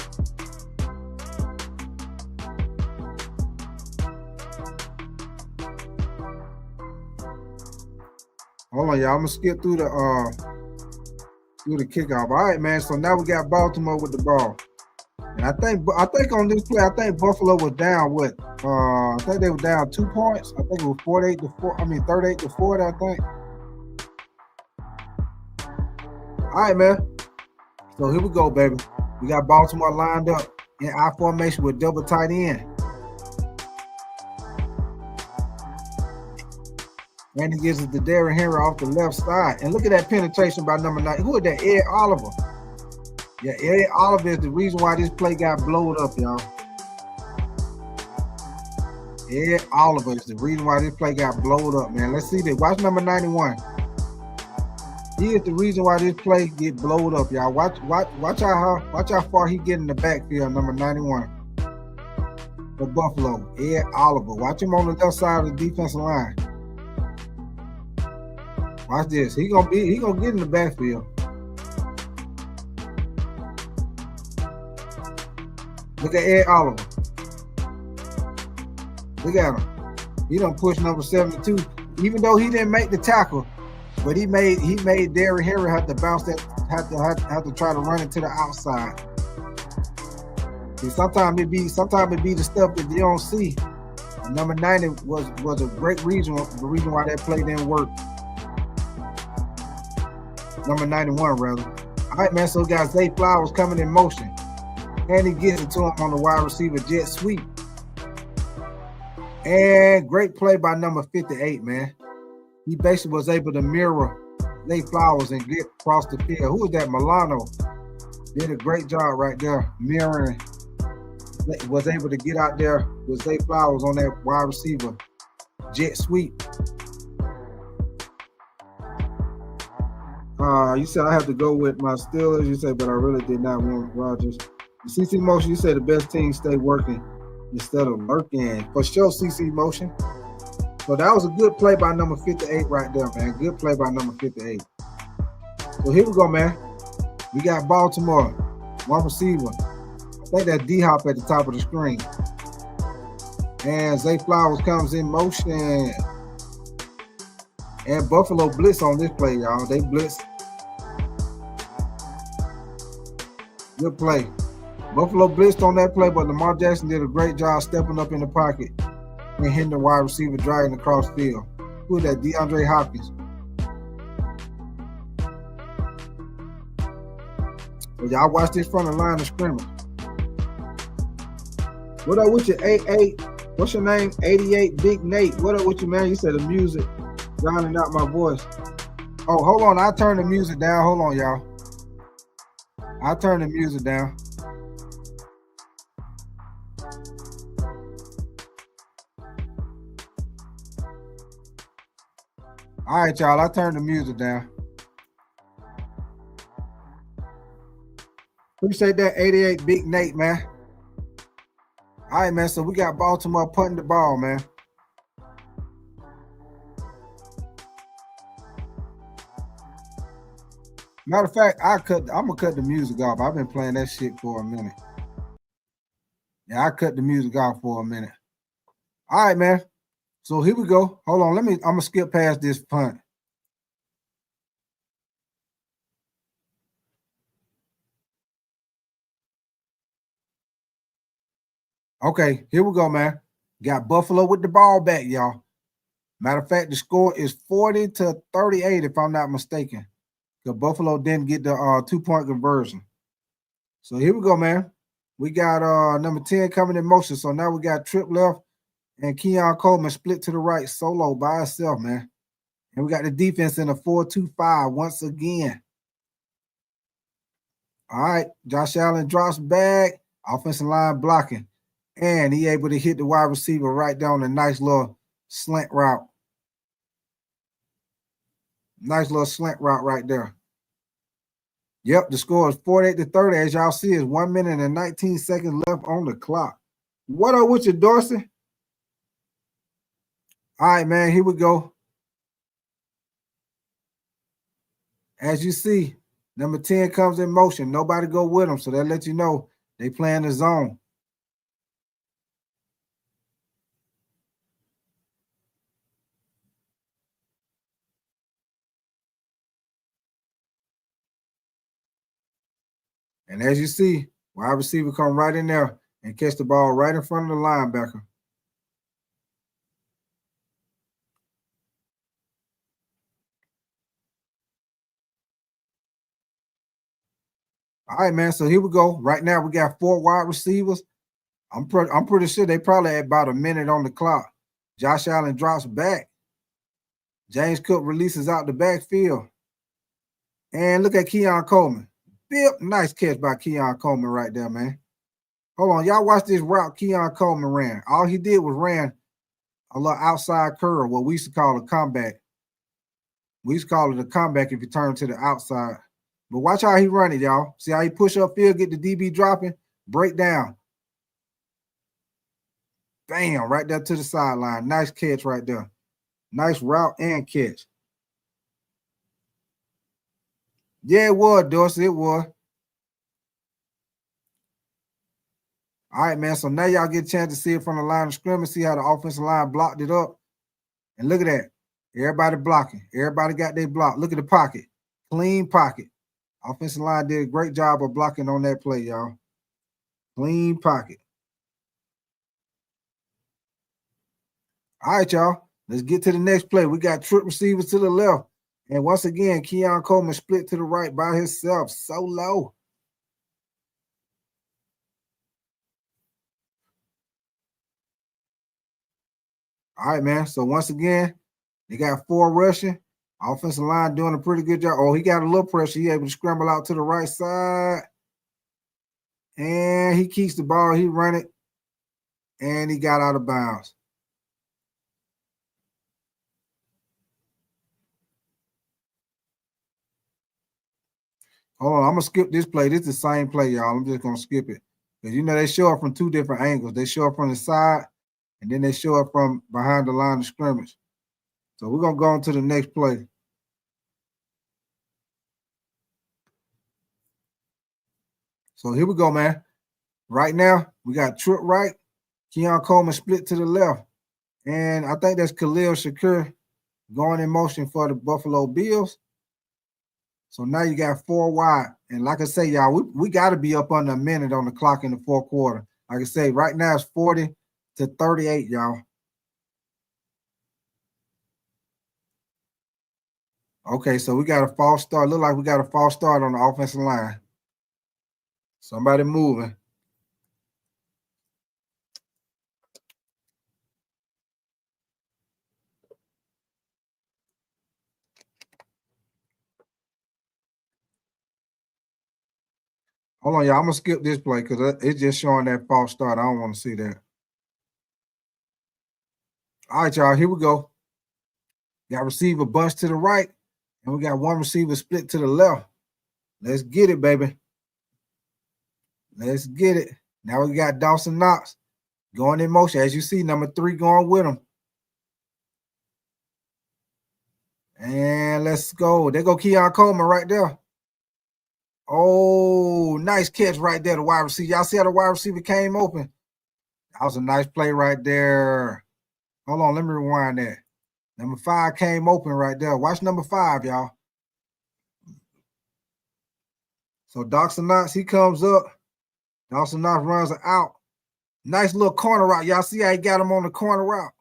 Hold on, y'all. I'm gonna skip through the kickoff. All right, man. So now we got Baltimore with the ball. And I think on this play, I think Buffalo was down what? I think they were down 2 points. I think it was 38-4, I think. All right, man. So here we go, baby. We got Baltimore lined up in I formation with double tight end. And he gives it to Derrick Henry off the left side. And look at that penetration by number 9. Who is that? Ed Oliver. Yeah, Ed Oliver is the reason why this play got blown up, y'all. Ed Oliver is the reason why this play got blown up, man. Let's see this. Watch number 91. He is the reason why this play get blowed up, y'all. Watch how far he get in the backfield, number 91. For Buffalo, Ed Oliver. Watch him on the left side of the defensive line. Watch this. He gonna get in the backfield. Look at Ed Oliver. Look at him. He done pushed number 72. Even though he didn't make the tackle, but he made Derrick Henry have to bounce that, have to try to run it to the outside. See, sometimes it be the stuff that you don't see. And number 90 was a great reason, the reason why that play didn't work. Number 91, rather. All right, man. So we got Zay Flowers coming in motion. And he gets it to him on the wide receiver jet sweep. And great play by number 58, man. He basically was able to mirror Zay Flowers and get across the field. Who was that? Milano. Did a great job right there, mirroring. Was able to get out there with Zay Flowers on that wide receiver jet sweep. You said I have to go with my Steelers. You said, but I really did not want Rodgers. The CC Motion, you said the best team stay working instead of lurking. For sure, CC Motion. So that was a good play by number 58 right there, man. Good play by number 58. So here we go, man. We got Baltimore, one receiver. I think that's D-Hop at the top of the screen. And Zay Flowers comes in motion. And Buffalo blitz on this play, y'all. They blitz. Good play. Buffalo blitzed on that play, but Lamar Jackson did a great job stepping up in the pocket and hitting the wide receiver, dragging across field. Who is that? DeAndre Hopkins. So y'all watch this from the line of scrimmage. What up with you, 88? What's your name? 88 Big Nate. What up with you, man? You said the music drowning out my voice. Oh, hold on. I turn the music down. Hold on, y'all. I turn the music down. All right, y'all. I turned the music down. Appreciate that, 88 Big Nate, man. All right, man. So we got Baltimore punting the ball, man. Matter of fact, I'm gonna cut the music off. I've been playing that shit for a minute. Yeah, I cut the music off for a minute. All right, man. So here we go. Hold on. I'm gonna skip past this punt. Okay, here we go, man. Got Buffalo with the ball back, y'all. Matter of fact, the score is 40-38, if I'm not mistaken. Because Buffalo didn't get the 2-point conversion. So here we go, man. We got number 10 coming in motion. So now we got Tripp left and Keon Coleman split to the right solo by himself, man. And we got the defense in a 4-2-5 once again. All right, Josh Allen drops back. Offensive line blocking. And he able to hit the wide receiver right down a nice little slant route. Nice little slant route right there. Yep, the score is 48-30. As y'all see, it's 1 minute and 19 seconds left on the clock. What up with you, Dorsey? All right, man, here we go. As you see, number 10 comes in motion. Nobody go with them, so that lets you know they playing the zone. And as you see, wide receiver come right in there and catch the ball right in front of the linebacker. All right, man. So here we go. Right now, we got 4 wide receivers. I'm pretty sure they probably had about a minute on the clock. Josh Allen drops back. James Cook releases out the backfield. And look at Keon Coleman. Bip, nice catch by Keon Coleman right there, man. Hold on. Y'all watch this route Keon Coleman ran. All he did was ran a little outside curl, what we used to call a comeback. We used to call it a comeback if you turn to the outside. But watch how he run it, y'all. See how he push upfield, get the DB dropping, break down. Bam, right there to the sideline. Nice catch right there. Nice route and catch. Yeah, it was, Dorsey. It was. All right, man. So now y'all get a chance to see it from the line of scrimmage, see how the offensive line blocked it up. And look at that. Everybody blocking. Everybody got their block. Look at the pocket. Clean pocket. Offensive line did a great job of blocking on that play, y'all. Clean pocket. All right, y'all. Let's get to the next play. We got trip receivers to the left. And once again, Keon Coleman split to the right by himself. So low. All right, man. So once again, they got 4 rushing. Offensive line doing a pretty good job. Oh, he got a little pressure. He able to scramble out to the right side. And he keeps the ball. He run it. And he got out of bounds. Hold on, I'm going to skip this play. This is the same play, y'all. I'm just going to skip it. Because, you know, they show up from 2 different angles. They show up from the side, and then they show up from behind the line of scrimmage. So we're going to go on to the next play. So here we go, man. Right now, we got Trip right. Keon Coleman split to the left. And I think that's Khalil Shakur going in motion for the Buffalo Bills. So now you got 4 wide. And like I say, y'all, we got to be up under a minute on the clock in the 4th quarter. Like I say, right now it's 40-38, y'all. Okay, so we got a false start. Look like we got a false start on the offensive line. Somebody moving. Hold on, y'all. I'm going to skip this play because it's just showing that false start. I don't want to see that. All right, y'all. Here we go. Got receiver bunch to the right, and we got 1 receiver split to the left. Let's get it, baby. Let's get it. Now we got Dawson Knox going in motion. As you see, number 3 going with him. And let's go. There go Keon Coleman right there. Oh, nice catch right there, the wide receiver. Y'all see how the wide receiver came open? That was a nice play right there. Hold on, let me rewind that. Number 5 came open right there. Watch number 5, y'all. So Dawson Knox, he comes up. Dawson Knox runs out. Nice little corner route. Y'all see how he got him on the corner route?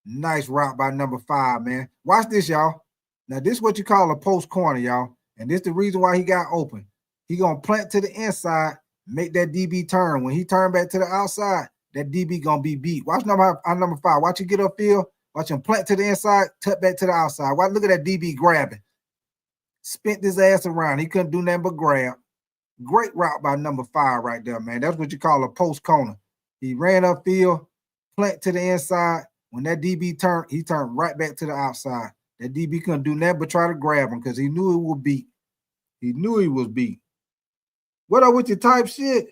Nice route by number 5, man. Watch this, y'all. Now, this is what you call a post corner, y'all. And this is the reason why he got open. He going to plant to the inside, make that DB turn. When he turn back to the outside, that DB going to be beat. Watch number 5. Watch him get upfield. Watch him plant to the inside, tuck back to the outside. Watch, look at that DB grabbing. Spent his ass around. He couldn't do nothing but grab. Great route by number 5 right there, man. That's what you call a post corner. He ran upfield, plant to the inside. When that DB turned, he turned right back to the outside. That DB couldn't do nothing but try to grab him because he knew he was beat. He knew he was beat. What up with your type shit?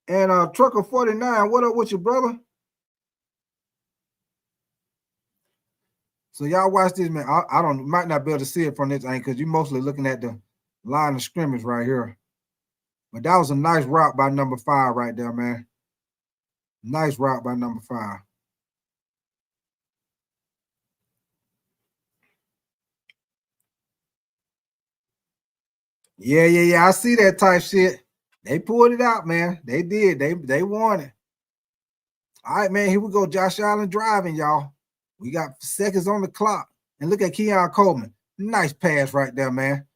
And Trucker 49, what up with your brother? So y'all watch this, man. I don't might not be able to see it from this angle because you're mostly looking at the line of scrimmage right here. But that was a nice route by number 5 right there, man. Nice route by number 5. Yeah. I see that type shit. They pulled it out, man. They did. They won it. All right, man. Here we go. Josh Allen driving, y'all. We got seconds on the clock. And look at Keon Coleman. Nice pass right there, man.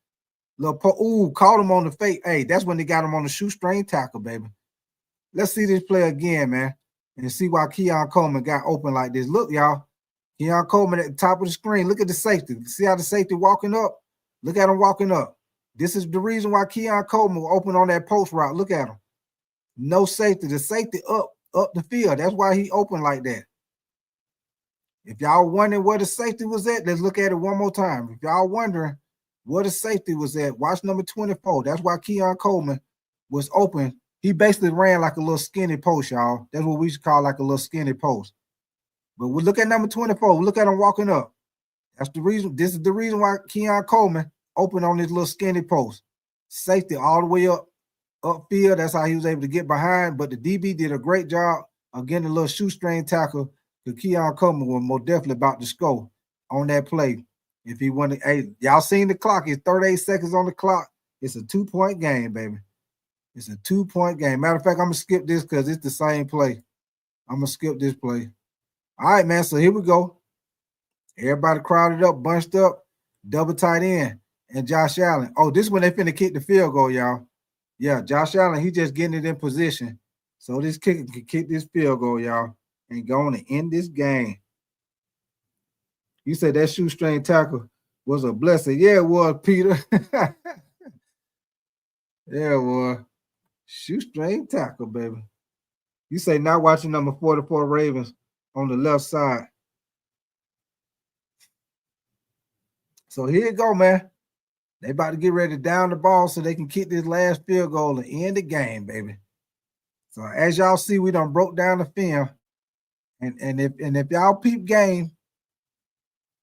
Ooh, caught him on the fake. Hey, that's when they got him on the shoestring tackle, baby. Let's see this play again, man, and see why Keon Coleman got open like this. Look, y'all. Keon Coleman at the top of the screen. Look at the safety. See how the safety walking up? Look at him walking up. This is the reason why Keon Coleman will open on that post route. Look at him. No safety. The safety up the field. That's why he opened like that. If y'all wondering where the safety was at, let's look at it one more time. If y'all wondering where the safety was at, watch number 24. That's why Keon Coleman was open. He basically ran like a little skinny post, y'all. That's what we used to call like a little skinny post. But we look at number 24. We look at him walking up. That's the reason. This is the reason why Keon Coleman opened on this little skinny post. Safety all the way upfield. That's how he was able to get behind. But the DB did a great job of getting a little shoestring tackle. Because Keon Coleman was most definitely about to score on that play. If he wanted, hey, y'all seen the clock? It's 38 seconds on the clock. It's a 2-point game, baby. It's a 2-point game. Matter of fact, I'm going to skip this because it's the same play. I'm going to skip this play. All right, man. So here we go. Everybody crowded up, bunched up, double tight end, and Josh Allen. Oh, this is when they finna kick the field goal, y'all. Yeah, Josh Allen, he just getting it in position. So this kicker can kick this field goal, y'all, and go on to end this game. You said that shoestring tackle was a blessing. Yeah, it was, Peter. Yeah, it was. Shoestring tackle, baby. You say not watching number 44 Ravens on the left side. So here you go, man. They about to get ready to down the ball so they can kick this last field goal and end the game, baby. So as y'all see, we done broke down the film. And if y'all peep game,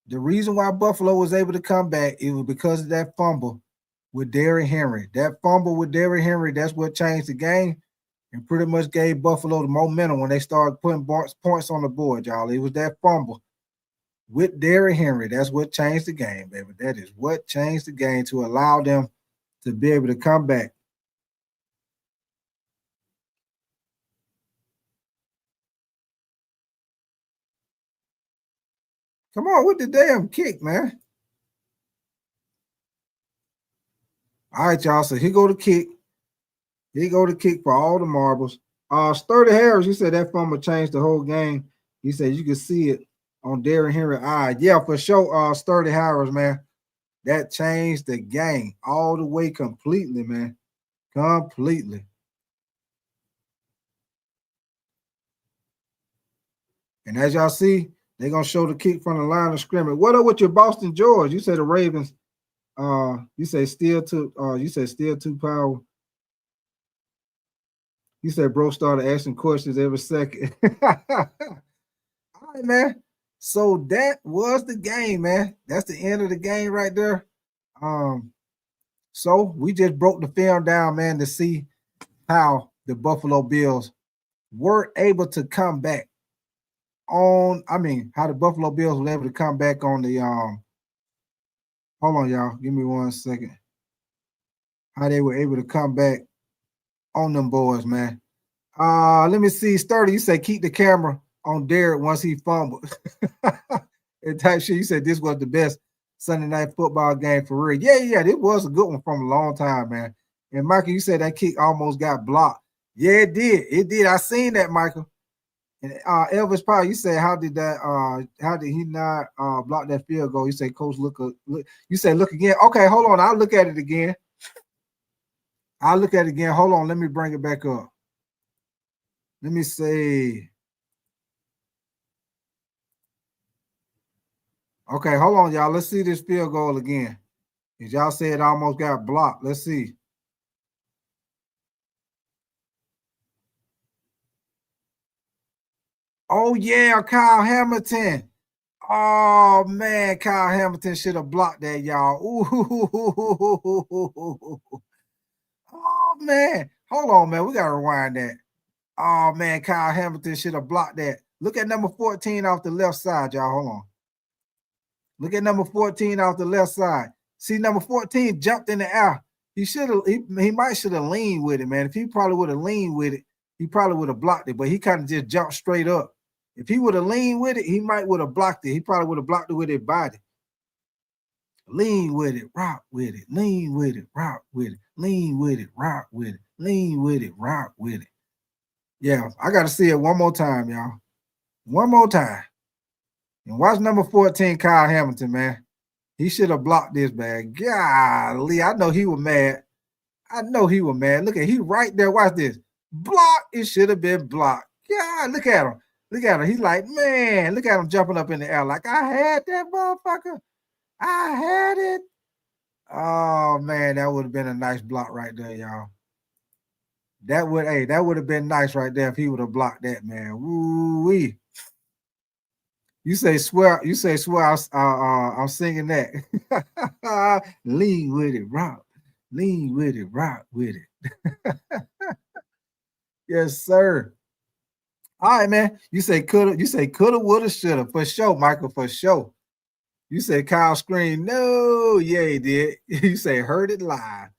the reason why Buffalo was able to come back, it was because of that fumble with Derrick Henry. That fumble with Derrick Henry, that's what changed the game and pretty much gave Buffalo the momentum when they started putting points on the board, y'all. It was that fumble with Derrick Henry. That's what changed the game, baby. That is what changed the game to allow them to be able to come back. Come on with the damn kick, man. All right, y'all. So here go the kick. Here go the kick for all the marbles. Sturdy Harris, you said that fumble changed the whole game. He said you could see it on Derrick Henry's eye. Yeah, for sure. Sturdy Harris, man. That changed the game all the way completely, man. Completely. And as y'all see, they're gonna show the kick from the line of scrimmage. What up with your Boston George? You said the Ravens. You say still too. You said still too powerful. You said bro started asking questions every second. All right, man. So that was the game, man. That's the end of the game right there. So we just broke the film down, man, to see how the Buffalo Bills were able to come back on. I mean, how the Buffalo Bills were able to come back on the hold on, y'all. Give me 1 second. How they were able to come back on them boys, man. Let me see. Sturdy, you said keep the camera on Derek once he fumbled. And type shit. You said this was the best Sunday night football game for real. Yeah, it was a good one from a long time, man. And Michael, you said that kick almost got blocked. Yeah, it did. It did. I seen that, Michael. And Elvis Powell, you said how did he not block that field goal? You say, Coach, look. You said look again. Okay, hold on. I'll look at it again. Hold on. Let me bring it back up. Let me see. Okay, hold on, y'all. Let's see this field goal again. Because y'all said it almost got blocked. Let's see. Oh, yeah, Kyle Hamilton. Oh man, Kyle Hamilton should have blocked that, y'all. Ooh. Oh man, hold on, man. We gotta rewind that. Oh man, Kyle Hamilton should have blocked that. Look at number 14 off the left side, y'all. Hold on. Look at number 14 off the left side. See, number 14 jumped in the air. He might should have leaned with it, man. If he probably would have leaned with it, he probably would have blocked it, but he kind of just jumped straight up. If he would have leaned with it, he might would have blocked it. He probably would have blocked it with his body. Lean with it, rock with it, lean with it, rock with it, lean with it, rock with it, lean with it, rock with it. Yeah, I got to see it one more time, y'all. One more time. And watch number 14, Kyle Hamilton, man. He should have blocked this, man. Golly, I know he was mad. I know he was mad. Look at he right there. Watch this. Block. It should have been blocked. Yeah, look at him. Look at him. He's like, man, look at him jumping up in the air like, I had that motherfucker. I had it. Oh, man, that would have been a nice block right there, y'all. That would have been nice right there if he would have blocked that, man. Woo-wee. You say swear I'm singing that. Lean with it, rock. Lean with it, rock with it. Yes, sir. All right, man. You say coulda, woulda, shoulda. For sure, Michael, for sure. You said Kyle screamed, no. Yeah, he did. You say heard it live.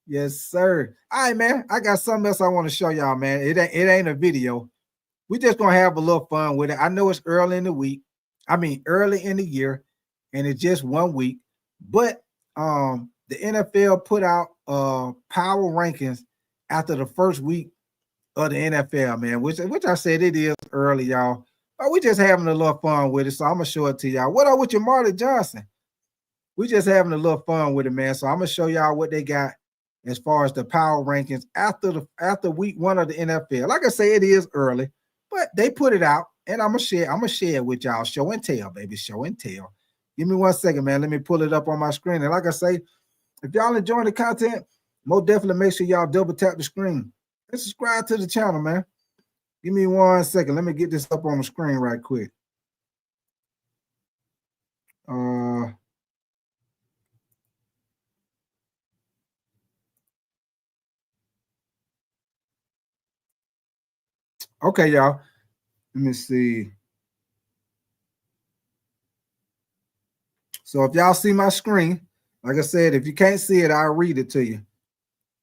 Yes, sir. All right, man. I got something else I want to show y'all, man. It ain't a video. We just gonna have a little fun with it. I know it's early in the week. I mean, early in the year, and it's just 1 week. But the NFL put out power rankings after the first week of the NFL, man, which I said it is early, y'all. But we just having a little fun with it. So I'm gonna show it to y'all. What up with your Marty Johnson? We just having a little fun with it, man. So I'm gonna show y'all what they got as far as the power rankings after week 1 of the NFL. Like I say, it is early, but they put it out, and I'm gonna share it with y'all. Show and tell, baby. Show and tell. Give me 1 second, man. Let me pull it up on my screen. And like I say, if y'all enjoying the content, most definitely make sure y'all double tap the screen and subscribe to the channel, man. Give me 1 second. Let me get this up on the screen right quick. Okay, y'all. Let me see. So if y'all see my screen, like I said, if you can't see it, I'll read it to you.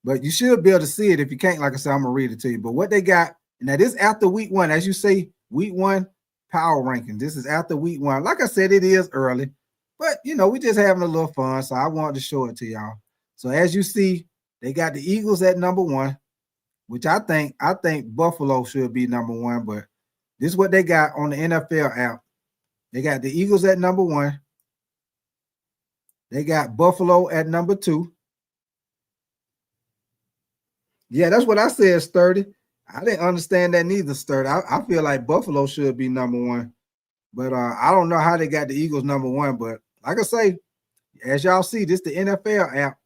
But you should be able to see it. If you can't, like I said, I'm going to read it to you. But what they got, and that is after week 1. As you say, week 1 power ranking. This is after week 1. Like I said, it is early. But, we just having a little fun. So I wanted to show it to y'all. So as you see, they got the Eagles at number 1, which I think Buffalo should be number 1. But this is what they got on the NFL app. They got the Eagles at number 1. They got Buffalo at number 2. Yeah, that's what I said, Sturdy. I didn't understand that neither, Sturdy. I feel like Buffalo should be number 1. But I don't know how they got the Eagles number 1. But like I say, as y'all see, this is the NFL app.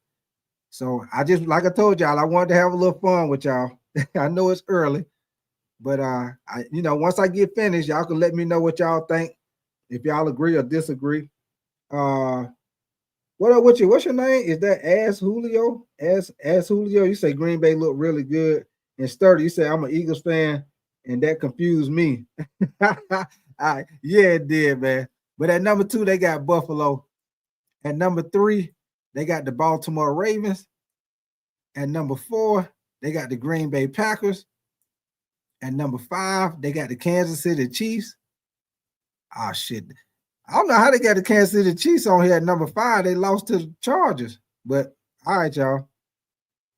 So like I told y'all, I wanted to have a little fun with y'all. I know it's early. But once I get finished, y'all can let me know what y'all think. If y'all agree or disagree. What up with you? What's your name? Is that Ass Julio? Ass Julio. You say Green Bay look really good and sturdy. You say I'm an Eagles fan, and that confused me. Yeah, it did, man. But at number 2, they got Buffalo. At number 3, they got the Baltimore Ravens. At number 4, they got the Green Bay Packers. At number 5, they got the Kansas City Chiefs. Ah, shit. I don't know how they got the Kansas City Chiefs on here at number 5. They lost to the Chargers. But all right, y'all.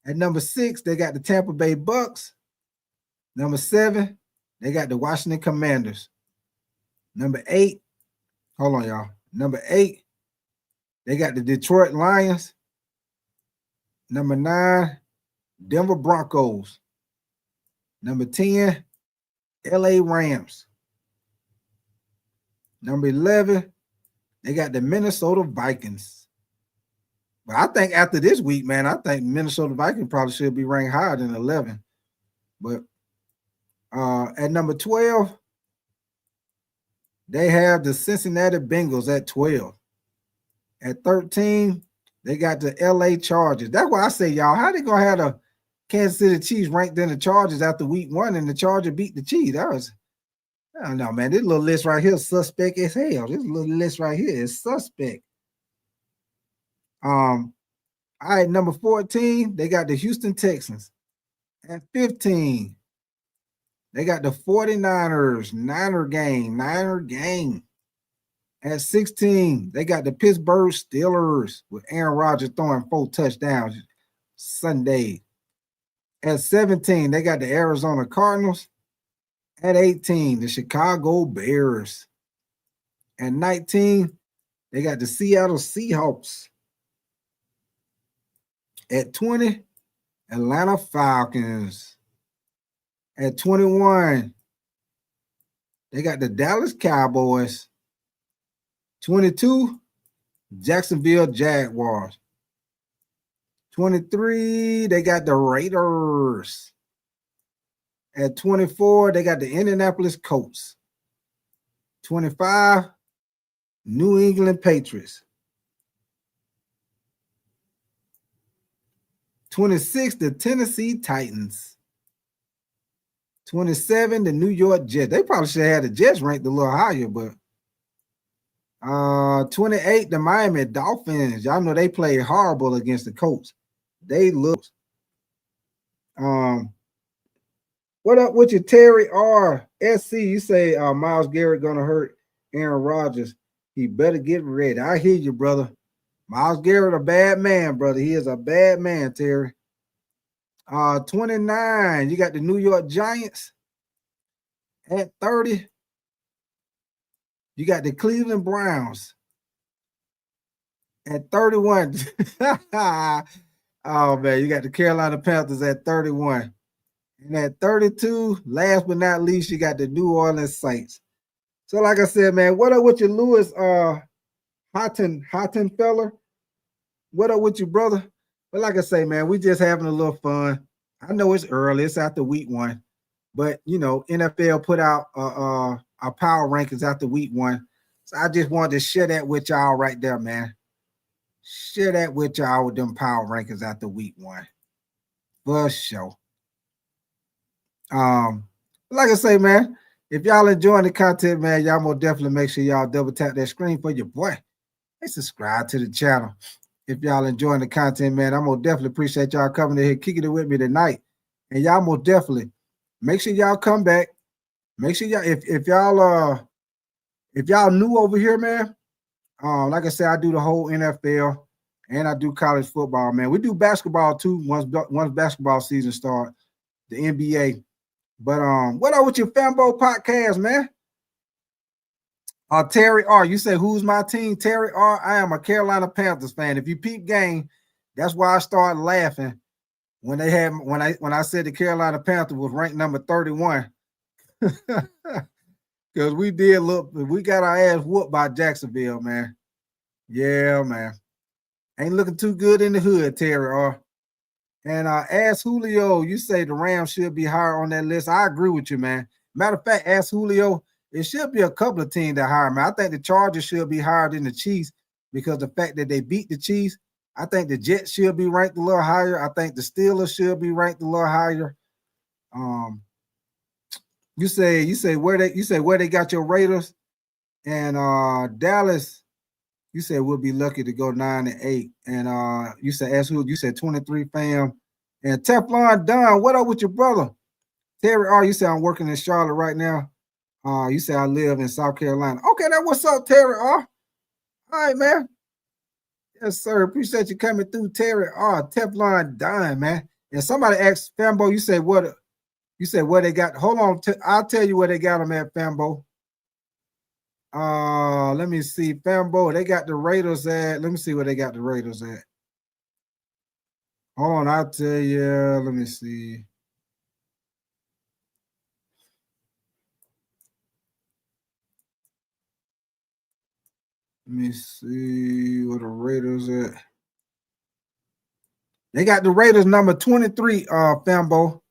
At number 6, they got the Tampa Bay Bucks. Number 7, they got the Washington Commanders. Number 8, hold on, y'all. Number 8, they got the Detroit Lions. Number 9, Denver Broncos. Number 10, LA Rams. Number 11, they got the Minnesota Vikings. But I think after this week, man, I think Minnesota Vikings probably should be ranked higher than 11. But at number 12, they have the Cincinnati Bengals at 12. At 13, they got the LA Chargers. That's why I say, y'all, how they gonna have the Kansas City Chiefs ranked in the Chargers after week 1 and the Chargers beat the Chiefs? I don't know, man. This little list right here is suspect as hell. This little list right here is suspect. All right, number 14, they got the Houston Texans. At 15, they got the 49ers, Niner gang. At 16, they got the Pittsburgh Steelers with Aaron Rodgers throwing 4 touchdowns Sunday. At 17, they got the Arizona Cardinals. At 18, the Chicago Bears. At 19, they got the Seattle Seahawks. At 20, Atlanta Falcons. At 21, they got the Dallas Cowboys. 22, Jacksonville Jaguars. 23, they got the Raiders. At 24, they got the Indianapolis Colts. 25, New England Patriots. 26, the Tennessee Titans. 27, the New York Jets. They probably should have had the Jets ranked a little higher, but 28, the Miami Dolphins. Y'all know they played horrible against the Colts. They looked. What up with you, Terry R. SC? You say Myles Garrett gonna hurt Aaron Rodgers. He better get ready. I hear you, brother. Myles Garrett, a bad man, brother. He is a bad man, Terry. 29, you got the New York Giants. At 30, you got the Cleveland Browns. At 31, oh man, you got the Carolina Panthers at 31. And at 32, last but not least, you got the New Orleans Saints. So, like I said, man, what up with you, Lewis Hottenfeller? What up with you, brother? But like I say, man, we just having a little fun. I know it's early, it's after week 1. But you know, NFL put out our power rankings after week 1. So I just wanted to share that with y'all right there, man. Share that with y'all with them power rankings after week 1. For sure. Like I say, man, if y'all enjoying the content, man, y'all most definitely make sure y'all double tap that screen for your boy and subscribe to the channel. If y'all enjoying the content, man, I'm gonna definitely appreciate y'all coming in here, kicking it with me tonight. And y'all most definitely make sure y'all come back. Make sure y'all, if y'all new over here, man, like I said, I do the whole NFL and I do college football, man. We do basketball too once basketball season starts, the NBA. But what up with your Fanbo podcast, man? Terry R, you say who's my team? Terry R, I am a Carolina Panthers fan. If you peep game, that's why I started laughing when I said the Carolina Panthers was ranked number 31. Because we got our ass whooped by Jacksonville, man. Yeah, man. Ain't looking too good in the hood, Terry R. And ask Julio, you say the Rams should be higher on that list. I agree with you, man. Matter of fact, ask Julio, it should be a couple of teams that higher, man. I think the Chargers should be higher than the Chiefs because the fact that they beat the Chiefs. I think the Jets should be ranked a little higher. I think the Steelers should be ranked a little higher. You say where they got your Raiders and Dallas. You said we'll be lucky to go 9-8. And you said ask who? You said 23 fam. And Teflon Don, what up with your brother? Terry R, you said I'm working in Charlotte right now. You said I live in South Carolina. Okay, that what's up, Terry R? All right, man. Yes, sir. Appreciate you coming through, Terry R. Teflon Don, man. And somebody asked Fambo, you said what? You said where they got. Hold on, I'll tell you where they got them at, Fambo. Let me see. Fambo, they got the Raiders at. Let me see where they got the Raiders at. Hold on, I'll tell you. Let me see. Let me see where the Raiders at. They got the Raiders number 23, Fambo.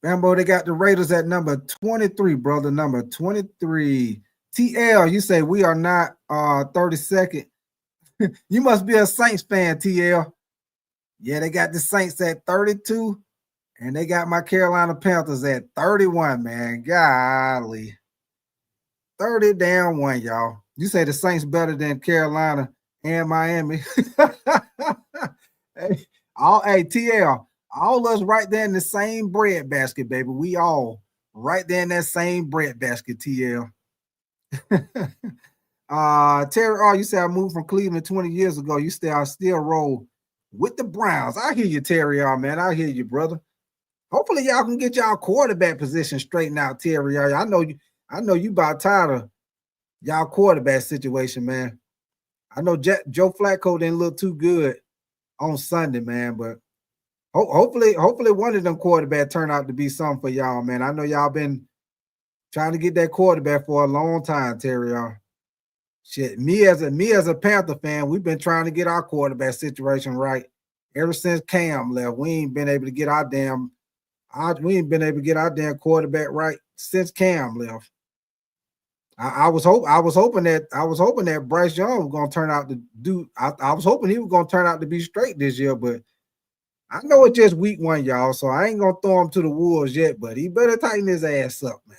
Rambo, they got the Raiders at number 23, brother. Number 23. TL, you say we are not 32nd. You must be a Saints fan, TL. Yeah, they got the Saints at 32, and they got my Carolina Panthers at 31, man. Golly. 30 down one, y'all. You say the Saints better than Carolina and Miami. Hey, TL, all us right there in the same bread basket, baby. We all right there in that same bread basket, TL. Terry, you said I moved from Cleveland 20 years ago. You say I still roll with the Browns. I hear you, Terry, man. I hear you, brother. Hopefully, y'all can get y'all quarterback position straightened out, Terry. I know you about tired of y'all quarterback situation, man. I know Joe Flacco didn't look too good on Sunday, man, but hopefully one of them quarterbacks turn out to be something for y'all, man. I know y'all been trying to get that quarterback for a long time, Terry. Shit, me as a Panther fan, we've been trying to get our quarterback situation right ever since Cam left. We ain't been able to get our damn quarterback right since Cam left. I was hoping that Bryce Young was gonna turn out to do. I was hoping he was gonna turn out to be straight this year, but I know it's just week 1, y'all. So I ain't gonna throw him to the wolves yet. But he better tighten his ass up, man.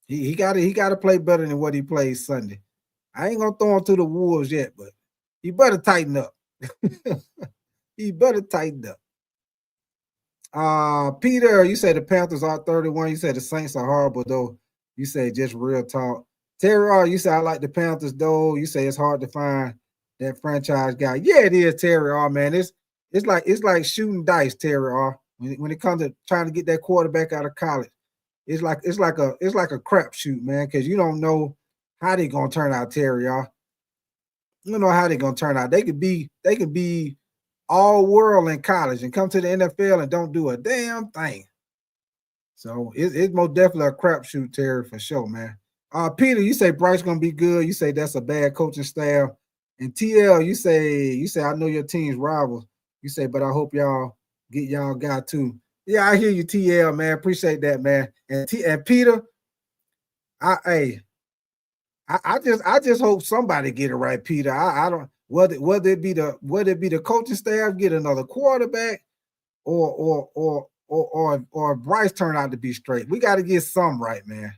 He gotta play better than what he played Sunday. I ain't gonna throw him to the wolves yet, but he better tighten up. He better tighten up. Peter, you say the Panthers are 31. You say the Saints are horrible, though. You say just real talk. Terry, you say I like the Panthers, though. You say it's hard to find that franchise guy. Yeah, it is, Terry, man. It's like shooting dice, Terry. When it comes to trying to get that quarterback out of college, it's like a crapshoot, man, because you don't know how they gonna turn out, Terry. You don't know how they gonna turn out. They could be all world in college and come to the NFL and don't do a damn thing. So it's most definitely a crapshoot, Terry, for sure, man. Peter, you say Bryce gonna be good. You say that's a bad coaching staff. And TL, you say I know your team's rivals. You say, but I hope y'all get y'all guy too. Yeah, I hear you, TL, man. Appreciate that, man. And Peter, I just hope somebody get it right, Peter. I don't whether it be the coaching staff get another quarterback or Bryce turn out to be straight. We got to get some right, man.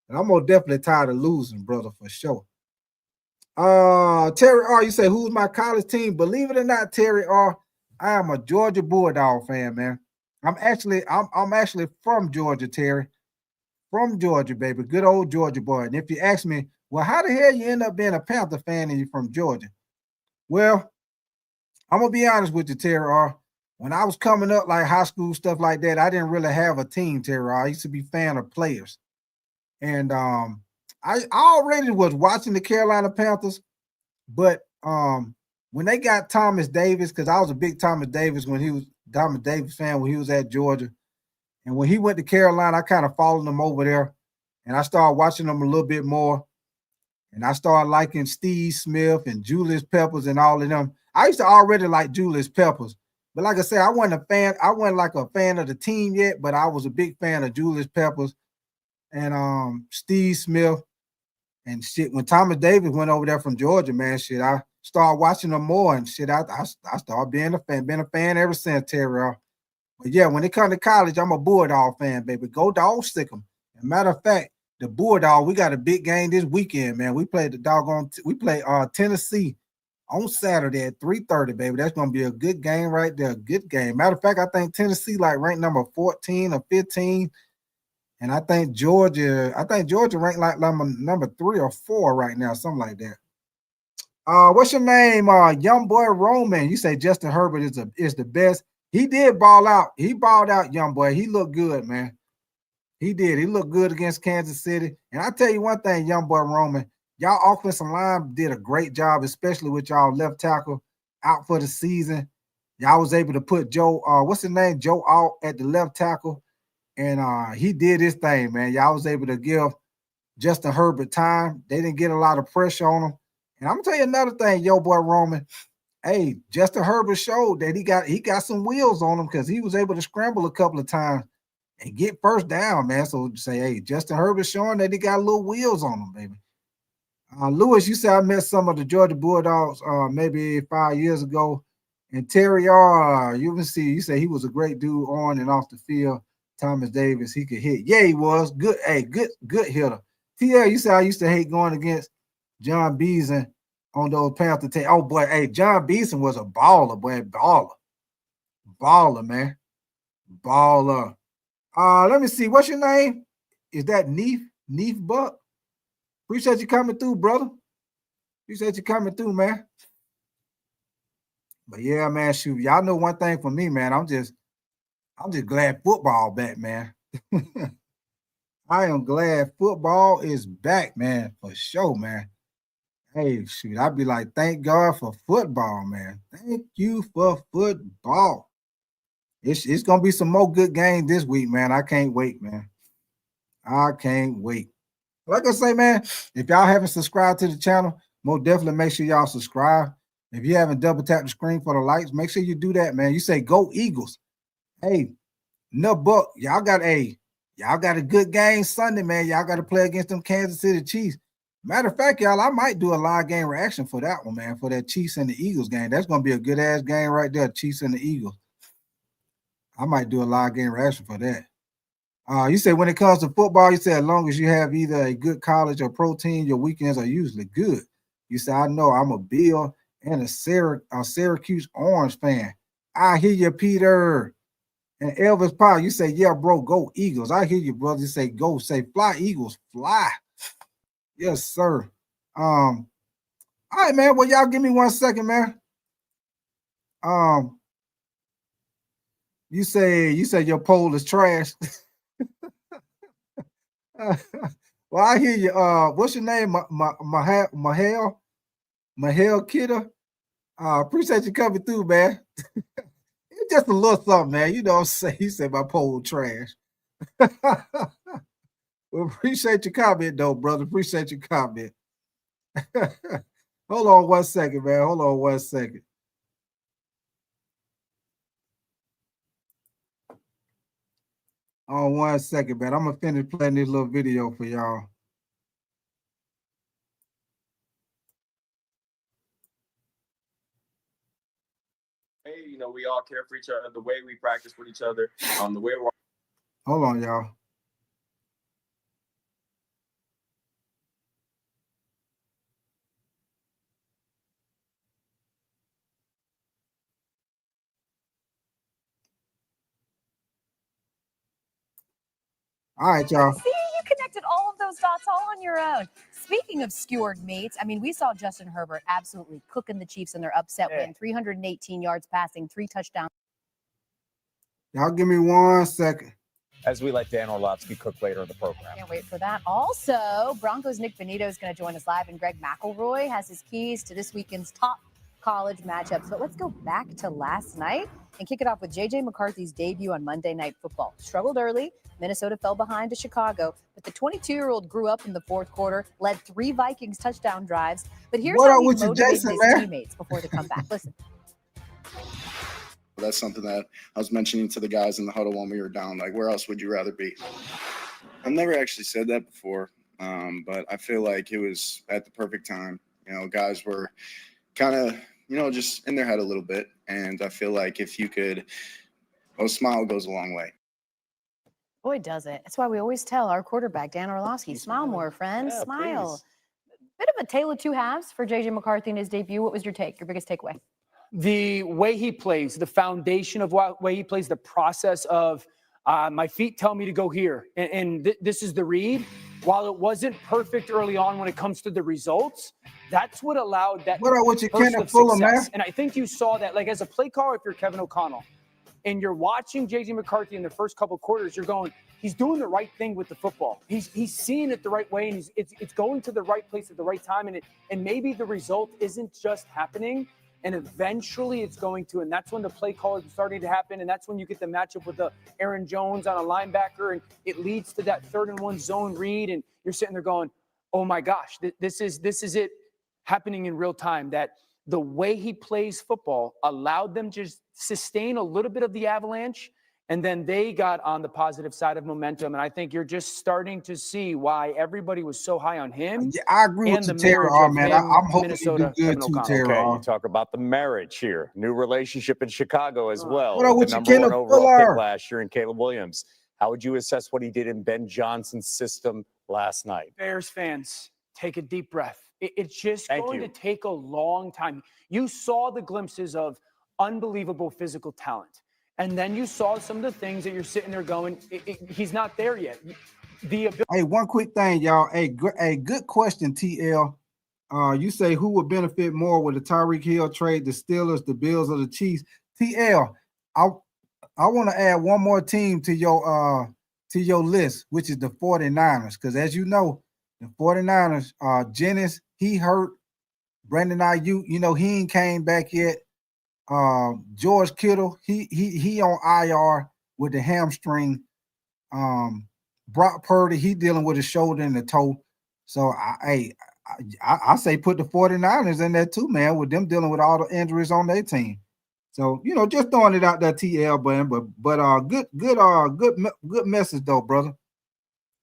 And I'm most definitely tired of losing, brother, for sure. Terry R, you say who's my college team? Believe it or not, Terry R, I am a Georgia Bulldog fan, man. I'm actually from Georgia, Terry. From Georgia, baby. Good old Georgia boy. And if you ask me, well, how the hell you end up being a Panther fan and you're from Georgia? Well, I'm gonna be honest with you, Terry R. When I was coming up, like high school stuff like that, I didn't really have a team, Terry R. I used to be a fan of players. And I already was watching the Carolina Panthers, but when they got Thomas Davis, because I was a big Thomas Davis fan when he was at Georgia. And when he went to Carolina, I kind of followed him over there. And I started watching him a little bit more. And I started liking Steve Smith and Julius Peppers and all of them. I used to already like Julius Peppers. But like I said, I wasn't a fan. I wasn't like a fan of the team yet, but I was a big fan of Julius Peppers and Steve Smith and shit. When Thomas Davis went over there from Georgia, man, shit, I started watching them more and shit. I started being a fan ever since, Terry. But yeah, when it comes to college, I'm a Bulldog fan, baby. Go Dogs, stick 'em. As a matter of fact, the Bulldog, we got a big game this weekend, man. We play Tennessee on Saturday at 3:30, baby. That's gonna be a good game right there. Good game. Matter of fact, I think Tennessee like ranked number 14 or 15. And I think Georgia ranked like number 3 or 4 right now, something like that. What's your name? Young boy Roman. You say Justin Herbert is the best. He did ball out. He balled out, young boy. He looked good, man. He did. He looked good against Kansas City. And I tell you one thing, young boy Roman, y'all offensive line did a great job, especially with y'all left tackle out for the season. Y'all was able to put Joe Alt at the left tackle. And he did his thing, man. Y'all was able to give Justin Herbert time. They didn't get a lot of pressure on him. And I'm gonna tell you another thing, yo boy Roman. Hey, Justin Herbert showed that he got some wheels on him because he was able to scramble a couple of times and get first down, man. So say, hey, Justin Herbert's showing that he got little wheels on him, baby. Lewis, you said I met some of the Georgia Bulldogs maybe 5 years ago. And Terry R, you say he was a great dude on and off the field. Thomas Davis, he could hit. Yeah, he was. Good, hey, good hitter. TL, you said I used to hate going against John Beason on those Panther teams. Oh, boy, hey, John Beason was a baller, boy. Baller, man. Baller. Let me see. What's your name? Is that Neef Buck? Appreciate you coming through, brother. Appreciate you coming through, man. But yeah, man, shoot. Y'all know one thing for me, man. I'm just glad football back, man. I am glad football is back, man, for sure, man. Hey, shoot, I'd be like, thank God for football, man. Thank you for football. It's gonna be some more good games this week, man. I can't wait, man. I can't wait. Like I say, man, if y'all haven't subscribed to the channel, most definitely make sure y'all subscribe. If you haven't double tapped the screen for the likes, make sure you do that, man. You say go Eagles. Hey, no buck, y'all got a good game Sunday, man. Y'all got to play against them Kansas City Chiefs. Matter of fact, y'all, I might do a live game reaction for that one, man, for that Chiefs and the Eagles game. That's gonna be a good ass game right there, Chiefs and the Eagles. I might do a live game reaction for that. You say when it comes to football, you say as long as you have either a good college or pro team, your weekends are usually good. You say, I know I'm a Bill and a Syracuse Orange fan. I hear you, Peter. And Elvis Powell, you say, yeah, bro, go Eagles. I hear you, brother. You say, go, say, fly, Eagles, fly. Yes, sir. All right, man. Well, y'all give me 1 second, man. You say your poll is trash. Well, I hear you. What's your name? Mahel Kidder. Appreciate you coming through, man. It's just a little something, man. You know what I'm saying? You said my poll trash. Well, appreciate your comment, though, brother. Appreciate your comment. Hold on 1 second, man. Hold on 1 second. On 1 second, man. I'm gonna finish playing this little video for y'all. Hey, we all care for each other, the way we practice with each other, the way we're. Hold on, y'all. All right, y'all. See, you connected all of those dots all on your own. Speaking of skewered meats, I mean, we saw Justin Herbert absolutely cooking the Chiefs in their upset win, 318 yards passing, 3 touchdowns. Y'all give me 1 second. As we let Dan Orlovsky cook later in the program. Can't wait for that. Also, Broncos' Nick Benito is going to join us live, and Greg McElroy has his keys to this weekend's top college matchups. But let's go back to last night and kick it off with J.J. McCarthy's debut on Monday Night Football. Struggled early. Minnesota fell behind to Chicago, but the 22-year-old grew up in the fourth quarter, led 3 Vikings touchdown drives. But here's how he motivated his teammates before the comeback. Listen. That's something that I was mentioning to the guys in the huddle when we were down. Like, where else would you rather be? I've never actually said that before, but I feel like it was at the perfect time. Guys were kind of, just in their head a little bit. And I feel like if you could, a smile goes a long way. Boy, does it. That's why we always tell our quarterback, Dan Orlovsky, smile more, friend. Yeah, smile. please. Bit of a tale of two halves for J.J. McCarthy in his debut. What was your biggest takeaway? The way he plays, the foundation of way he plays, the process of my feet tell me to go here. And this is the read. While it wasn't perfect early on when it comes to the results, that's what allowed that burst of success. And I think you saw that, like, as a play caller, if you're Kevin O'Connell, and you're watching J.J. McCarthy in the first couple of quarters, you're going, he's doing the right thing with the football. He's seeing it the right way, and it's going to the right place at the right time. And maybe the result isn't just happening, and eventually it's going to. And that's when the play call is starting to happen, and that's when you get the matchup with the Aaron Jones on a linebacker, and it leads to that 3rd-and-1 zone read, and you're sitting there going, oh my gosh, this is it happening in real time. That the way he plays football allowed them to just sustain a little bit of the avalanche And then they got on the positive side of momentum. And I think you're just starting to see why everybody was so high on him. Yeah, I agree and with the you, Terry marriage R, of man. him, I'm hoping Minnesota, you do good Kevin too, O'Connell. Terry Okay, R. you talk about the marriage here. New relationship in Chicago as well. What up with with the you, number one Caleb overall pick Fuller? last year in Caleb Williams. How would you assess what he did in Ben Johnson's system last night? Bears fans, take a deep breath. It's just Thank going you. to take a long time. You saw the glimpses of unbelievable physical talent. And then you saw some of the things that you're sitting there going, he's not there yet. The ability. Hey, one quick thing, y'all. Hey, good question, TL. You say who would benefit more with the Tyreek Hill trade, the Steelers, the Bills, or the Chiefs? TL, I want to add one more team to your list, which is the 49ers. Because as you know, the 49ers, Jennings, he hurt. Brandon Ayuk, he ain't came back yet. George Kittle, he on IR with the hamstring. Brock Purdy, he dealing with a shoulder and a toe. So I say put the 49ers in there too, man, with them dealing with all the injuries on their team. So, just throwing it out there, TL, good message though, brother.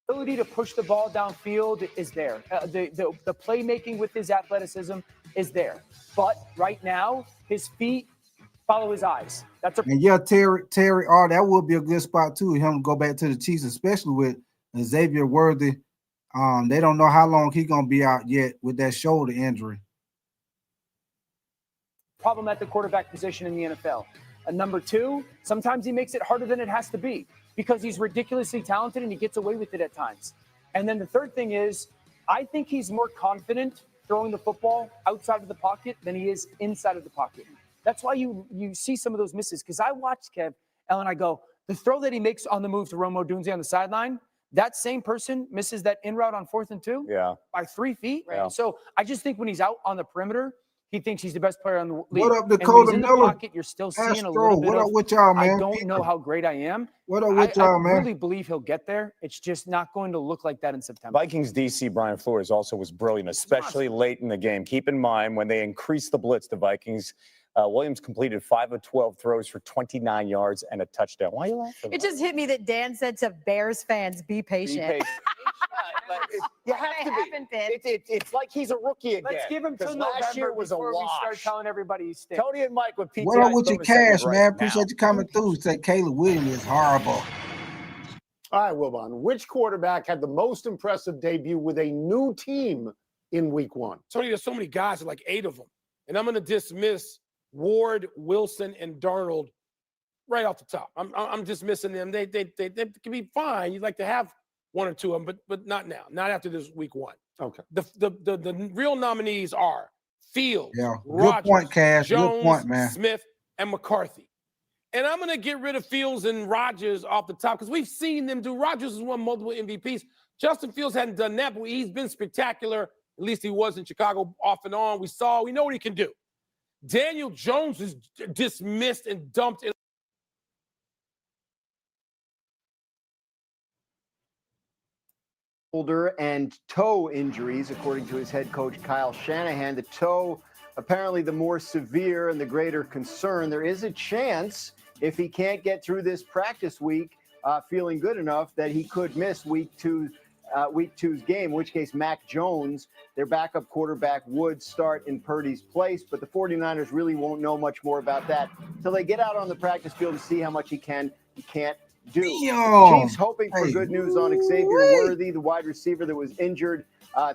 Ability to push the ball downfield is there. The playmaking with his athleticism is there. But right now, his feet follow his eyes. And yeah, Terry R, that would be a good spot too. Him go back to the Chiefs, especially with Xavier Worthy. They don't know how long he's gonna be out yet with that shoulder injury. Problem at the quarterback position in the NFL. Number two, sometimes he makes it harder than it has to be because he's ridiculously talented and he gets away with it at times. And then the third thing is, I think he's more confident throwing the football outside of the pocket than he is inside of the pocket. That's why you see some of those misses. Because I watched Kev, Ellen, I go, the throw that he makes on the move to Romo Dunze on the sideline, that same person misses that in route on 4th and 2 by 3 feet. Right? Yeah. So I just think when he's out on the perimeter, he thinks he's the best player on the league. What up, Dakota and when he's in Miller? the pocket, you're still seeing a little bit what up of, with y'all, man? I don't know how great I am. What up with y'all, man? I really believe he'll get there. It's just not going to look like that in September. Vikings DC Brian Flores also was brilliant, especially late in the game. Keep in mind, when they increased the blitz, the Vikings, Williams completed 5 of 12 throws for 29 yards and a touchdown. Why are you laughing? It just hit me that Dan said to Bears fans, be patient. Be patient. You have to be. It's like he's a rookie again. Let's give him till last November year was a before we start wash. telling everybody he's stiff. Tony and Mike with PTI. What up with your cash, man? Appreciate you coming through. Say Caleb Williams is horrible. All right, Wilbon. Which quarterback had the most impressive debut with a new team in week 1? Tony, there's so many guys, like 8 of them. And I'm going to dismiss Ward, Wilson, and Darnold right off the top. I'm dismissing them. They can be fine. You'd like to have 1 or 2 of them, but not now. Not after this week 1. Okay. The real nominees are Fields, Good point, Cash. Jones, Good point, man. Smith, and McCarthy. And I'm going to get rid of Fields and Rodgers off the top because we've seen them do. Rodgers has won multiple MVPs. Justin Fields hadn't done that, but he's been spectacular. At least he was in Chicago off and on. We know what he can do. Daniel Jones is dismissed and dumped in. Shoulder and toe injuries, according to his head coach, Kyle Shanahan. The toe, apparently the more severe and the greater concern. There is a chance, if he can't get through this practice week, feeling good enough, that he could miss week two's game, in which case Mac Jones, their backup quarterback, would start in Purdy's place. But the 49ers really won't know much more about that until they get out on the practice field and see how much he can't do. Chiefs hoping for good news on Xavier Worthy, the wide receiver that was injured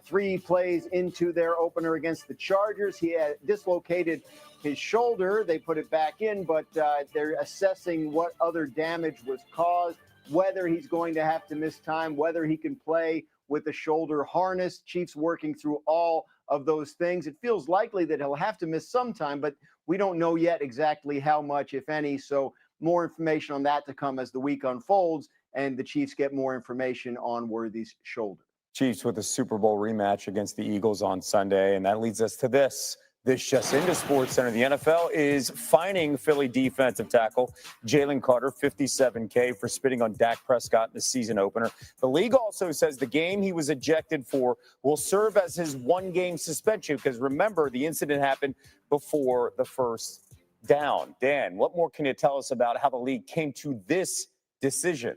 3 plays into their opener against the Chargers. He had dislocated his shoulder. They put it back in, but they're assessing what other damage was caused, whether he's going to have to miss time, whether he can play with the shoulder harness. Chiefs working through all of those things. It feels likely that he'll have to miss some time, but we don't know yet exactly how much, if any. So more information on that to come as the week unfolds and the Chiefs get more information on Worthy's shoulder. Chiefs with a Super Bowl rematch against the Eagles on Sunday. And that leads us to this. This just into SportsCenter. The NFL is fining Philly defensive tackle Jalen Carter $57K for spitting on Dak Prescott in the season opener. The league also says the game he was ejected for will serve as his 1-game suspension because remember, the incident happened before the first down. Dan, what more can you tell us about how the league came to this decision?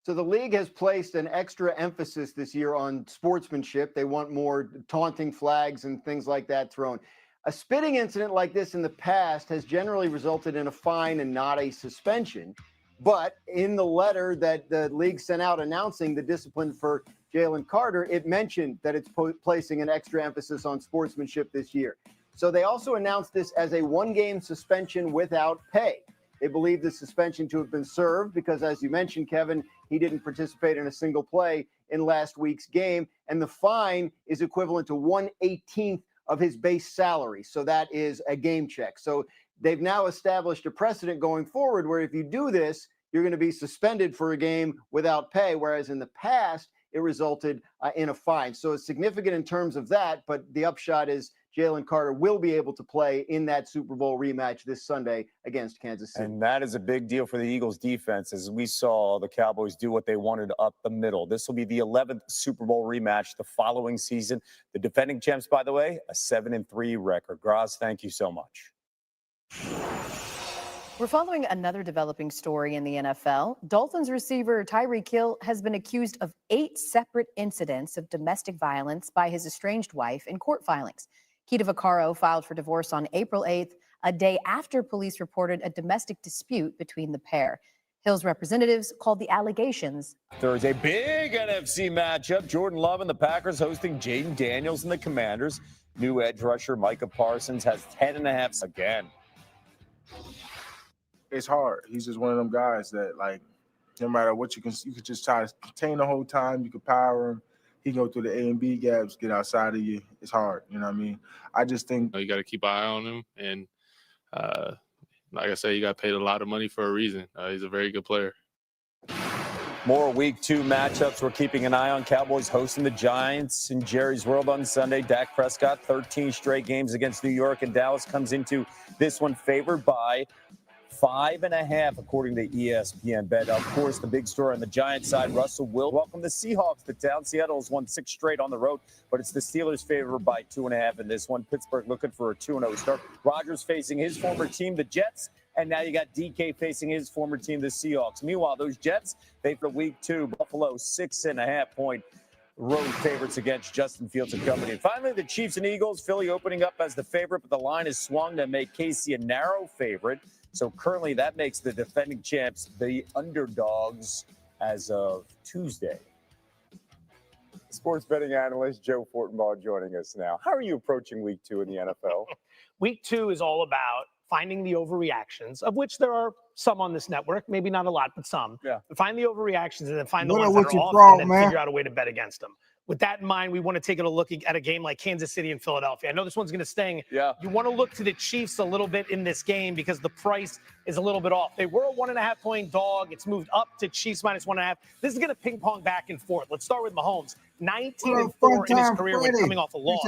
So the league has placed an extra emphasis this year on sportsmanship. They want more taunting flags and things like that thrown. A spitting incident like this in the past has generally resulted in a fine and not a suspension. But in the letter that the league sent out announcing the discipline for Jalen Carter, it mentioned that it's placing an extra emphasis on sportsmanship this year. So they also announced this as a one-game suspension without pay. They believe the suspension to have been served because, as you mentioned, Kevin, he didn't participate in a single play in last week's game. And the fine is equivalent to 1/18th of his base salary. So that is a game check. So they've now established a precedent going forward where if you do this, you're going to be suspended for a game without pay, whereas in the past, it resulted in a fine. So it's significant in terms of that, but the upshot is Jalen Carter will be able to play in that Super Bowl rematch this Sunday against Kansas City. And that is a big deal for the Eagles defense, as we saw the Cowboys do what they wanted up the middle. This will be the 11th Super Bowl rematch the following season. The defending champs, by the way, a 7-3 record. Graz, thank you so much. We're following another developing story in the NFL. Dolphins receiver Tyreek Hill has been accused of 8 separate incidents of domestic violence by his estranged wife in court filings. Keita Vaccaro filed for divorce on April 8th, a day after police reported a domestic dispute between the pair. Hill's representatives called the allegations. There's a big NFC matchup. Jordan Love and the Packers hosting Jaden Daniels and the Commanders. New edge rusher Micah Parsons has 10.5 again. It's hard. He's just one of them guys that, like, no matter what you could just try to contain the whole time. You can power him. He can go through the A and B gaps, get outside of you. It's hard. You know what I mean? I just think You got to keep an eye on him. And like I said, he got paid a lot of money for a reason. He's a very good player. More Week 2 matchups we're keeping an eye on. Cowboys hosting the Giants in Jerry's World on Sunday. Dak Prescott, 13 straight games against New York, and Dallas comes into this one favored by 5.5, according to ESPN Bet. Of course, the big story on the Giants side, Russell will welcome the Seahawks to town. Seattle's won 6 straight on the road, but it's the Steelers favored by 2.5 in this one. Pittsburgh looking for a 2-0 start. Rodgers facing his former team, the Jets, and now you got DK facing his former team, the Seahawks. Meanwhile, those Jets, they for Week 2, Buffalo 6.5-point road favorites against Justin Fields and company. And finally, the Chiefs and Eagles, Philly opening up as the favorite, but the line is swung to make KC a narrow favorite. So currently that makes the defending champs the underdogs as of Tuesday. Sports betting analyst Joe Fortenbaugh joining us now. How are you approaching Week 2 in the NFL? Week 2 is all about finding the overreactions, of which there are some on this network, maybe not a lot, but some. Yeah. Find the overreactions and then find the What ones are that with are your off fraud, and then man? figure out a way to bet against them. With that in mind, we want to take a look at a game like Kansas City and Philadelphia. I know this one's going to sting. Yeah. You want to look to the Chiefs a little bit in this game because the price is a little bit off. They were a 1.5-point dog. It's moved up to Chiefs -1.5. This is going to ping pong back and forth. Let's start with Mahomes. 19-4 in his career when coming off a loss.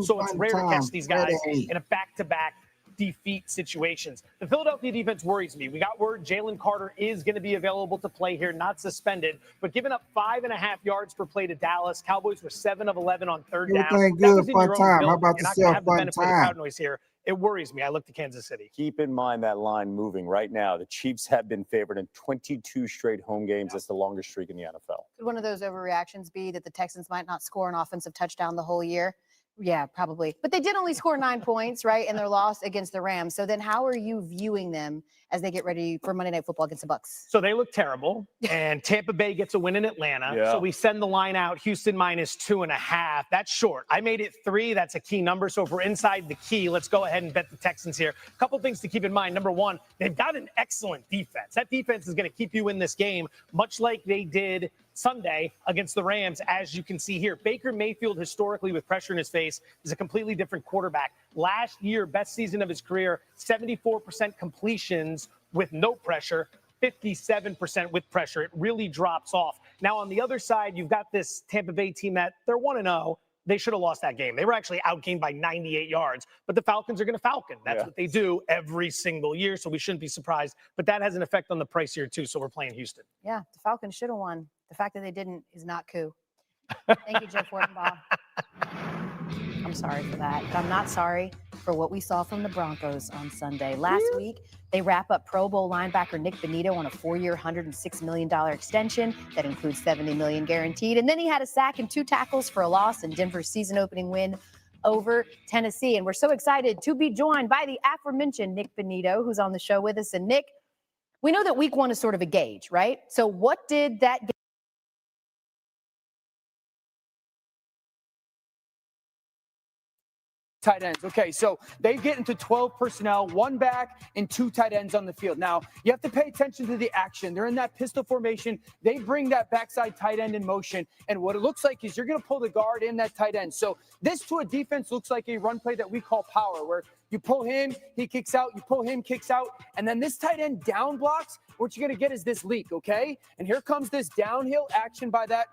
So it's rare to catch these guys in a back-to-back defeat situations. The Philadelphia defense worries me. We got word Jalen Carter is going to be available to play here, not suspended, but giving up 5.5 yards per play to Dallas. Cowboys were 7 of 11 on third down. Everything That good, was in fun your own time. How building. about You're not yourself, going to have the fun benefit of time? crowd noise here. It worries me. I look to Kansas City. Keep in mind that line moving right now. The Chiefs have been favored in 22 straight home games. That's the longest streak in the NFL. Could one of those overreactions be that the Texans might not score an offensive touchdown the whole year? Yeah, probably. But they did only score 9 points, right, in their loss against the Rams. So then how are you viewing them as they get ready for Monday Night Football against the Bucs? So they look terrible, and Tampa Bay gets a win in Atlanta. Yeah. So we send the line out, Houston -2.5. That's short. I made it 3. That's a key number. So if we're inside the key, let's go ahead and bet the Texans here. A couple things to keep in mind. Number one, they've got an excellent defense. That defense is going to keep you in this game, much like they did Sunday against the Rams, as you can see here. Baker Mayfield, historically with pressure in his face, is a completely different quarterback. Last year, best season of his career, 74% completions with no pressure, 57% with pressure. It really drops off. Now, on the other side, you've got this Tampa Bay team that they're 1-0. They should have lost that game. They were actually outgained by 98 yards, but the Falcons are going to Falcon. That's what they do every single year, so we shouldn't be surprised. But that has an effect on the price here, too, so we're playing Houston. Yeah, the Falcons should have won. The fact that they didn't is not cool. Thank you, Jeff Fortenbaugh. I'm sorry for that, but I'm not sorry for what we saw from the Broncos on Sunday. Last week, they wrap up Pro Bowl linebacker Nick Bonito on a 4-year, $106 million extension that includes $70 million guaranteed. And then he had a sack and 2 tackles for a loss in Denver's season-opening win over Tennessee. And we're so excited to be joined by the aforementioned Nick Bonito, who's on the show with us. And Nick, we know that week 1 is sort of a gauge, right? So what did that tight ends. Okay, so they get into 12 personnel, 1 back and 2 tight ends on the field. Now, you have to pay attention to the action. They're in that pistol formation. They bring that backside tight end in motion. And what it looks like is you're going to pull the guard in that tight end. So this to a defense looks like a run play that we call power, where you pull him, he kicks out, you pull him, kicks out. And then this tight end down blocks. What you're going to get is this leak, okay? And here comes this downhill action by that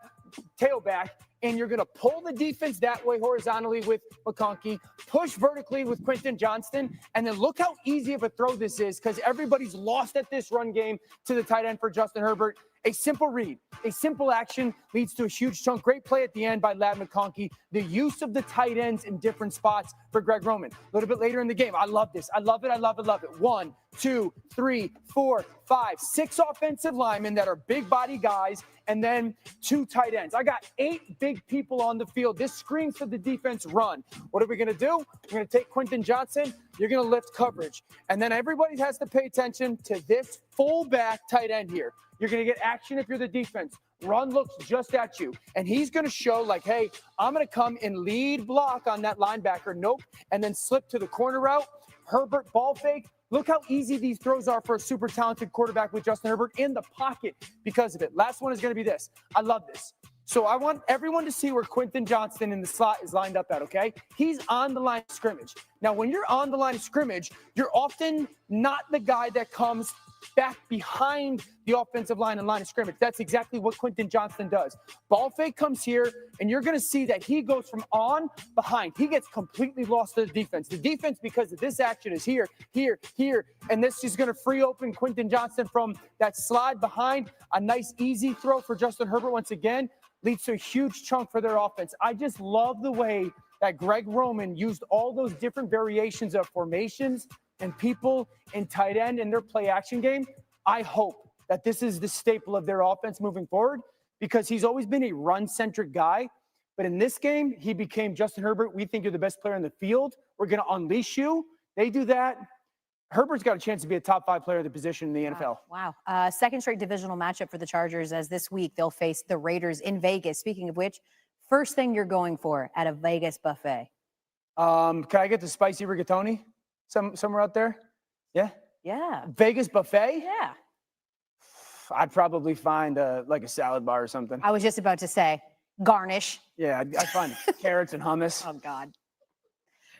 tailback. And you're going to pull the defense that way horizontally with McConkey, push vertically with Quentin Johnston, and then look how easy of a throw this is, because everybody's lost at this run game to the tight end for Justin Herbert. A simple read, a simple action leads to a huge chunk. Great play at the end by Ladd McConkey. The use of the tight ends in different spots for Greg Roman. A little bit later in the game, I love this. I love it. I love it. Love it. 1, 2, 3, 4, 5, 6 offensive linemen that are big body guys, and then 2 tight ends. I got 8 big people on the field. This screams for the defense run. What are we going to do? We're going to take Quentin Johnson. You're going to lift coverage. And then everybody has to pay attention to this fullback tight end here. You're going to get action if you're the defense. Run looks just at you. And he's going to show like, hey, I'm going to come and lead block on that linebacker. Nope. And then slip to the corner route. Herbert ball fake. Look how easy these throws are for a super talented quarterback with Justin Herbert in the pocket because of it. Last one is going to be this. I love this. So I want everyone to see where Quentin Johnston in the slot is lined up at, okay? He's on the line of scrimmage. Now, when you're on the line of scrimmage, you're often not the guy that comes back behind the offensive line and line of scrimmage. That's exactly what Quentin Johnston does. Ball fake comes here, and you're going to see that he goes from on behind. He gets completely lost to the defense. The defense, because of this action, is here, here, here, and this is going to free open Quentin Johnston from that slide behind. A nice, easy throw for Justin Herbert once again leads to a huge chunk for their offense. I just love the way that Greg Roman used all those different variations of formations and people in tight end in their play action game. I hope that this is the staple of their offense moving forward, because he's always been a run-centric guy. But in this game, he became Justin Herbert. We think you're the best player in the field. We're going to unleash you. They do that. Herbert's got a chance to be a top 5 player of the position in the NFL. Wow. Second straight divisional matchup for the Chargers, as this week they'll face the Raiders in Vegas. Speaking of which, first thing you're going for at a Vegas buffet? Can I get the spicy rigatoni somewhere out there? Yeah? Yeah. Vegas buffet? Yeah. I'd probably find like a salad bar or something. I was just about to say garnish. Yeah, I'd find carrots and hummus. Oh, God.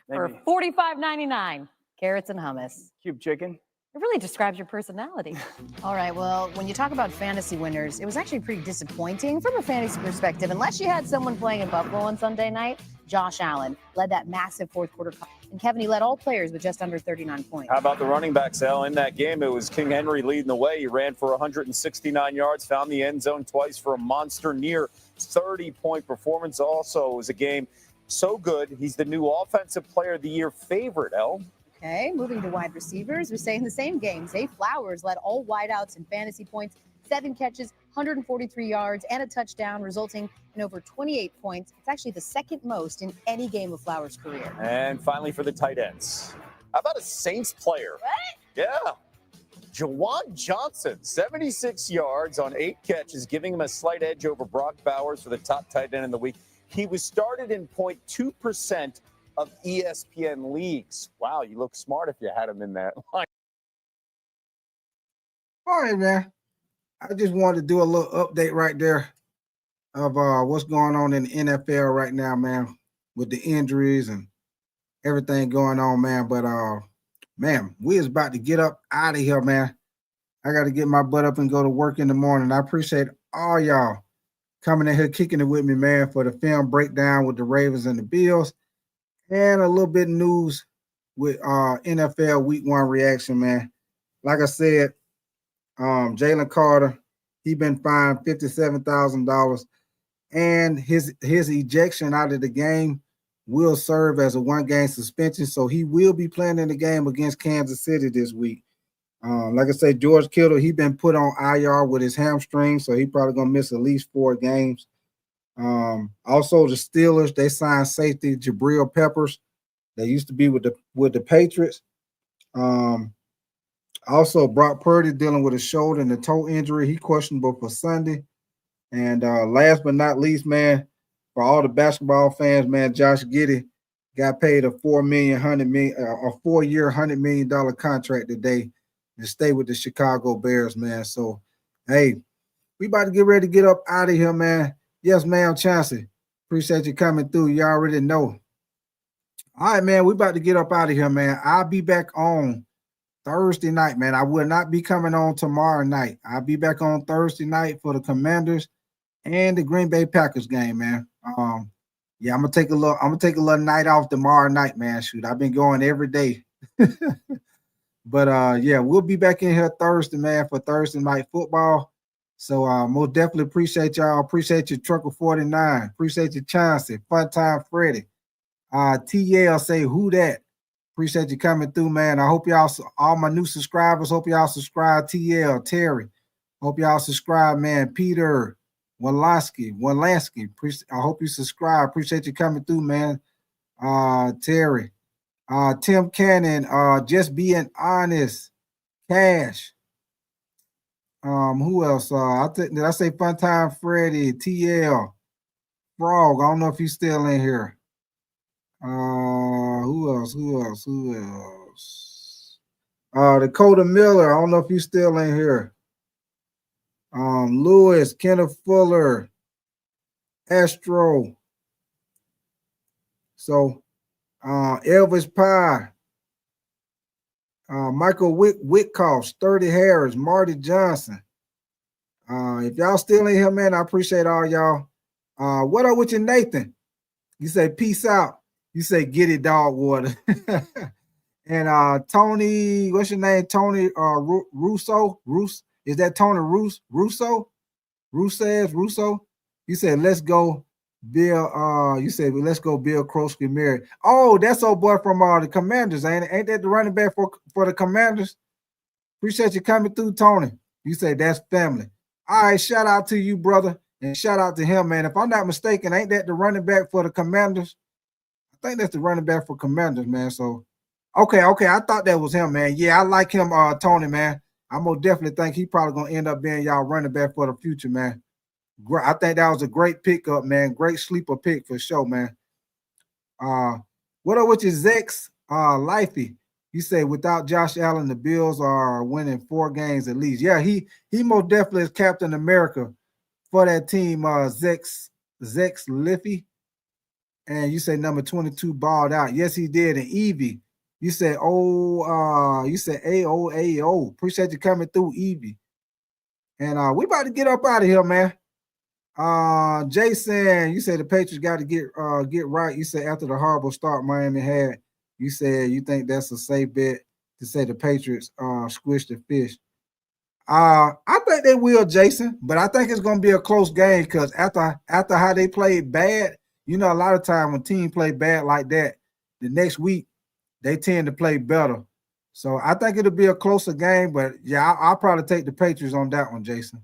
Maybe. For $45.99, carrots and hummus. Cube chicken. It really describes your personality. All right, well, when you talk about fantasy winners, it was actually pretty disappointing from a fantasy perspective. Unless you had someone playing in Buffalo on Sunday night, Josh Allen led that massive fourth quarter. And Kevin, he led all players with just under 39 points. How about the running backs, Al? In that game, it was King Henry leading the way. He ran for 169 yards, found the end zone twice for a monster near 30-point performance. Also, it was a game so good, he's the new Offensive Player of the Year favorite, Al. Okay, moving to wide receivers, we say in the same game, Zay Flowers led all wideouts in fantasy points, 7 catches, 143 yards, and a touchdown, resulting in over 28 points. It's actually the second most in any game of Flowers' career. And finally for the tight ends. How about a Saints player? What? Yeah. Jawan Johnson, 76 yards on 8 catches, giving him a slight edge over Brock Bowers for the top tight end in the week. He was started in 0.2% of ESPN leagues. Wow, you look smart if you had him in that line. All right, man. I just wanted to do a little update right there of what's going on in the NFL right now, man, with the injuries and everything going on, man. But, man, we is about to get up out of here, man. I got to get my butt up and go to work in the morning. I appreciate all y'all coming in here, kicking it with me, man, for the film breakdown with the Ravens and the Bills. And a little bit of news with NFL Week 1 reaction, man. Like I said, Jalen Carter, he been fined $57,000, and his ejection out of the game will serve as a one-game suspension, so he will be playing in the game against Kansas City this week. Like I said, George Kittle, he's been put on IR with his hamstring, so he's probably going to miss at least 4 games. Also, the Steelers, they signed safety Jabril Peppers. They used to be with the Patriots. Also, Brock Purdy dealing with a shoulder and a toe injury. He questionable for Sunday. And last but not least, man, for all the basketball fans, man, Josh Giddey got paid a $4-year, $100 million contract today to stay with the Chicago Bears, man. So, hey, we about to get ready to get up out of here, man. Yes, ma'am, Chauncey. Appreciate you coming through. You already know. All right, man, we about to get up out of here, man. I'll be back on Thursday night, man. I will not be coming on tomorrow night. I'll be back on Thursday night for the Commanders and the Green Bay Packers game, man. Yeah, I'm gonna take a little night off tomorrow night, man. Shoot, I've been going every day. But yeah, we'll be back in here Thursday, man, for Thursday night football. So most definitely appreciate y'all. Appreciate you, Trucker 49. Appreciate you, Chauncey. Fun Time Freddy. TL say who that? Appreciate you coming through, man. I hope y'all, all my new subscribers, hope y'all subscribe. TL, Terry. Hope y'all subscribe, man. Peter, Walansky. I hope you subscribe. Appreciate you coming through, man. Terry. Tim Cannon, just being honest. Cash. Who else? Did I say Fun Time Freddy? TL. Frog. I don't know if he's still in here. Who else? Dakota Miller. I don't know if he's still in here. Lewis, Kenneth Fuller, Astro. So, Elvis Pye, Michael Whitcoff, Sturdy Harris, Marty Johnson. If y'all still in here, man, I appreciate all y'all. What up with you, Nathan? You say peace out. You say get it, dog water. And Tony, what's your name? Tony Russo? Is that Tony Russo? Russo? You said let's go, Bill. You said let's go, Bill Krosky Mary. Oh, that's old boy from the Commanders, ain't that the running back for the Commanders? Appreciate you coming through, Tony. You say that's family. All right, shout out to you, brother, and shout out to him, man. If I'm not mistaken, ain't that the running back for the Commanders? I think that's the running back for Commanders, man. So, okay. I thought that was him, man. Yeah, I like him, Tony, man. I most definitely think he probably gonna end up being y'all running back for the future, man. I think that was a great pickup, man. Great sleeper pick for sure, man. What up with your Zex, Lifey? You say without Josh Allen, the Bills are winning 4 games at least. Yeah, he most definitely is Captain America for that team. Zex Liffey. And you say number 22 balled out. Yes, he did. And Evie, you said AOAO. Appreciate you coming through, Evie. And we about to get up out of here, man. Jason, you said the Patriots got to get right. You said after the horrible start Miami had, you said you think that's a safe bet to say the Patriots squished the fish. I think they will, Jason, but I think it's gonna be a close game because after how they played bad. You know, a lot of time when teams play bad like that, the next week they tend to play better. So I think it'll be a closer game, but yeah, I'll probably take the Patriots on that one, Jason.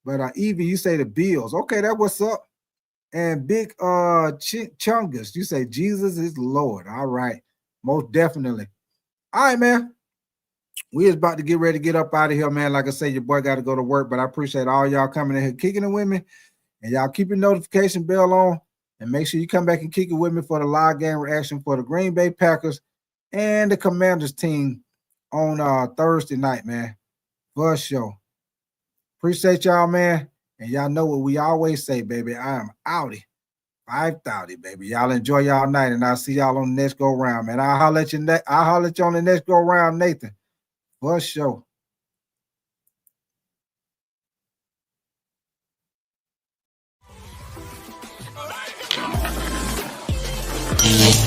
But Evie, you say the Bills. Okay, that's what's up. And Big Chungus, you say Jesus is Lord. All right, most definitely. All right, man. We is about to get ready to get up out of here, man. Like I said, your boy got to go to work, but I appreciate all y'all coming in here, kicking it with me, and y'all keep your notification bell on. And make sure you come back and kick it with me for the live game reaction for the Green Bay Packers and the Commanders team on Thursday night, man. For sure. Appreciate y'all, man. And y'all know what we always say, baby. I am outie. 530, baby. Y'all enjoy y'all night, and I'll see y'all on the next go round, man. I'll holler at you on the next go round, Nathan. For sure. Yeah.